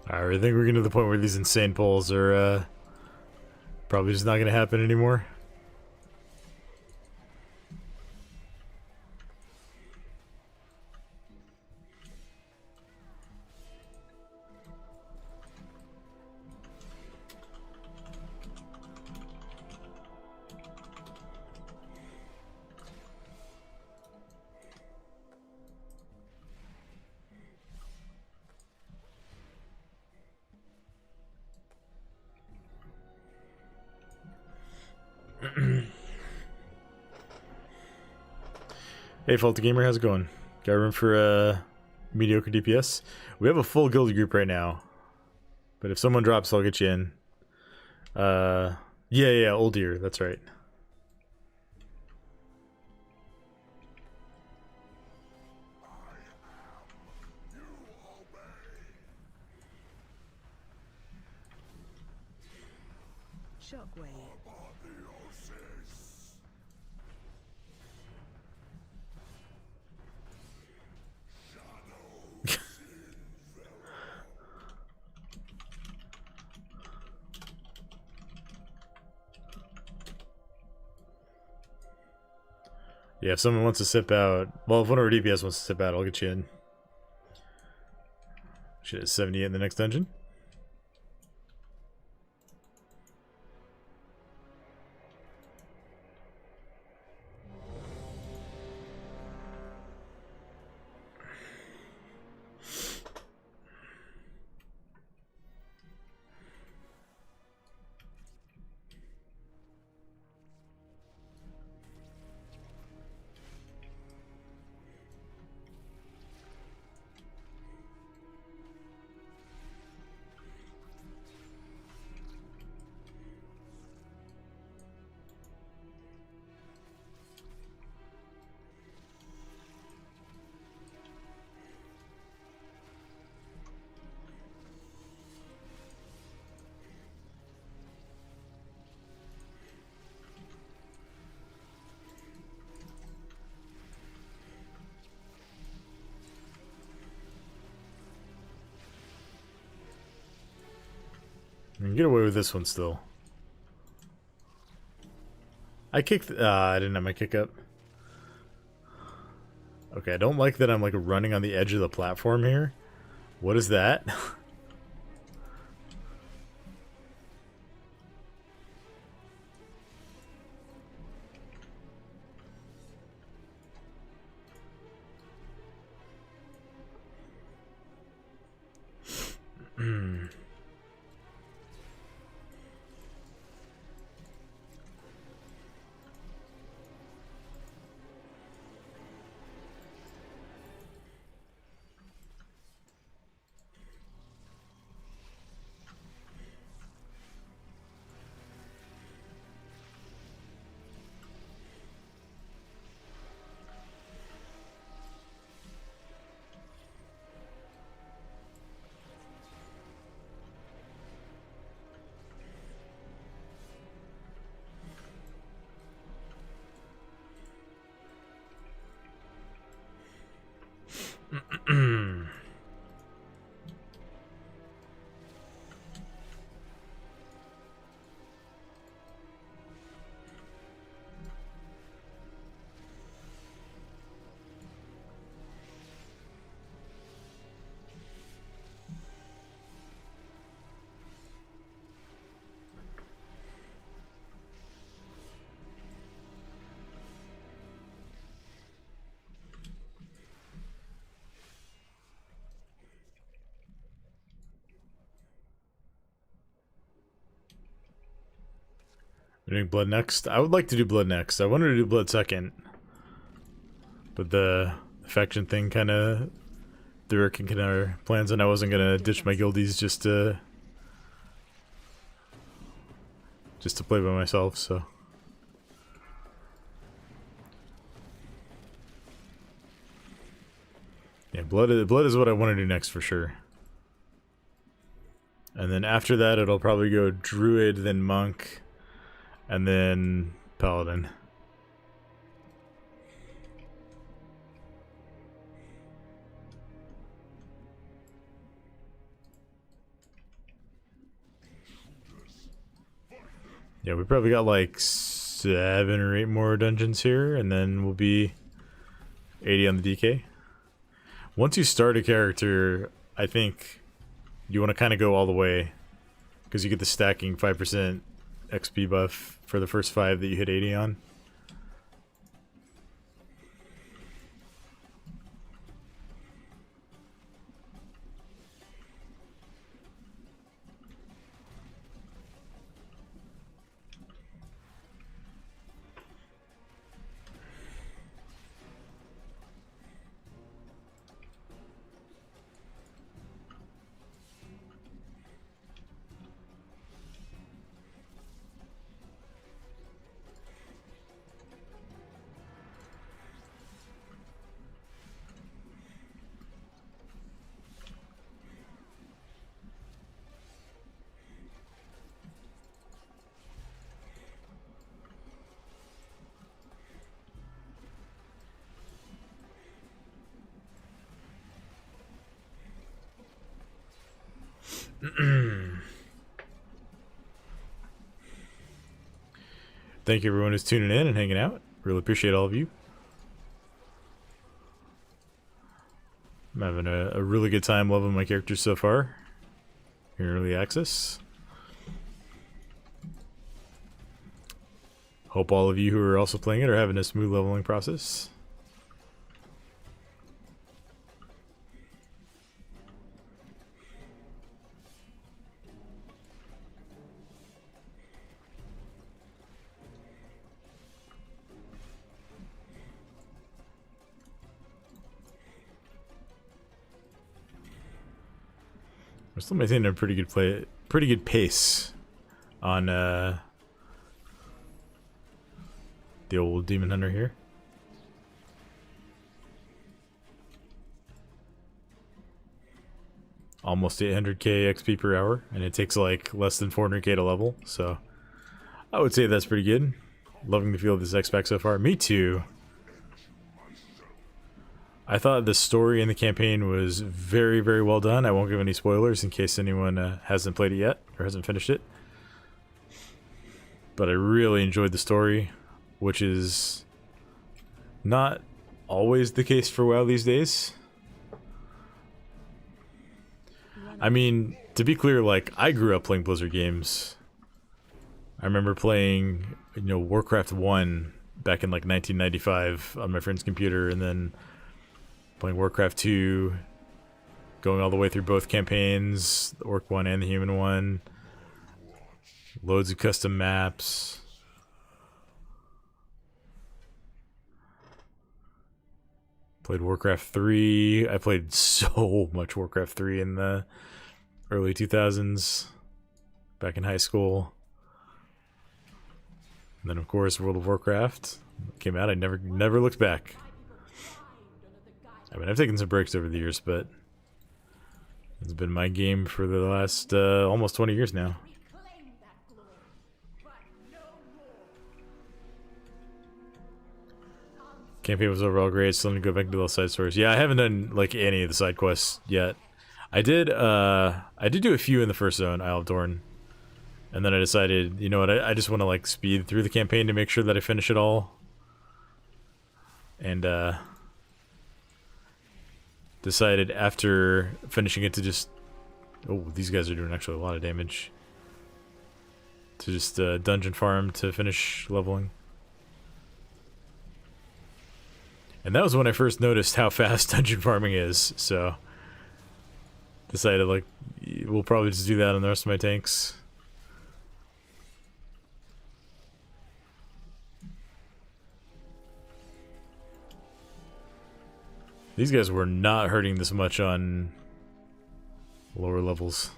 Alright, I think we're getting to the point where these insane polls are probably just not going to happen anymore. Hey, Faulty Gamer, how's it going? Got room for mediocre DPS? We have a full guild group right now, but if someone drops, I'll get you in. Yeah, old year. That's right. Shockwave. Yeah, if someone wants to sip out, well, if one of our DPS wants to sip out, I'll get you in. Shit, 78 in the next dungeon. I can get away with this one still. I kicked. I didn't have my kick up. Okay, I don't like that I'm like running on the edge of the platform here. What is that? We're doing blood next. I would like to do blood next. I wanted to do blood second, but the faction thing kind of threw our plans, and I wasn't gonna ditch my guildies just to play by myself. So yeah, blood is what I want to do next for sure. And then after that, it'll probably go druid, then monk, and then paladin. Yeah, we probably got like 7 or 8 more dungeons here, and then we'll be 80 on the DK. Once you start a character, I think you want to kind of go all the way, because you get the stacking 5% XP buff for the first 5 that you hit 80 on. Thank you everyone who's tuning in and hanging out. Really appreciate all of you. I'm having a really good time loving my characters so far. In early access. Hope all of you who are also playing it are having a smooth leveling process. We're still maintaining a pretty good pace on the old Demon Hunter here. Almost 800k XP per hour, and it takes like less than 400k to level, so I would say that's pretty good. Loving the feel of this X-Pack so far. Me too. I thought the story in the campaign was very, very well done. I won't give any spoilers in case anyone hasn't played it yet or hasn't finished it. But I really enjoyed the story, which is not always the case for WoW these days. I mean, to be clear, like, I grew up playing Blizzard games. I remember playing, you know, Warcraft 1 back in like 1995 on my friend's computer, and then playing Warcraft 2, going all the way through both campaigns, the Orc one and the Human one. Loads of custom maps. Played Warcraft 3. I played so much Warcraft 3 in the early 2000s, back in high school. And then, of course, World of Warcraft came out. I never looked back. I mean, I've taken some breaks over the years, but it's been my game for the last almost 20 years now. Campaign was overall great. Still need to go back to those side stories. Yeah, I haven't done like any of the side quests yet. I did do a few in the first zone, Isle of Dorn, and then I decided, you know what, I just want to like speed through the campaign to make sure that I finish it all. And decided after finishing it to just... Oh, these guys are doing actually a lot of damage. To just dungeon farm to finish leveling. And that was when I first noticed how fast dungeon farming is, so... Decided, like, we'll probably just do that on the rest of my tanks. These guys were not hurting this much on lower levels.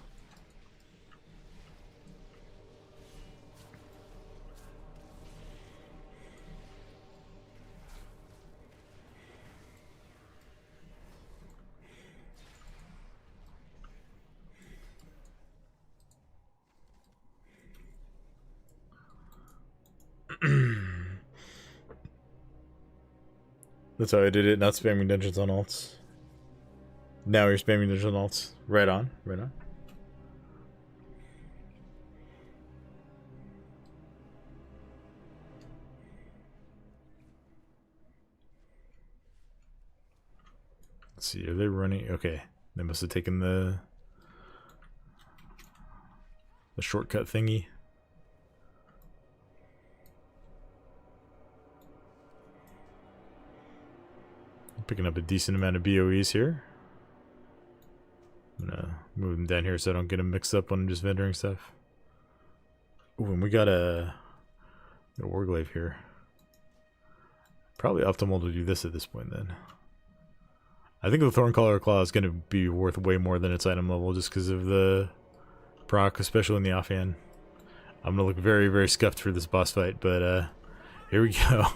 That's how I did it, not spamming dungeons on alts. Now you're spamming dungeons on alts. Right on, right on. Let's see, are they running? Okay, they must have taken the shortcut thingy. Picking up a decent amount of BOEs here. I'm gonna move them down here so I don't get them mixed up when I'm just vendoring stuff. Ooh, and we got a Warglaive here. Probably optimal to do this at this point then. I think the Thorncaller Claw is going to be worth way more than its item level just because of the proc, especially in the offhand. I'm going to look very, very scuffed for this boss fight, but here we go.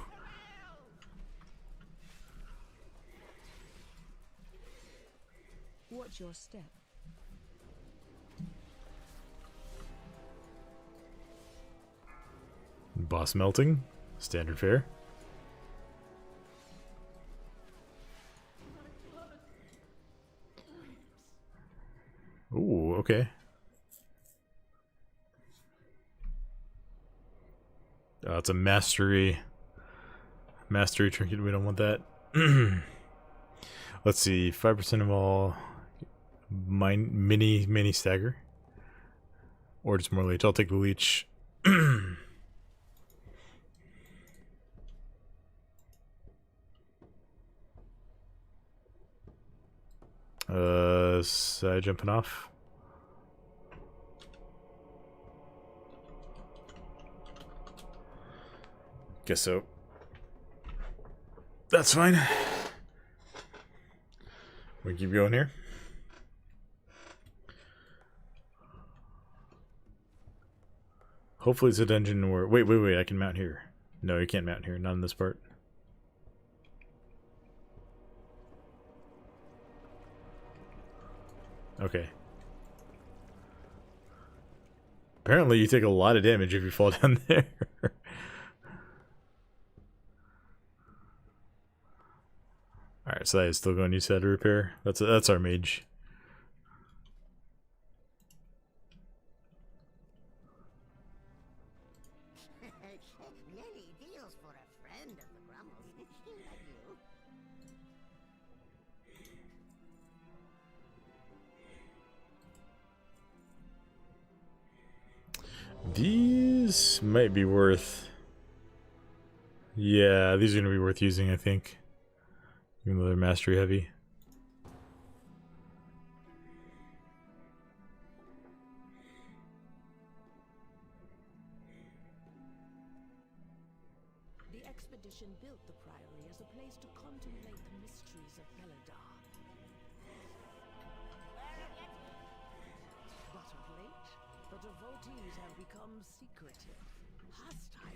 Watch your step. Boss melting, standard fare. Ooh, okay. It's a mastery trinket. We don't want that. Let's see. 5% of all mini stagger, or just more leech. I'll take the leech. Side jumping off. Guess so. That's fine. We keep going here. Hopefully it's a dungeon where... Wait, I can mount here. No, you can't mount here, not in this part. Okay. Apparently you take a lot of damage if you fall down there. Alright, so that is still going to use that to repair. That's our mage. Many deals for a friend of the Grummles. Like you. These might be worth... Yeah, these are going to be worth using, I think. Even though they're mastery heavy. The expedition built the priory as a place to contemplate the mysteries of Beladar. But of late, the devotees have become secretive, hostile.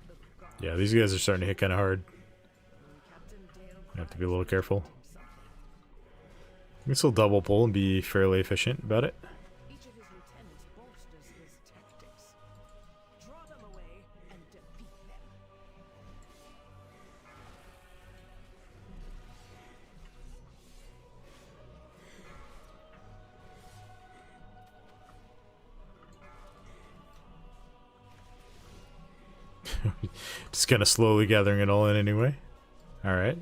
The gods Yeah, these guys are starting to hit kind of hard. Captain Dale I have to be a little careful. something. We can still double pull and be fairly efficient about it. Each of his lieutenants bolsters his tactics. Draw them away and defeat them. Just kind of slowly gathering it all in anyway. Alright.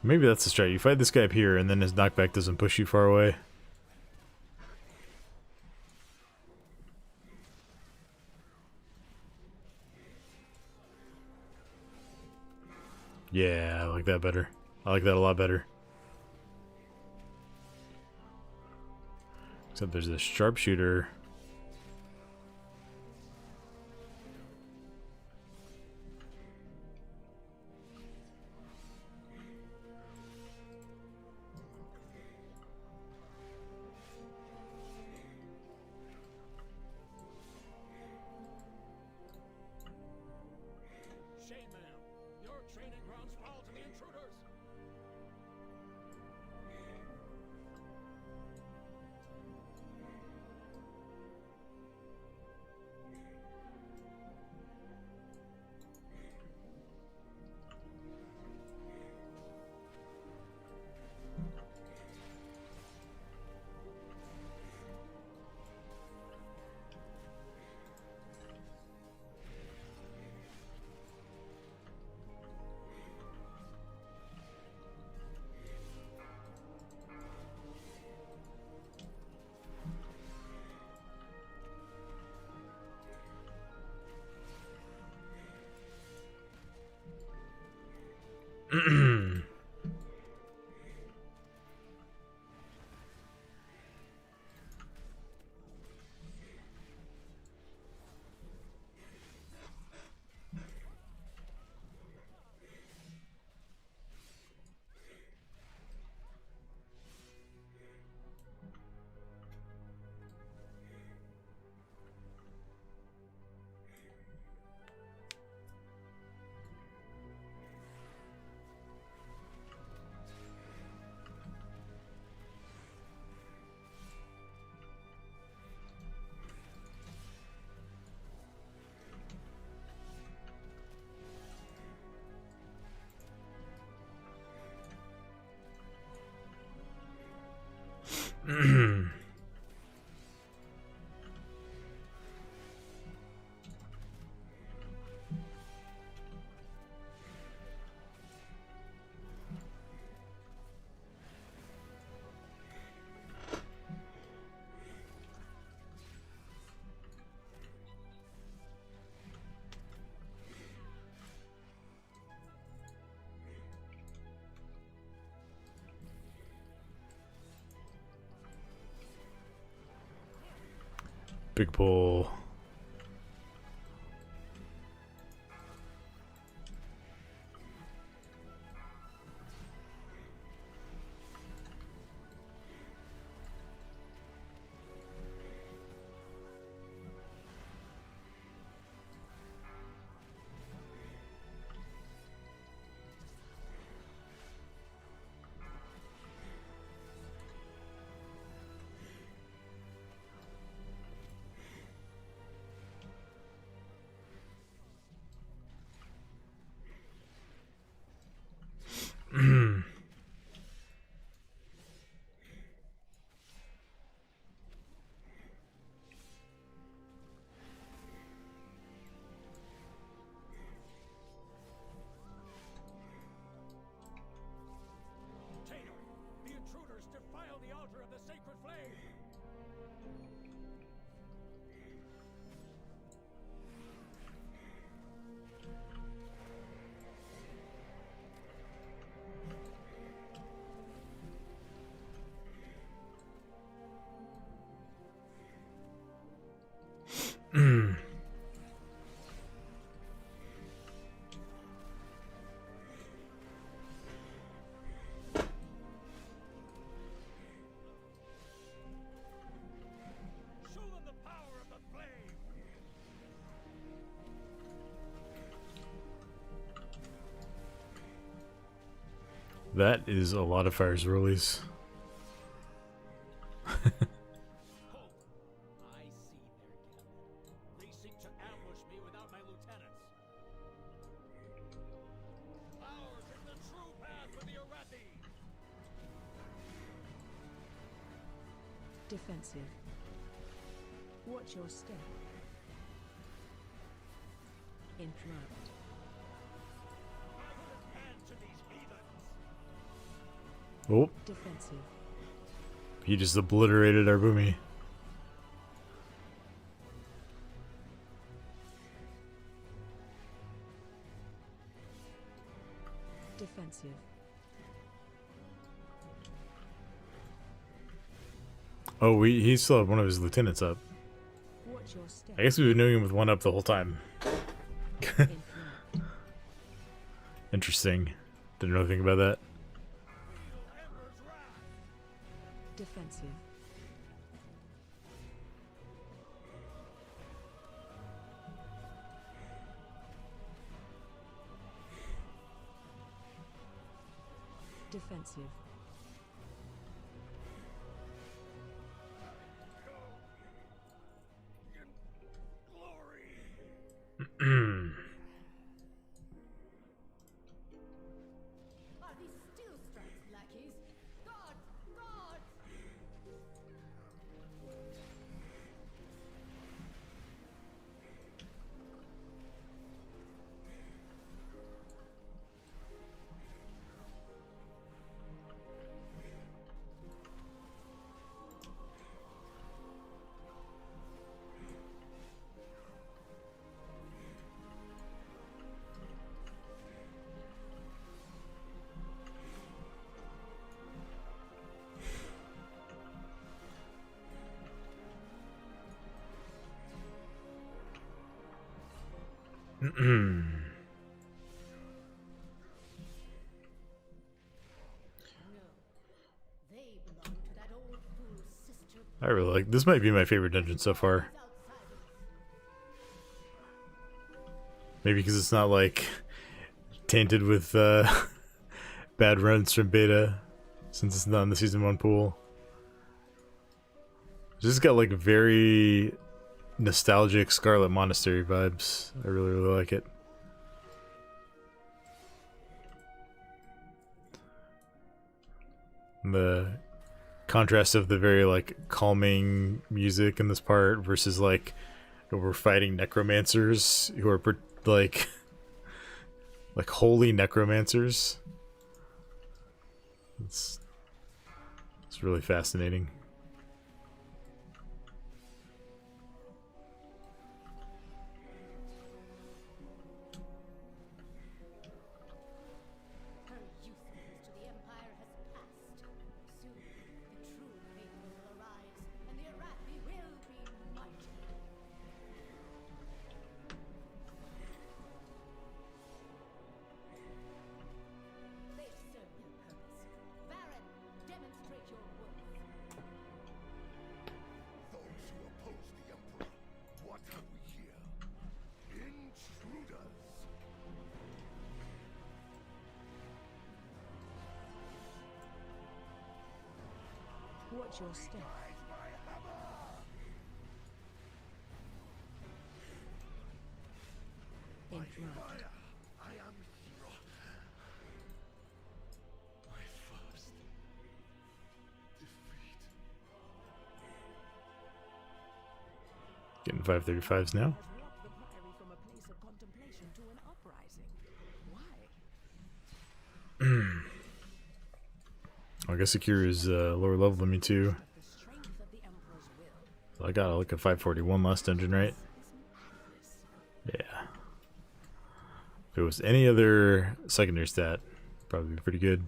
Maybe that's the strat. You fight this guy up here, and then his knockback doesn't push you far away. Yeah, I like that better. I like that a lot better. Except there's this sharpshooter. Shame, ma'am. Your training grounds fall to the intruders. Big pull. Taylor, the intruders defile the altar of the sacred flame! Show them the power of the flame! That is a lot of fires release. I see their game. They seek to ambush me without my lieutenants. Ours is the true path for the Arathi! Defensive. Watch your step. Interrupt. I put an end to these heathens! Oh, Defensive. he just obliterated our boomy. Defensive. Oh, he still had one of his lieutenants up. Watch your step. I guess we've been doing him with one up the whole time. Interrupt. Interesting. Didn't know anything about that. Ember's wrath! Defensive. Defensive. Glory! Are these still stripes, lackeys? Guards! Guards! They belong to that old fool's sister. I really like this. Might be my favorite dungeon so far. Outsiders. Maybe because it's not like tainted with bad runs from beta, since it's not in the season 1 pool. It's just got like very nostalgic Scarlet Monastery vibes. I really like it. And the contrast of the very like calming music in this part versus like we're fighting necromancers who are like like holy necromancers. It's really fascinating. Her usefulness to the Empire has passed. Soon, the true faithful will arise, and the Arathi will be mighty. They serve their purpose. Baron, demonstrate your worth. Those who oppose the Emperor, what have we here? Intruders! Watch your step. Interrupt. I am hero. My first defeat. Getting 535s now. Has walked the priory from a place of contemplation to an uprising. Why? I guess Akira is lower level than me too. The strength of the Emperor's will. I got like a 541 last dungeon, right? This Yeah. If it was any other secondary stat, probably be pretty good.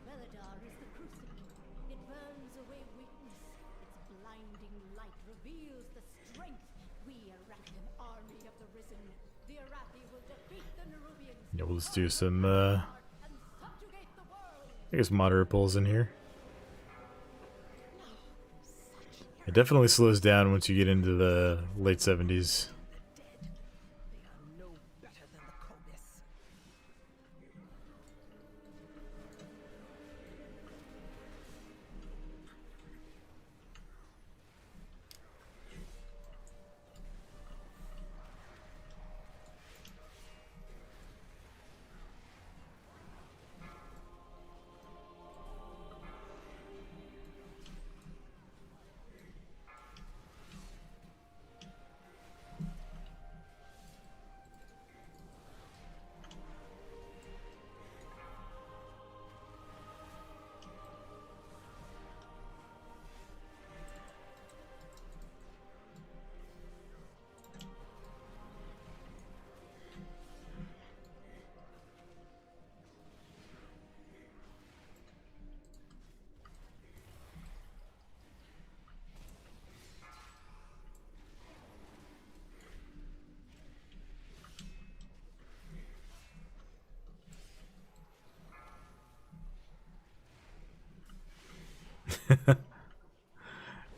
Veladar is the crucible. It burns away weakness. Its blinding light reveals the strength. We Arathian army of the risen. The Arathi will defeat the Nerubians. Yeah, we'll just do some, And subjugate the world. I guess moderate pulls in here. It definitely slows down once you get into the late 70s. they are no better than the Konis.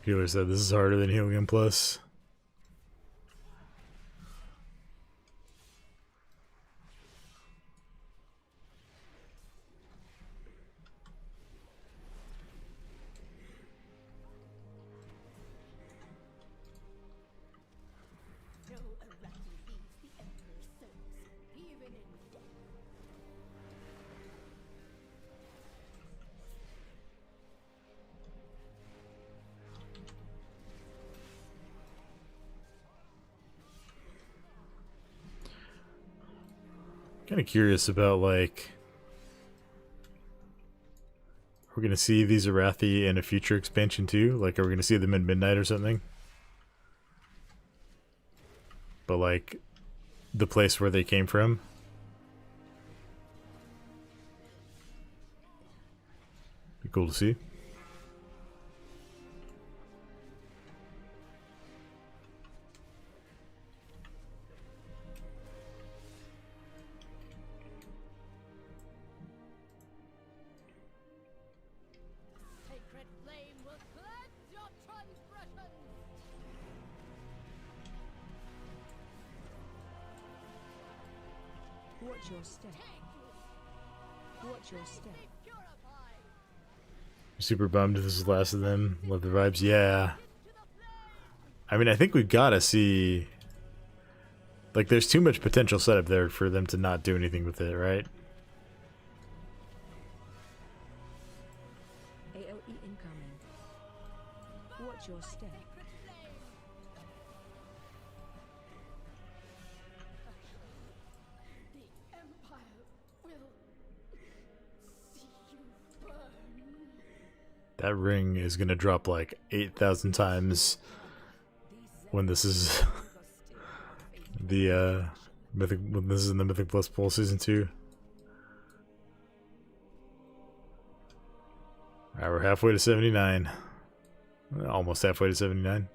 Healer said this is harder than Helium Plus. No Arathi leaves the Emperor's service, even in death. Kind of curious about like, are we gonna see these Arathi in a future expansion too? Like, are we gonna see them in Midnight or something? But like, the place where they came from. Be cool to see. Sacred flame will cleanse your transgressions. Watch your step. Take Watch your step. Super bummed this is the last of them. Love the vibes. Yeah. I mean, I think we've got to see... Like, there's too much potential setup there for them to not do anything with it, right? AOE incoming. Watch your step. The Empire will see you burn. That ring is going to drop like 8,000 times when this is the Mythic, when this is in the Mythic Plus Bowl Season 2. Alright, we're halfway to 79. Almost halfway to 79.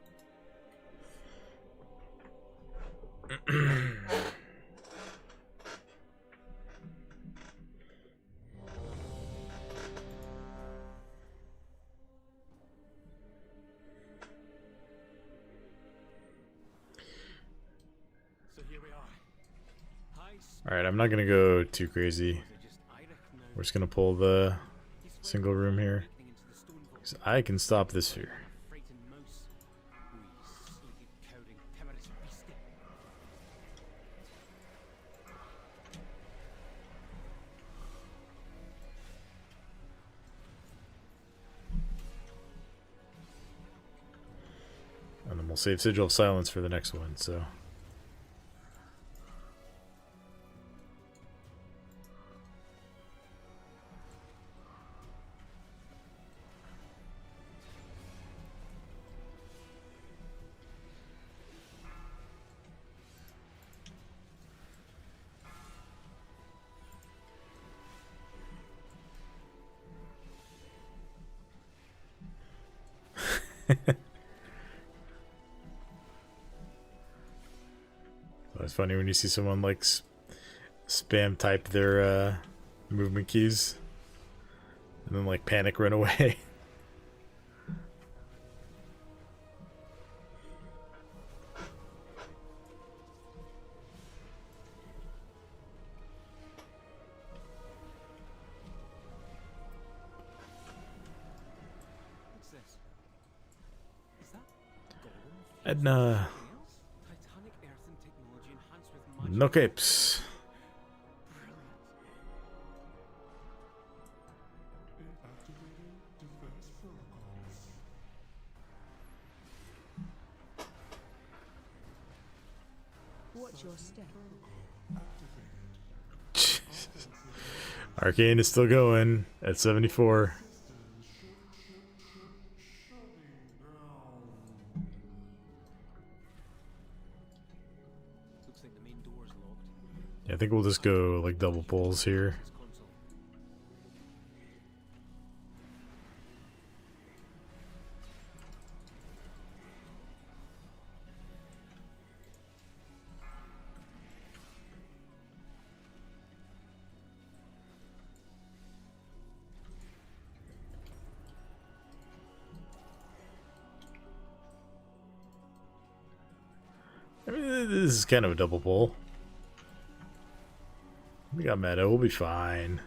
So here we are. Alright, I'm not gonna go too crazy. We're just gonna pull the single room here. 'Cause I can stop this fear. And then we'll save Sigil of Silence for the next one, so... It's funny when you see someone like spam type their movement keys and then like panic run away. What's this? Is that golden? And Titanic earthen technology enhanced with magic. no capes. Watch your step. Arcane is still going at 74. Looks like the main door's locked. Yeah, I think we'll just go like double pulls here. This console. I mean, this is kind of a double pull. We got meta, we'll be fine.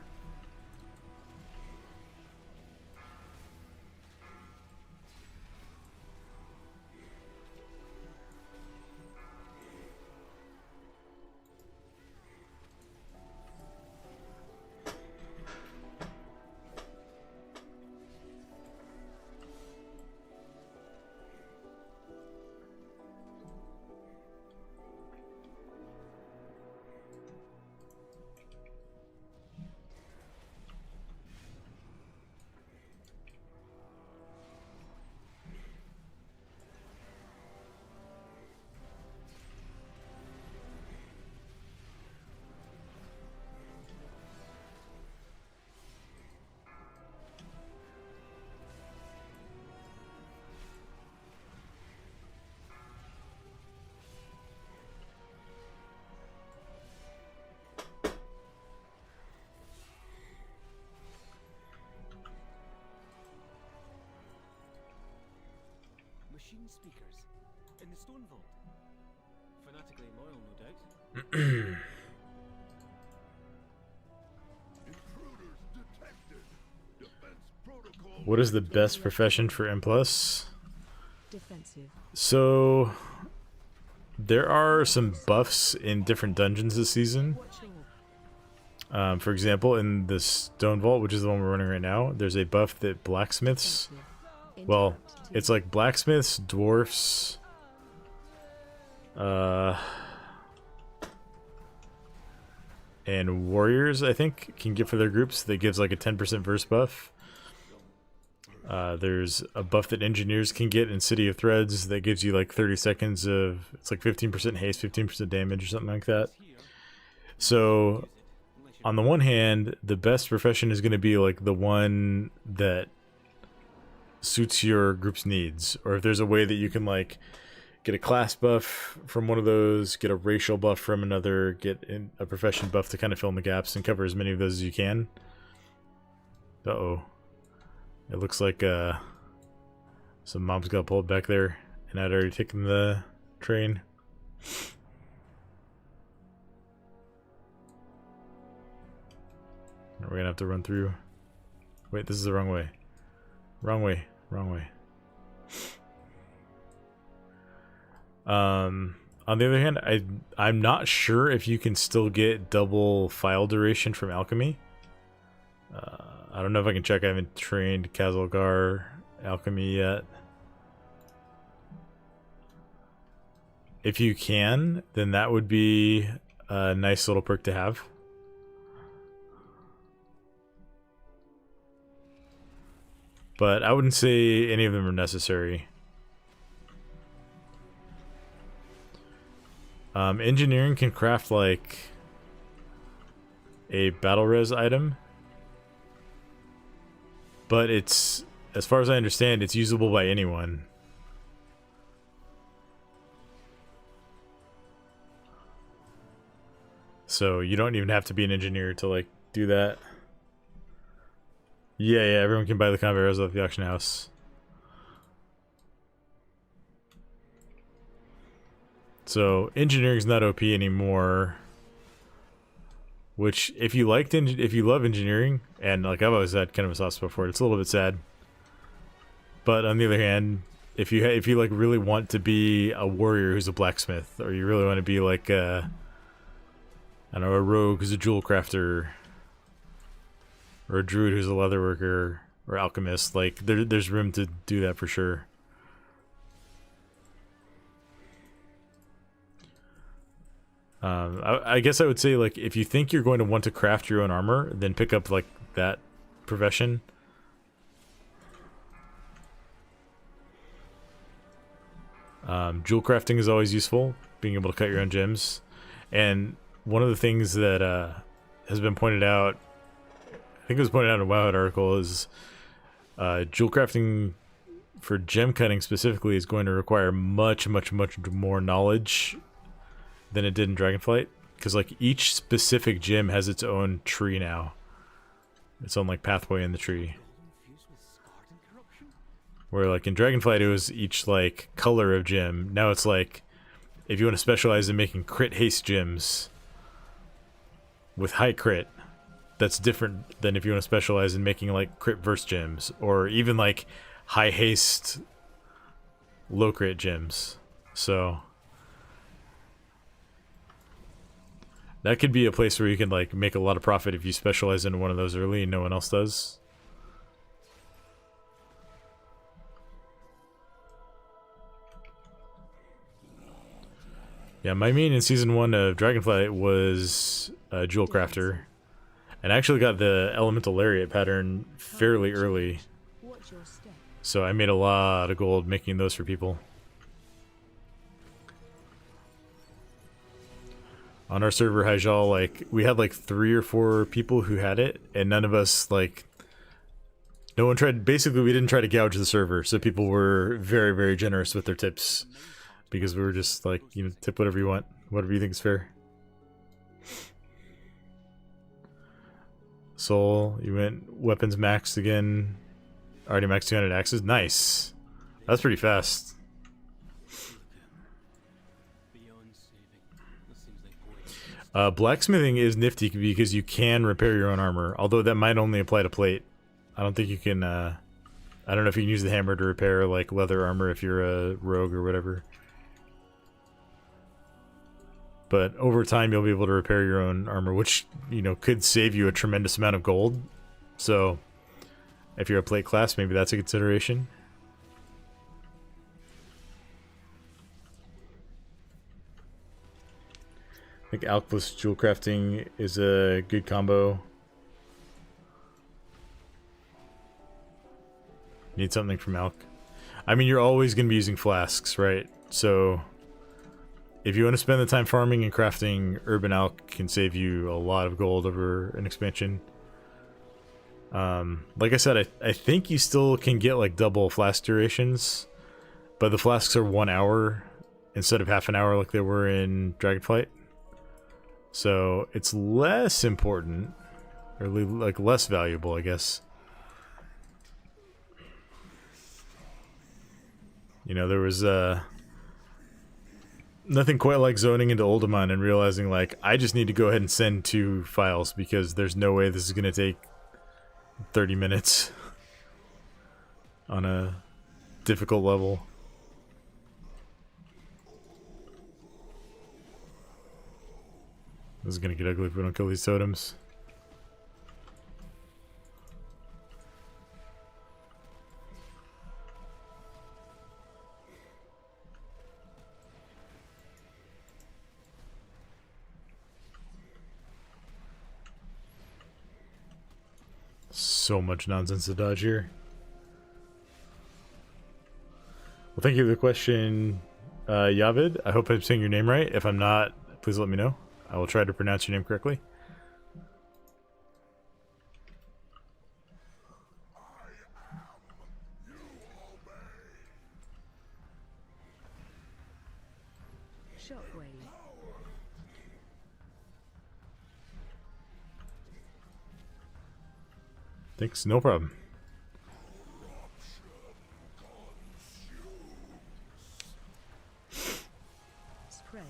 Machine speakers in the stone vault. Fanatically loyal, no doubt. Intruders What is the best profession for M+? Defensive. So there are some buffs in different dungeons this season. For example, in the Stone Vault, which is the one we're running right now, there's a buff that blacksmiths, Defensive. well, Interrupt it's like blacksmiths, dwarfs, and warriors, I think, can get for their groups. That gives like a 10% verse buff. There's a buff that engineers can get in City of Threads that gives you like 30 seconds of, it's like 15% haste, 15% damage or something like that. So on the one hand, the best profession is going to be like the one that suits your group's needs. Or if there's a way that you can like get a class buff from one of those, get a racial buff from another, get a profession buff to kind of fill in the gaps and cover as many of those as you can. Uh-oh. It looks like some mobs got pulled back there, and I'd already taken the train. We're gonna have to run through. Wait, this is the wrong way. Wrong way. Wrong way. On the other hand, I'm not sure if you can still get double file duration from alchemy. I don't know if I can check. I haven't trained Kazalgar alchemy yet. If you can, then that would be a nice little perk to have. But I wouldn't say any of them are necessary. Engineering can craft like a battle res item, but it's, as far as I understand, it's usable by anyone. So you don't even have to be an engineer to like do that. Yeah, everyone can buy the combat res off the auction house. So engineering's not OP anymore. Which, if you love engineering, and like I've always had kind of a soft spot for it, it's a little bit sad. But on the other hand, if you like really want to be a warrior who's a blacksmith, or you really want to be like I don't know, a rogue who's a jewel crafter, or a druid who's a leather worker, or alchemist, like there's room to do that for sure. I guess I would say, like, if you think you're going to want to craft your own armor, then pick up like that profession. Jewel crafting is always useful, being able to cut your own gems. And one of the things that has been pointed out, I think it was pointed out in a Wowhead article, is jewel crafting for gem cutting specifically is going to require much more knowledge than it did in Dragonflight, because like each specific gem has its own tree now, its own like pathway in the tree. Where like in Dragonflight it was each like color of gem. Now it's like if you want to specialize in making crit haste gems with high crit, that's different than if you want to specialize in making like crit verse gems, or even like high haste low crit gems. So that could be a place where you can like make a lot of profit if you specialize in one of those early and no one else does. Yeah, my main in season 1 of Dragonflight was a jewel crafter, and I actually got the elemental lariat pattern fairly early, Watch your step. so I made a lot of gold making those for people. On our server, Hyjal, like, we had like 3 or 4 people who had it, and none of us, like, no one tried, basically we didn't try to gouge the server, so people were very generous with their tips, because we were just like, you know, tip whatever you want, whatever you think is fair. Soul, you went weapons maxed again, already maxed 200 axes, nice. That's pretty fast. Blacksmithing is nifty because you can repair your own armor, although that might only apply to plate. I don't think you can I don't know if you can use the hammer to repair like leather armor if you're a rogue or whatever. But over time you'll be able to repair your own armor, which, you know, could save you a tremendous amount of gold. So if you're a plate class, maybe that's a consideration. I think alch plus jewel crafting is a good combo. Need something from alch. I mean, you're always going to be using flasks, right? So if you want to spend the time farming and crafting, urban alch can save you a lot of gold over an expansion. Like I said, I think you still can get like double flask durations, but the flasks are 1 hour instead of half an hour like they were in Dragonflight. So it's less important, or like less valuable, I guess. You know, there was nothing quite like zoning into Uldaman and realizing like I just need to go ahead and send 2 files because there's no way this is going to take 30 minutes on a difficult level. This is going to get ugly if we don't kill these totems. So much nonsense to dodge here. Well, thank you for the question, Yavid. I hope I'm saying your name right. If I'm not, please let me know. I will try to pronounce your name correctly. Shockwave. Thanks, no problem. Spread.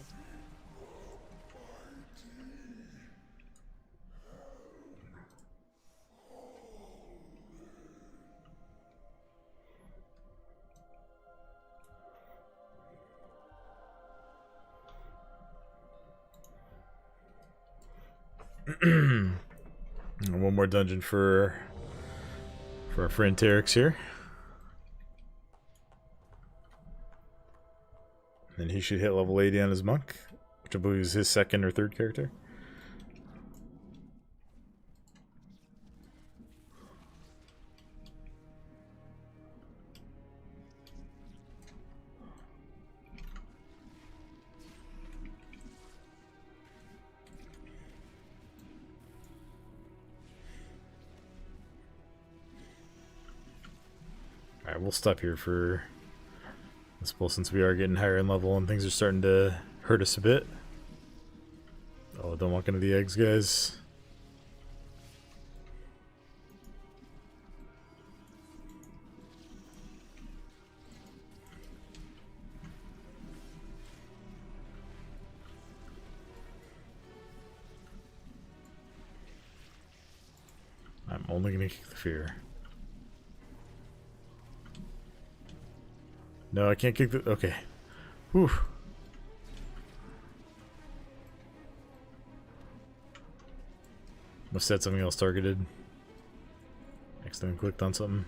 One more dungeon for our friend Terex here. And he should hit level 80 on his monk, which I believe is his second or third character. Alright, we'll stop here for this pull since we are getting higher in level and things are starting to hurt us a bit. Oh, don't walk into the eggs, guys. I'm only gonna kick the fear. No, I can't kick the... Okay. Whew. Must have had something else targeted. Accidentally clicked on something.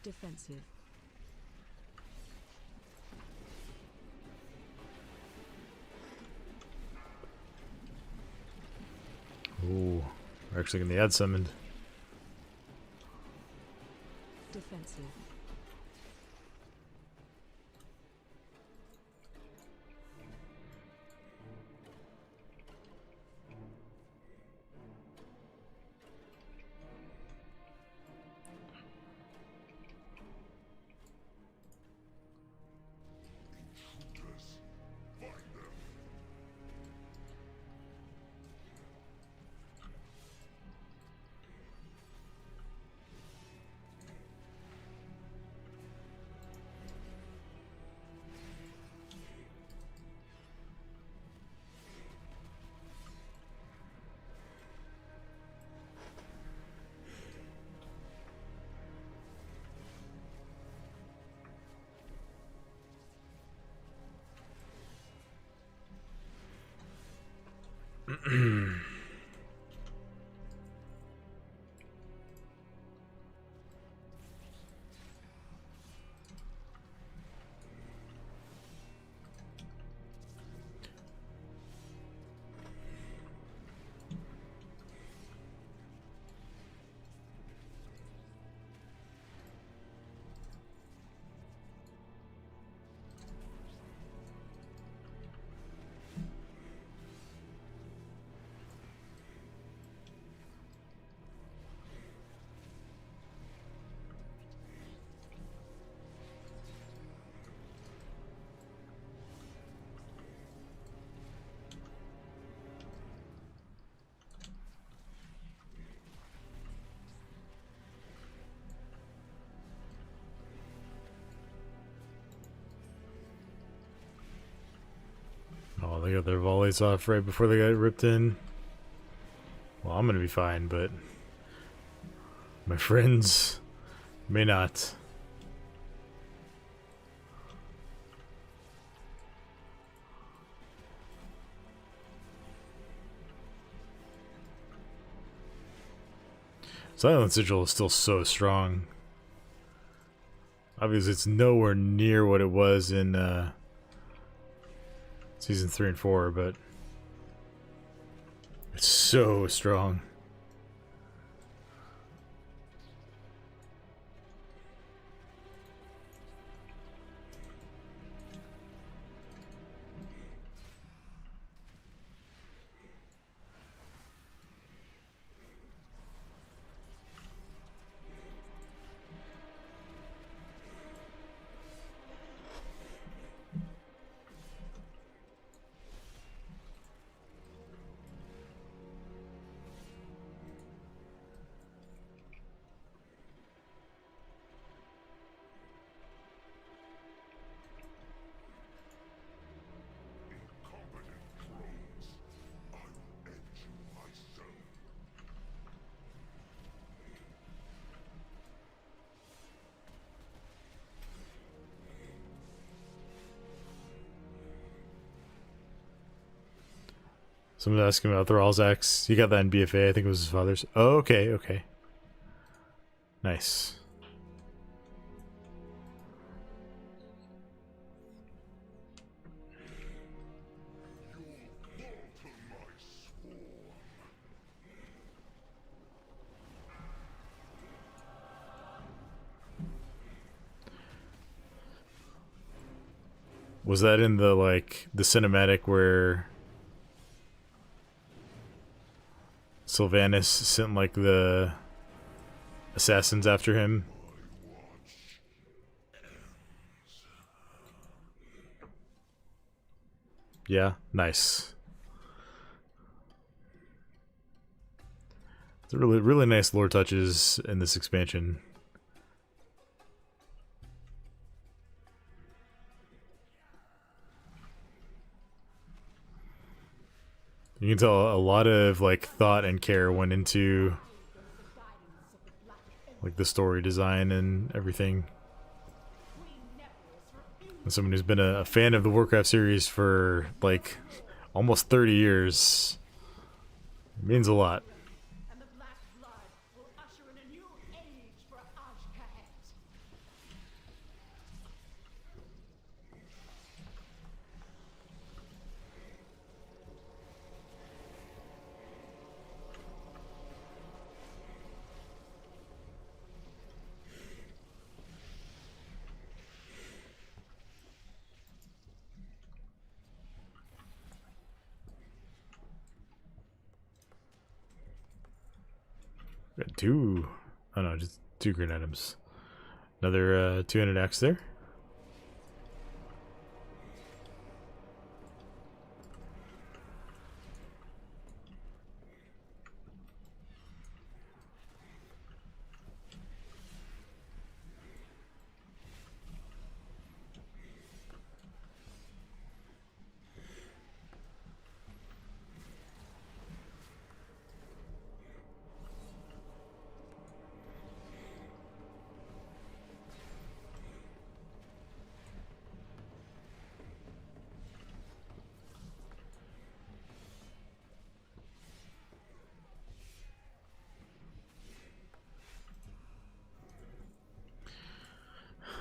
Defensive. Ooh, we're actually gonna add summoned. Defensive. Oh, they got their volleys off right before they got ripped in. Well, I'm gonna be fine, but my friends may not. Silent Sigil is still so strong. Obviously, it's nowhere near what it was in season 3 and 4, but it's so strong. Someone's asking about Thrall's axe. He got that in BFA. I think it was his father's. Oh, okay, okay. Nice. Was that in the the cinematic where Sylvanas sent the assassins after him? Yeah, nice. It's really nice lore touches in this expansion. You can tell a lot of like thought and care went into like the story design and everything. As someone who's been a fan of the Warcraft series for like almost 30 years, it means a lot. And the black blood will usher in a new age for Ashkahet. Got two. Oh no, just two green items. Another 200 axe there.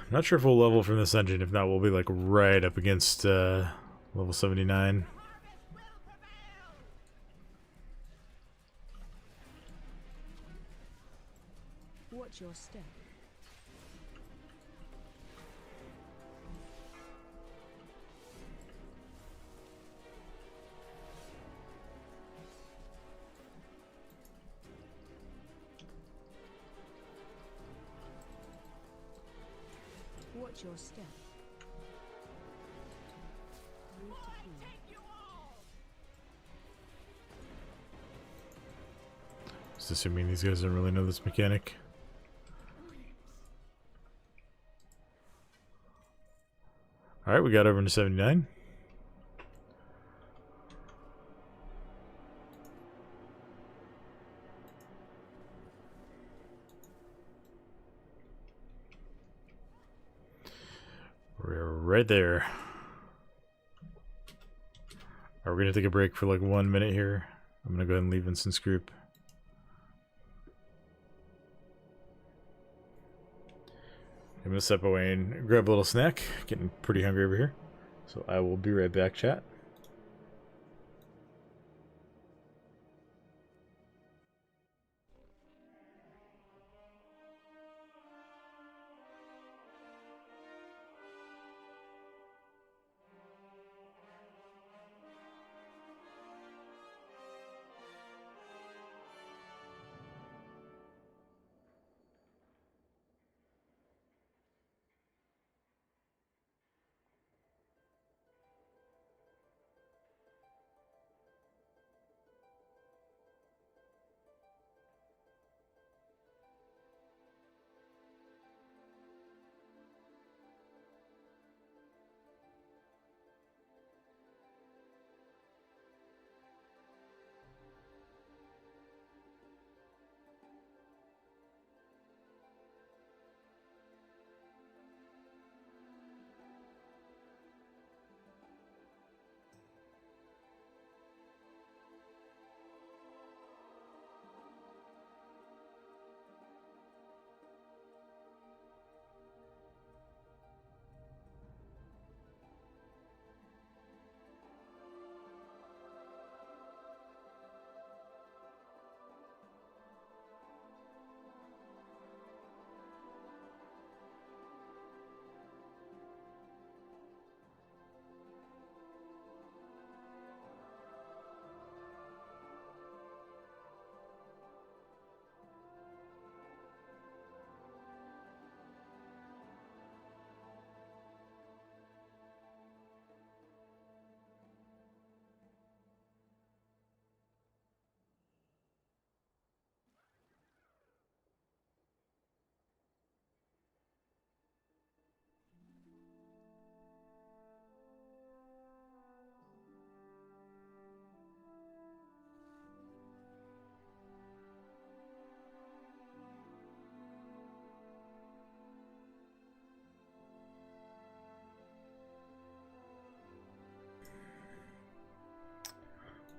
I'm not sure if we'll level from this engine. If not, we'll be like right up against level 79. Watch your step. Watch your step. Move to key. Just assuming these guys don't really know this mechanic. Alright, we got over into 79. We're right there. Are we gonna take a break for like 1 minute here? I'm gonna go ahead and leave Vincent's group. I'm gonna step away and grab a little snack. Getting pretty hungry over here. So I will be right back, chat.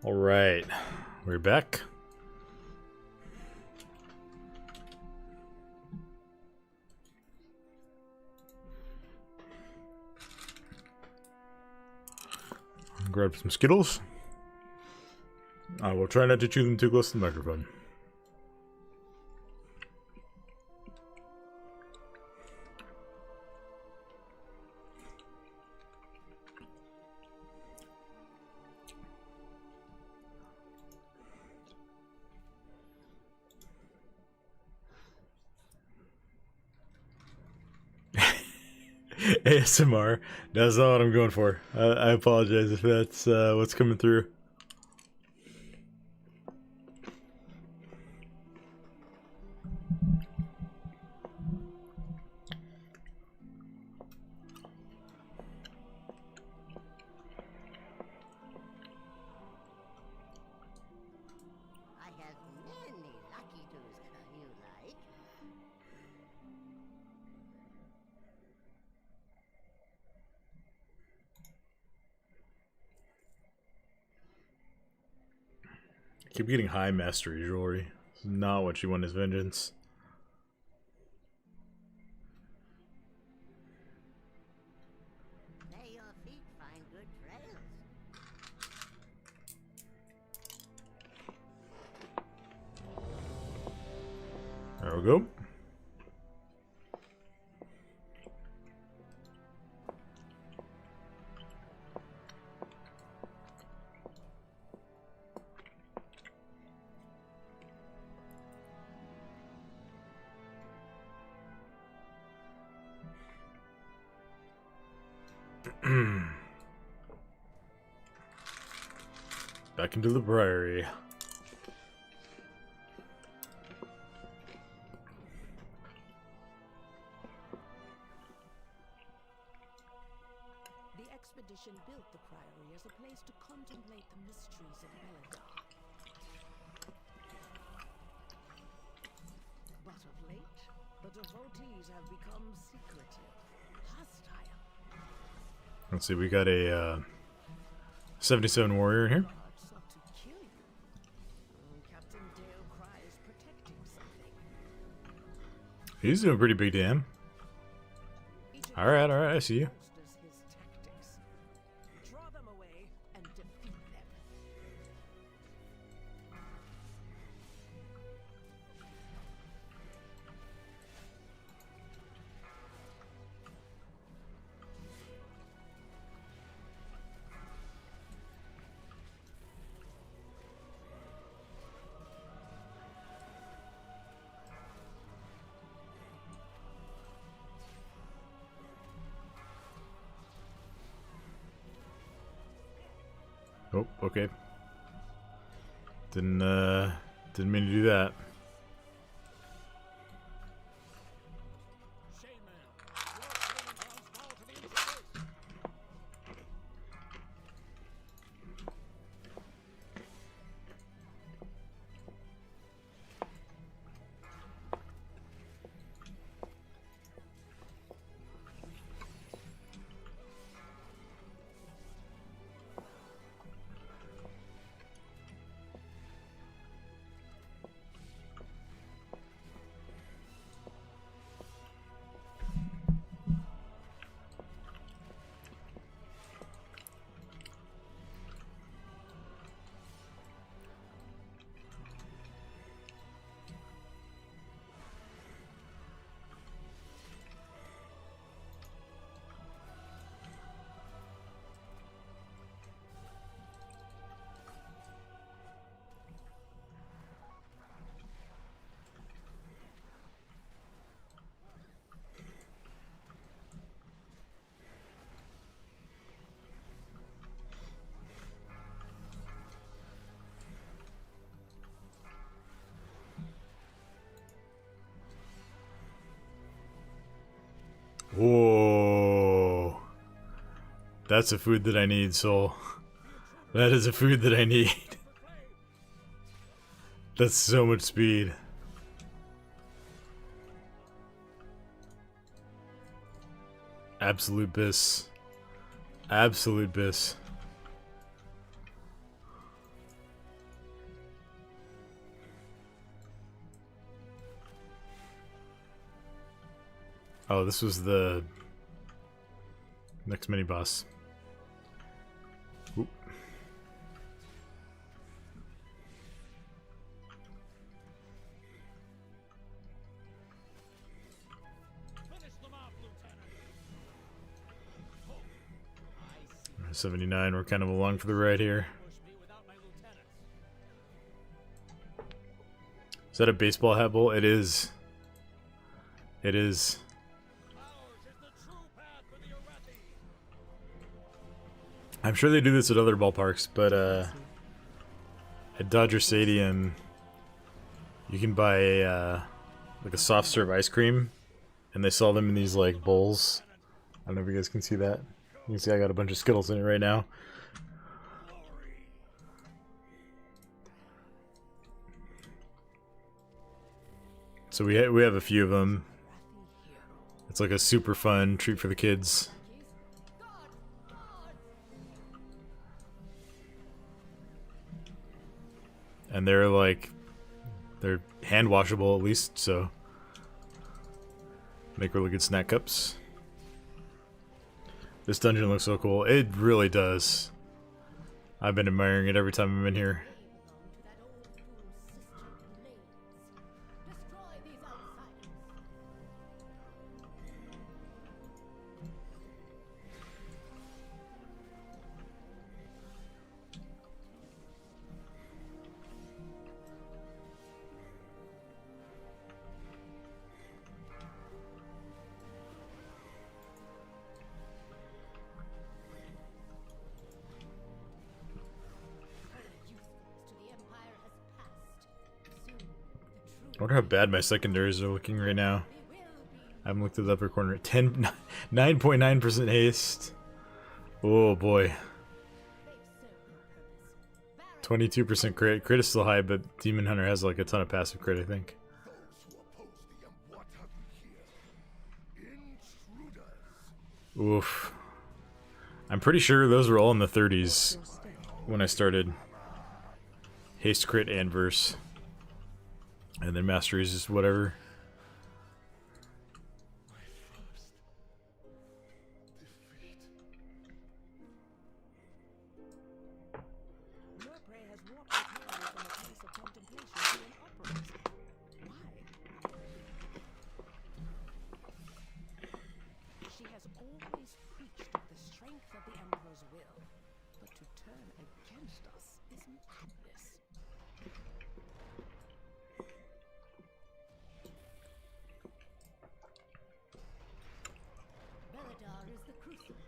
Alright, we're back. Grab some Skittles. I will try not to chew them too close to the microphone. ASMR. That's not what I'm going for. I apologize if that's what's coming through. I have many lucky tools you like. I keep getting high mastery jewelry. This is not what you want as vengeance. May your feet find good trails. There we go. Back into the priory. The expedition built the priory as a place to contemplate the mysteries of Belladar. But of late, the devotees have become secretive, hostile. Let's see, we got a 77 warrior in here. Guards sought to kill you. Captain Dale cries protecting something. He's doing pretty big damn. Each of Alright, these alright, I see you. bolsters his tactics. Draw them away and defeat them. Oh, okay. Didn't mean to do that. Whoa. That's a food that I need, Soul. That is a food that I need. That's so much speed. Absolute bis. Absolute bis. Oh, this was the next mini boss. Oop. Finish them off, Lieutenant. 79, we're kind of along for the ride here. Push me without my lieutenants. Is that a baseball hat bowl? It is. It is. Ours is the true path for the Arathi. I'm sure they do this at other ballparks, but at Dodger Stadium, you can buy like a soft serve ice cream, and they sell them in these like bowls. I don't know if you guys can see that. You can see I got a bunch of Skittles in it right now. So we have a few of them. It's like a super fun treat for the kids. And they're hand washable at least, so make really good snack cups. This dungeon looks so cool. It really does. I've been admiring it every time I'm in here. I wonder how bad my secondaries are looking right now. I haven't looked at the upper corner. 9.9% haste. Oh boy. 22% crit. Crit is still high, but Demon Hunter has like a ton of passive crit, I think. Oof. I'm pretty sure those were all in the 30s when I started. Haste, crit, and verse. And then mastery is just whatever. Your prey has walked with her from a place of contemplation to an operator. Why? She has always preached of the strength of the Emperor's will, but to turn against us is madness. Beladar is the crucible.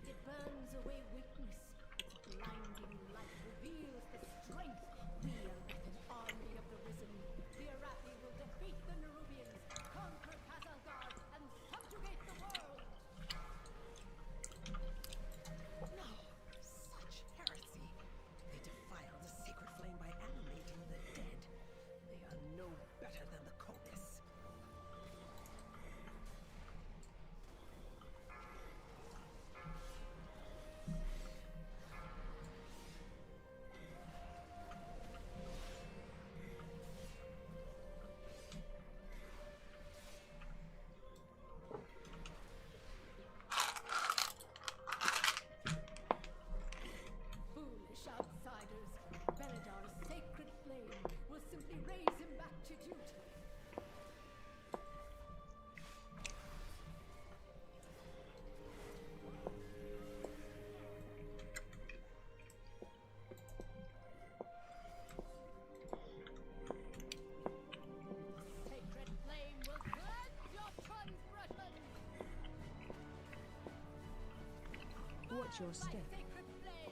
It burns away weakness. Its blinding light reveals the strength. We are with an army of the risen. The Arathi will defeat the Nerubians, conquer Kazalgard, and subjugate the world. No, such heresy. They defile the sacred flame by animating the dead. They are no better than the Codes. Foolish outsiders. Beladar's sacred flame will simply raise him back to duty. Sacred flame will cleanse your transgression. Watch your step. Sacred flame.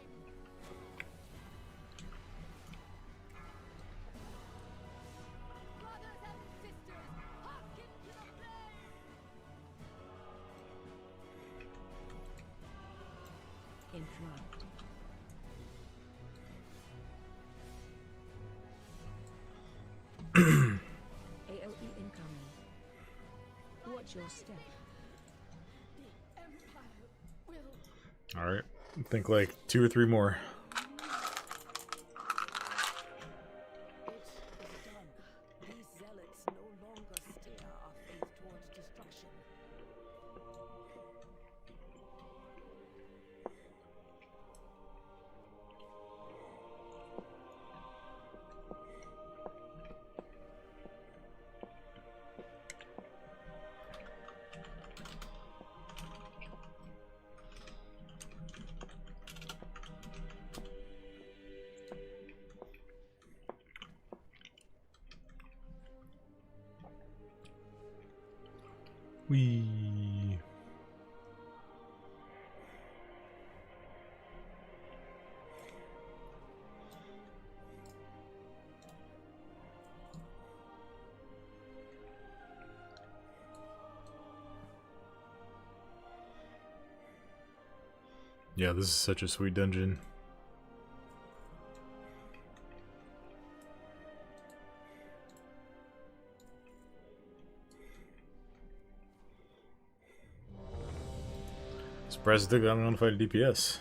Brothers and sisters, hearken to the flame. Enthralled. AOE incoming. Watch your step. The Empire will Alright. I think like 2 or 3 more. It is done. These zealots no longer steer our faith towards destruction. Wee. Yeah, this is such a sweet dungeon. Surprised I don't want to fight a DPS.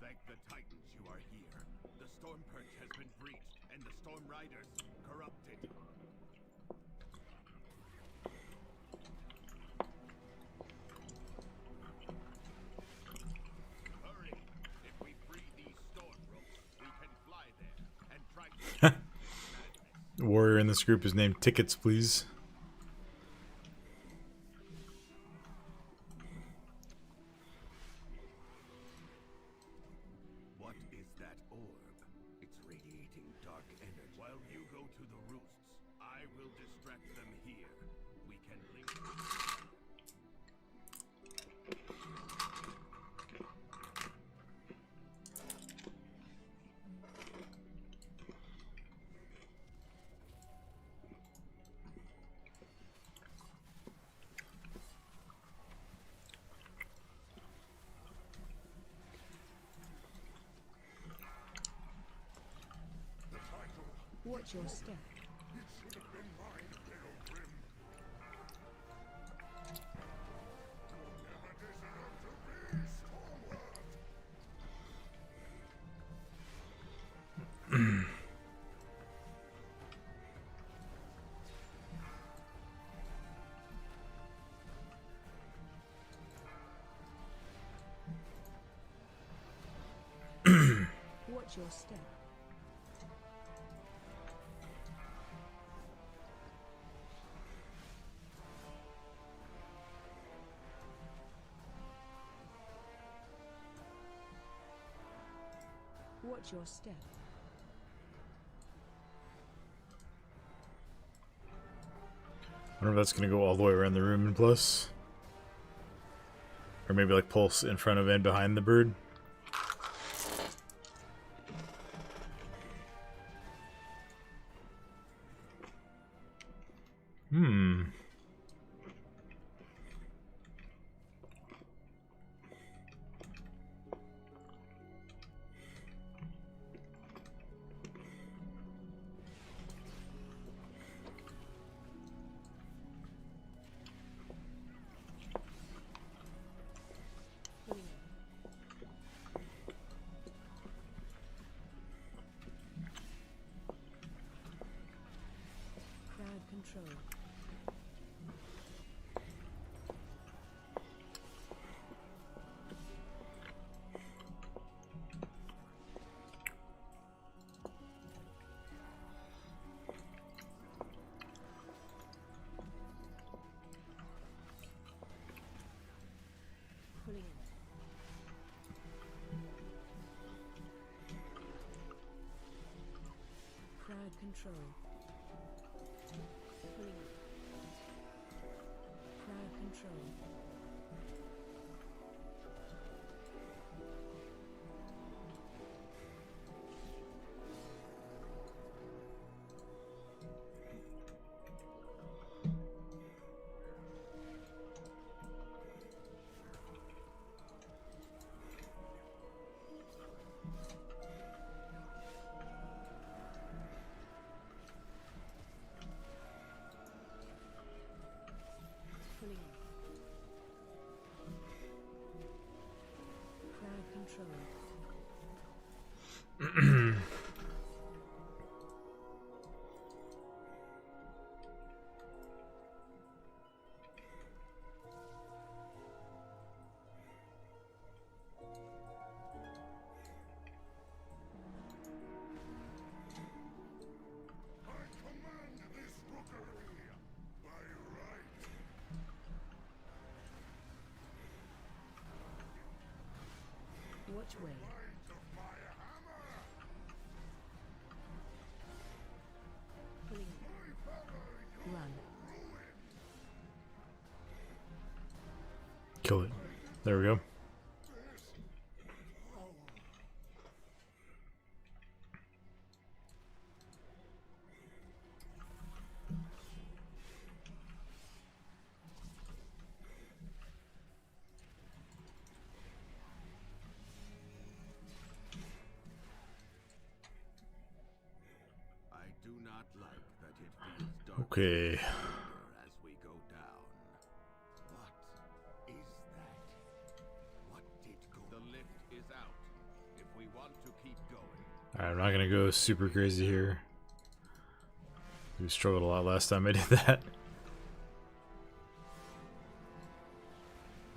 Thank the Titans you are here. The Storm Perch has been breached, and the Storm Riders corrupted. Hurry! If we free these storm ropes, we can fly there and try to The warrior in this group is named Tickets, please. What is that orb? It's radiating dark energy. While you go to the roosts, I will distract them here. We can link. Watch your step. Watch your step. Watch your step. I wonder if that's gonna go all the way around the room and plus. Or maybe like pulse in front of and behind the bird. Hmm. Crowd control. Pulling in. Crowd control. Pulling in. Crowd control. Which way? Pulling in. Run. Kill it. There we go. I do not like that it feels dark Okay. as we go down. What is that? What did go? The lift is out. If we want to keep going. Alright, I'm not gonna go super crazy here. We struggled a lot last time I did that.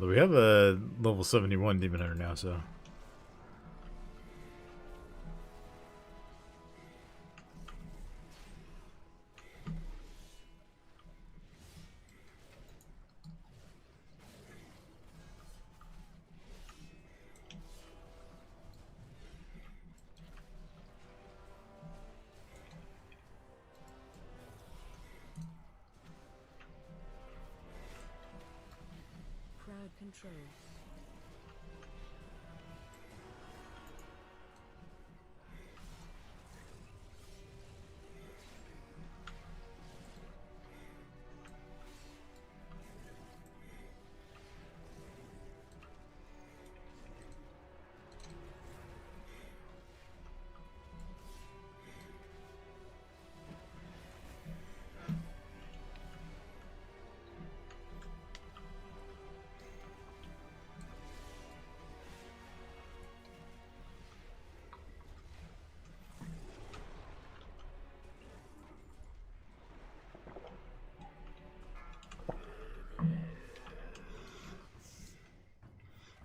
But we have a level 71 Demon Hunter now, so. Crowd control.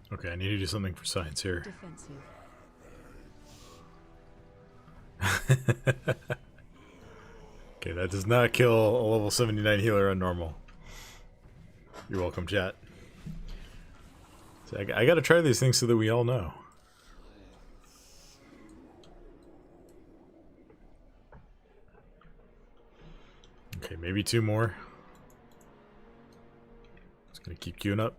Okay, I need to do something for science here. Defensive. Okay, that does not kill a level 79 healer on normal. You're welcome, chat. So I gotta try these things so that we all know. Okay, maybe two more. Just gonna keep queuing up.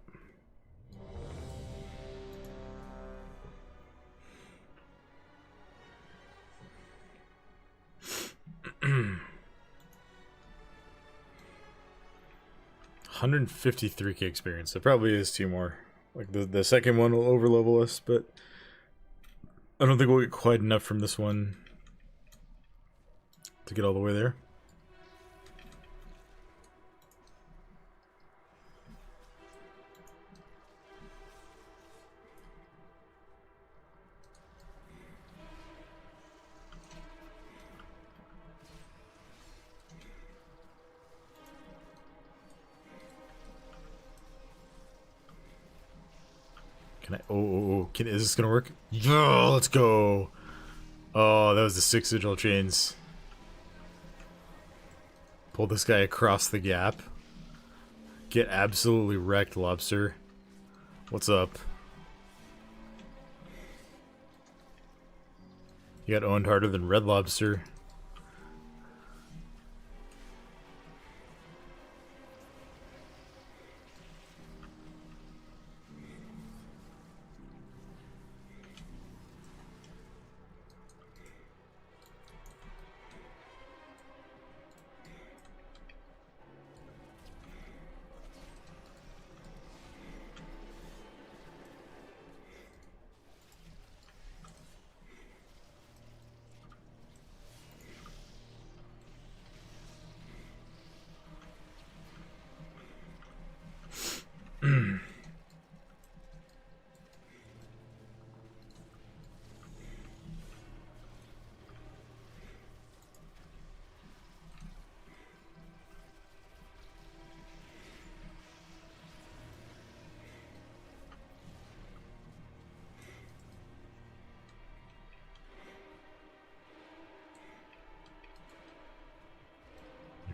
$153K experience. There probably is two more. Like the second one will overlevel us, but I don't think we'll get quite enough from this one to get all the way there. Can I? Is this gonna work? Yo, let's go. Oh, that was the 6 sigil chains. Pull this guy across the gap. Get absolutely wrecked, lobster. What's up? You got owned harder than Red Lobster.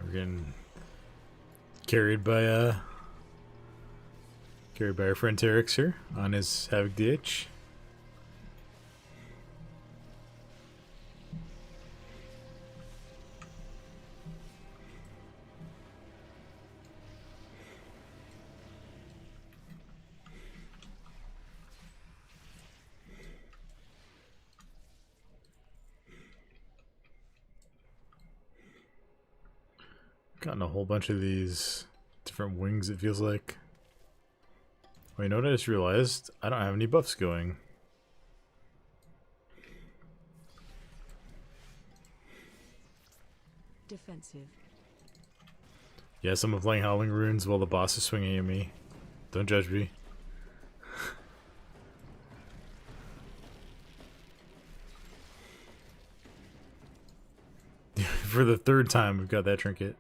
We're getting carried by our friend Terex here on his Havoc DH. Gotten a whole bunch of these different wings, it feels like. Wait, you know what I just realized? I don't have any buffs going. Defensive. Yes, I'm playing Howling Runes while the boss is swinging at me. Don't judge me. For the third time, we've got that trinket.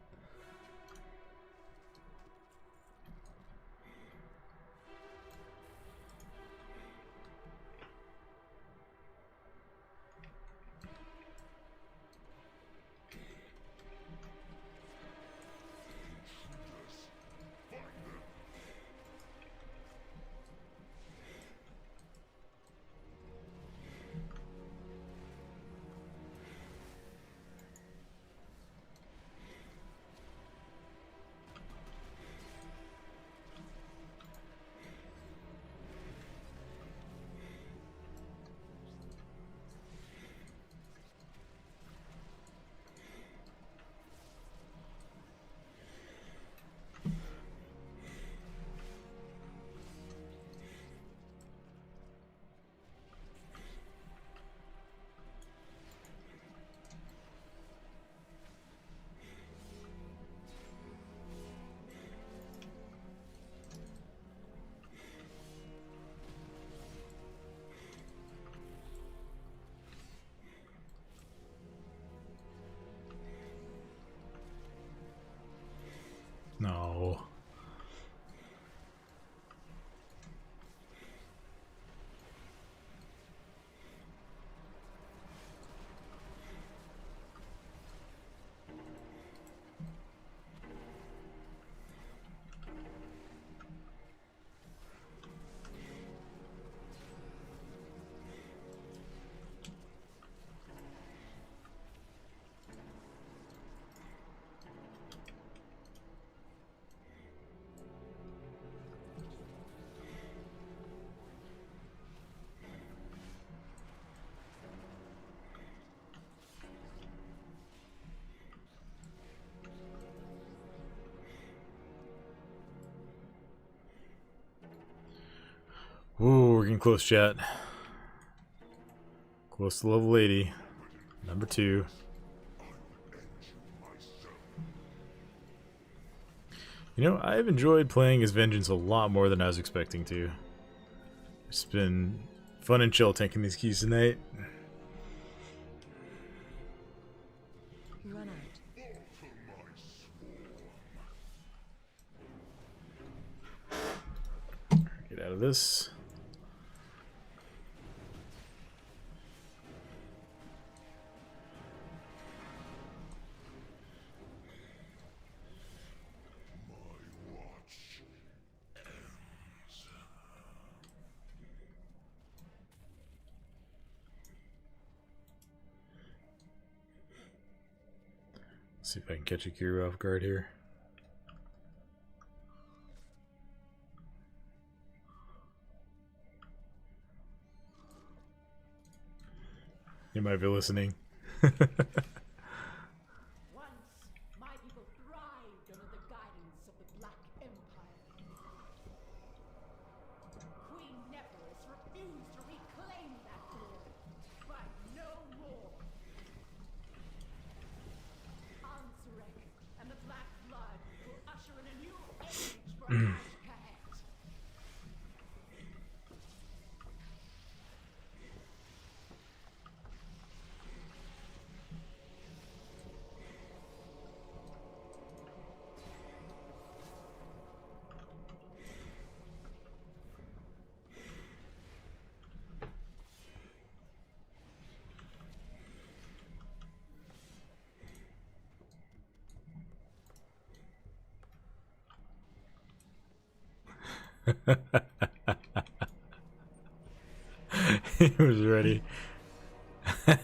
No. Ooh, we're getting close, chat. Close to level 80. Number 2. You know, I've enjoyed playing as Vengeance a lot more than I was expecting to. It's been fun and chill tanking these keys tonight. Run out. Get out of this. See if I can catch a Kira off guard here. You might be listening. Once, my people thrived under the guidance of the Black Empire. Queen Nephris refused to reclaim that glory, but no more. Ansarek and the Black Blood will usher in a new age for Ashkahet. He was ready. The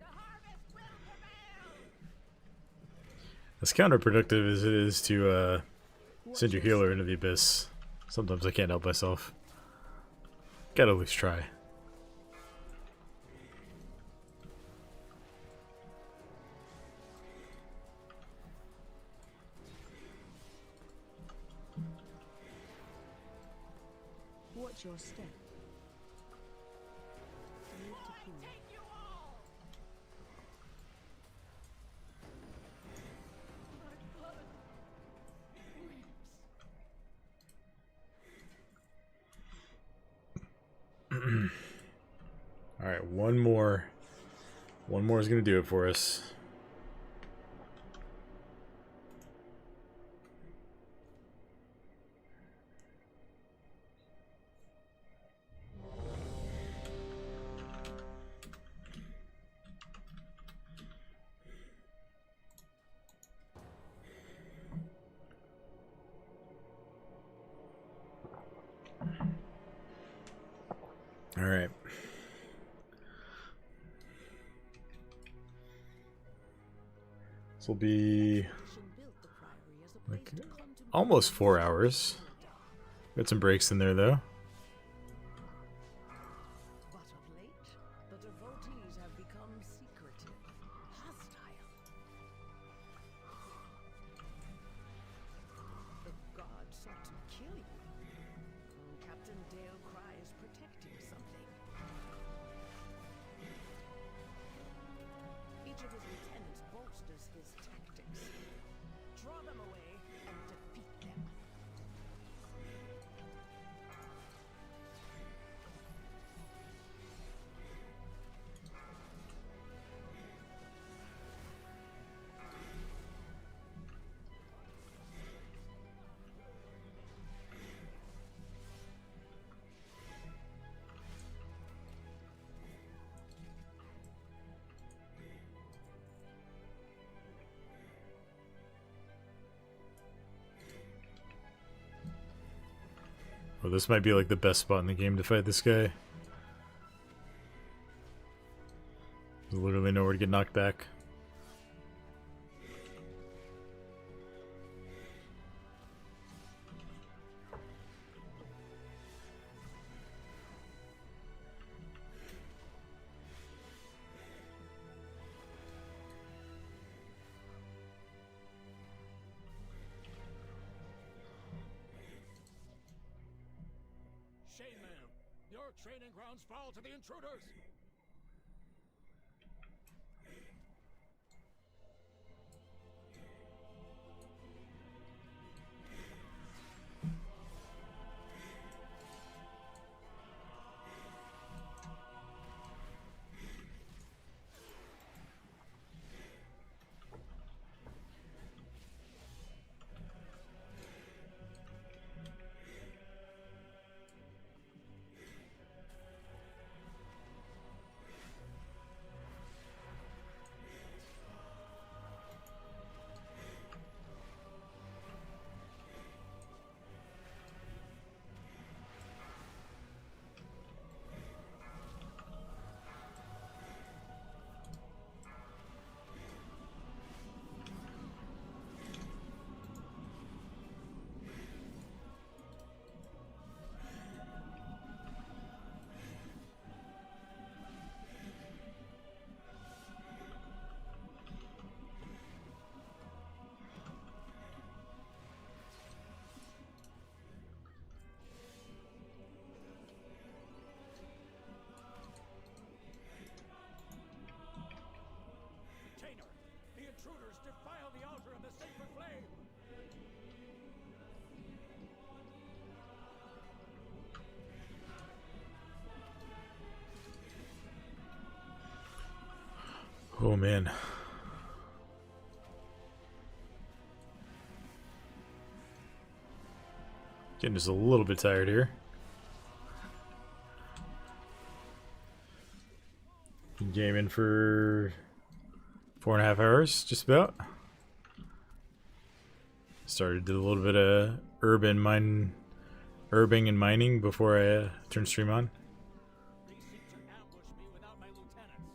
harvest will As counterproductive as it is to send your healer into the abyss, sometimes I can't help myself. Gotta at least try. Watch your step. Move to cool. Alright, one more. One more is gonna do it for us. Alright. This will be like almost 4 hours. Got some breaks in there though. But of late, the devotees have become secretive, hostile. The god sought to kill you. Captain Dale cries protecting something. Each of his lieutenants bolsters his tactics. Draw them away and defeat them. Well, this might be like the best spot in the game to fight this guy. There's literally nowhere to get knocked back. Shame, man. Your training grounds fall to the intruders. The intruders defile the altar of the sacred flame! Oh man. Getting just a little bit tired here. Been gaming for 4.5 hours, just about. Started did a little bit of herbing and mining before I turned stream on. They seek to ambush me without my lieutenants.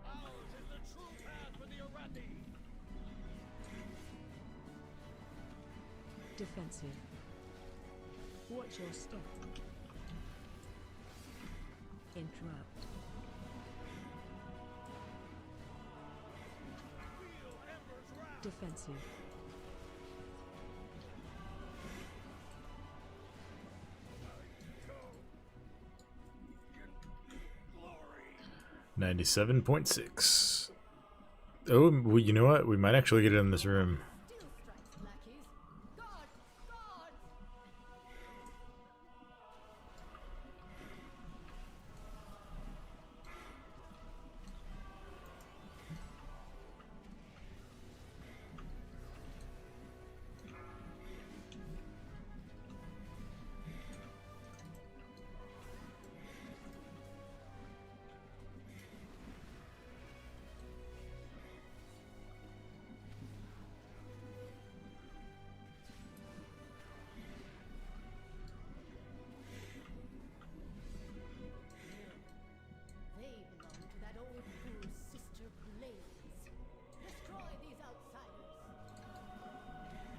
Ours is the true path for Defensive. Watch your step. Interrupt. Defensive. 97.6. Oh, well, you know what? We might actually get it in this room. Still strikes, lackeys. Guard! Guard! They belong to that old fool's sister Blades. Destroy these outsiders. Her youthfulness to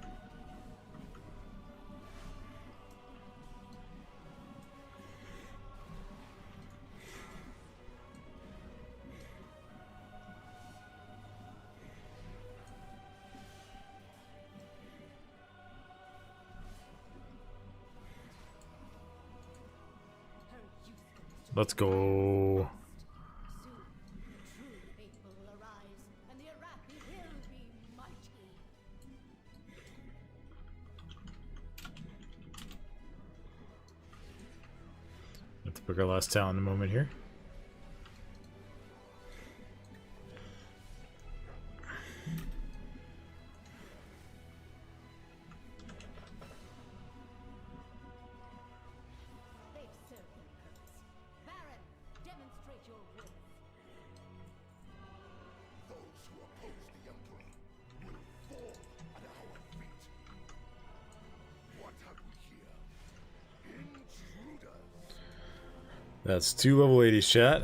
Let's go. soon. The true faithful will arise, and the Arathi will be mighty. Let's pick our last talent in a moment here. They've served their purpose. Baron, demonstrate your worth. Those who oppose the Emperor will fall at our feet. What have we here? Intruders! That's 2 level 80s, chat.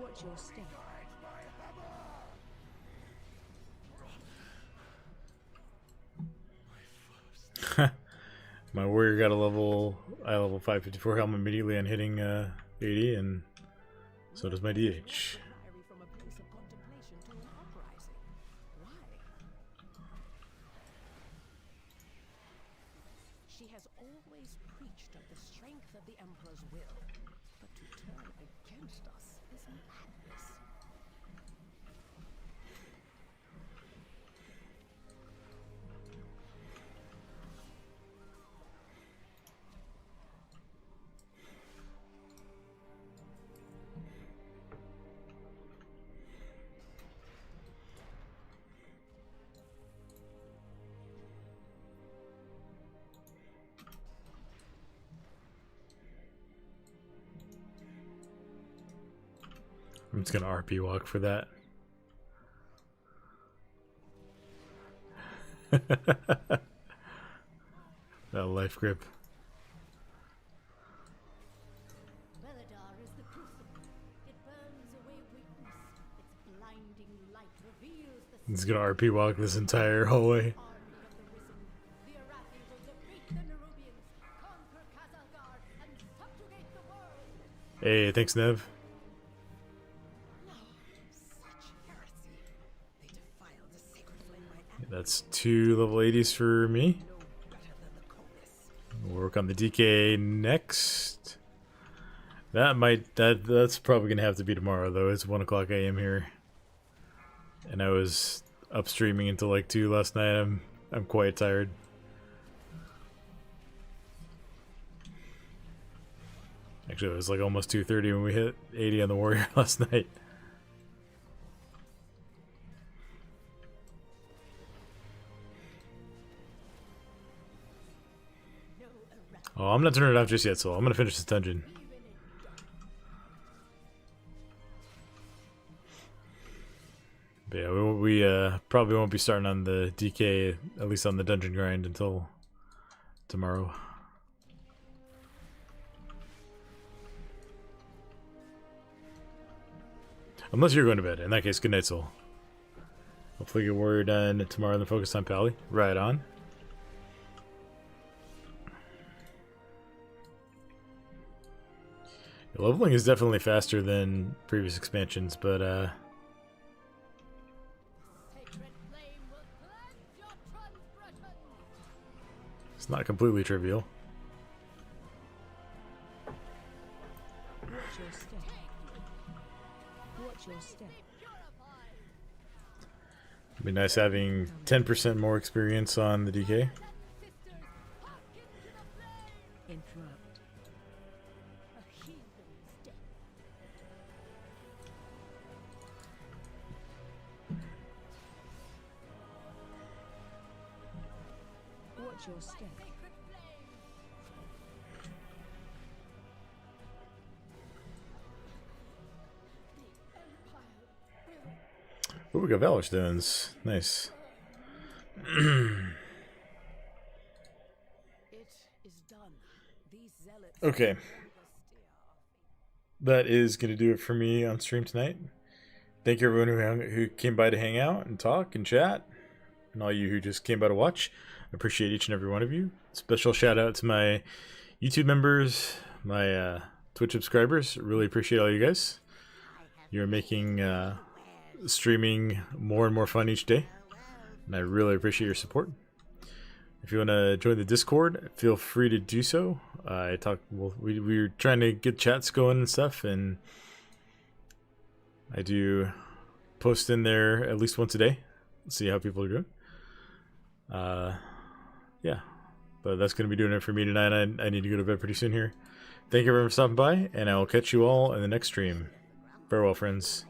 Watch your step. My warrior got a eye level 554 helmet immediately on hitting 80, and so does my DH. Diary from a place of contemplation to an uprising. Why? She has always preached of the strength of the Emperor's will, but to turn against us is madness. I'm just gonna RP walk for that. That life grip. Veladar is the crucible. It burns away weakness. Its blinding light reveals the He's gonna RP walk this entire hallway. army of the risen. The Arathi will defeat the Nerubians, conquer Khazalgar, and subjugate the world. Hey, thanks, Nev. No, such heresy. They defile the sacred flame by acting That's 2 level 80s for me. no better than the Comus. We'll work on the DK next. That's probably gonna have to be tomorrow though. It's 1 o'clock AM here, and I was up streaming until like 2 last night. I'm quite tired. Actually, it was like almost 2:30 when we hit 80 on the warrior last night. Oh, I'm not turning it off just yet, so I'm gonna finish this dungeon. But yeah, we probably won't be starting on the DK, at least on the dungeon grind, until tomorrow. Unless you're going to bed. In that case, good night, soul. Hopefully get Warrior done tomorrow and then focus on Pally. Right on. Leveling is definitely faster than previous expansions, but Sacred flame will cleanse your transgressions. it's not completely trivial. Watch your step. Watch your step. It'd be nice having 10% more experience on the DK. Interrupt. A heathen's death. Watch your step. Oh, we got Valor Stones. Nice. It is done. These zealots Okay. That is going to do it for me on stream tonight. Thank you everyone who came by to hang out and talk and chat. And all you who just came by to watch. I appreciate each and every one of you. Special shout out to my YouTube members, my Twitch subscribers. Really appreciate all you guys. You're making streaming more and more fun each day. And I really appreciate your support. If you want to join the Discord, feel free to do so. We're trying to get chats going and stuff, and I do post in there at least once a day. See how people are doing. Yeah, but that's going to be doing it for me tonight. I need to go to bed pretty soon here. Thank you everyone for stopping by, and I will catch you all in the next stream. Farewell, friends.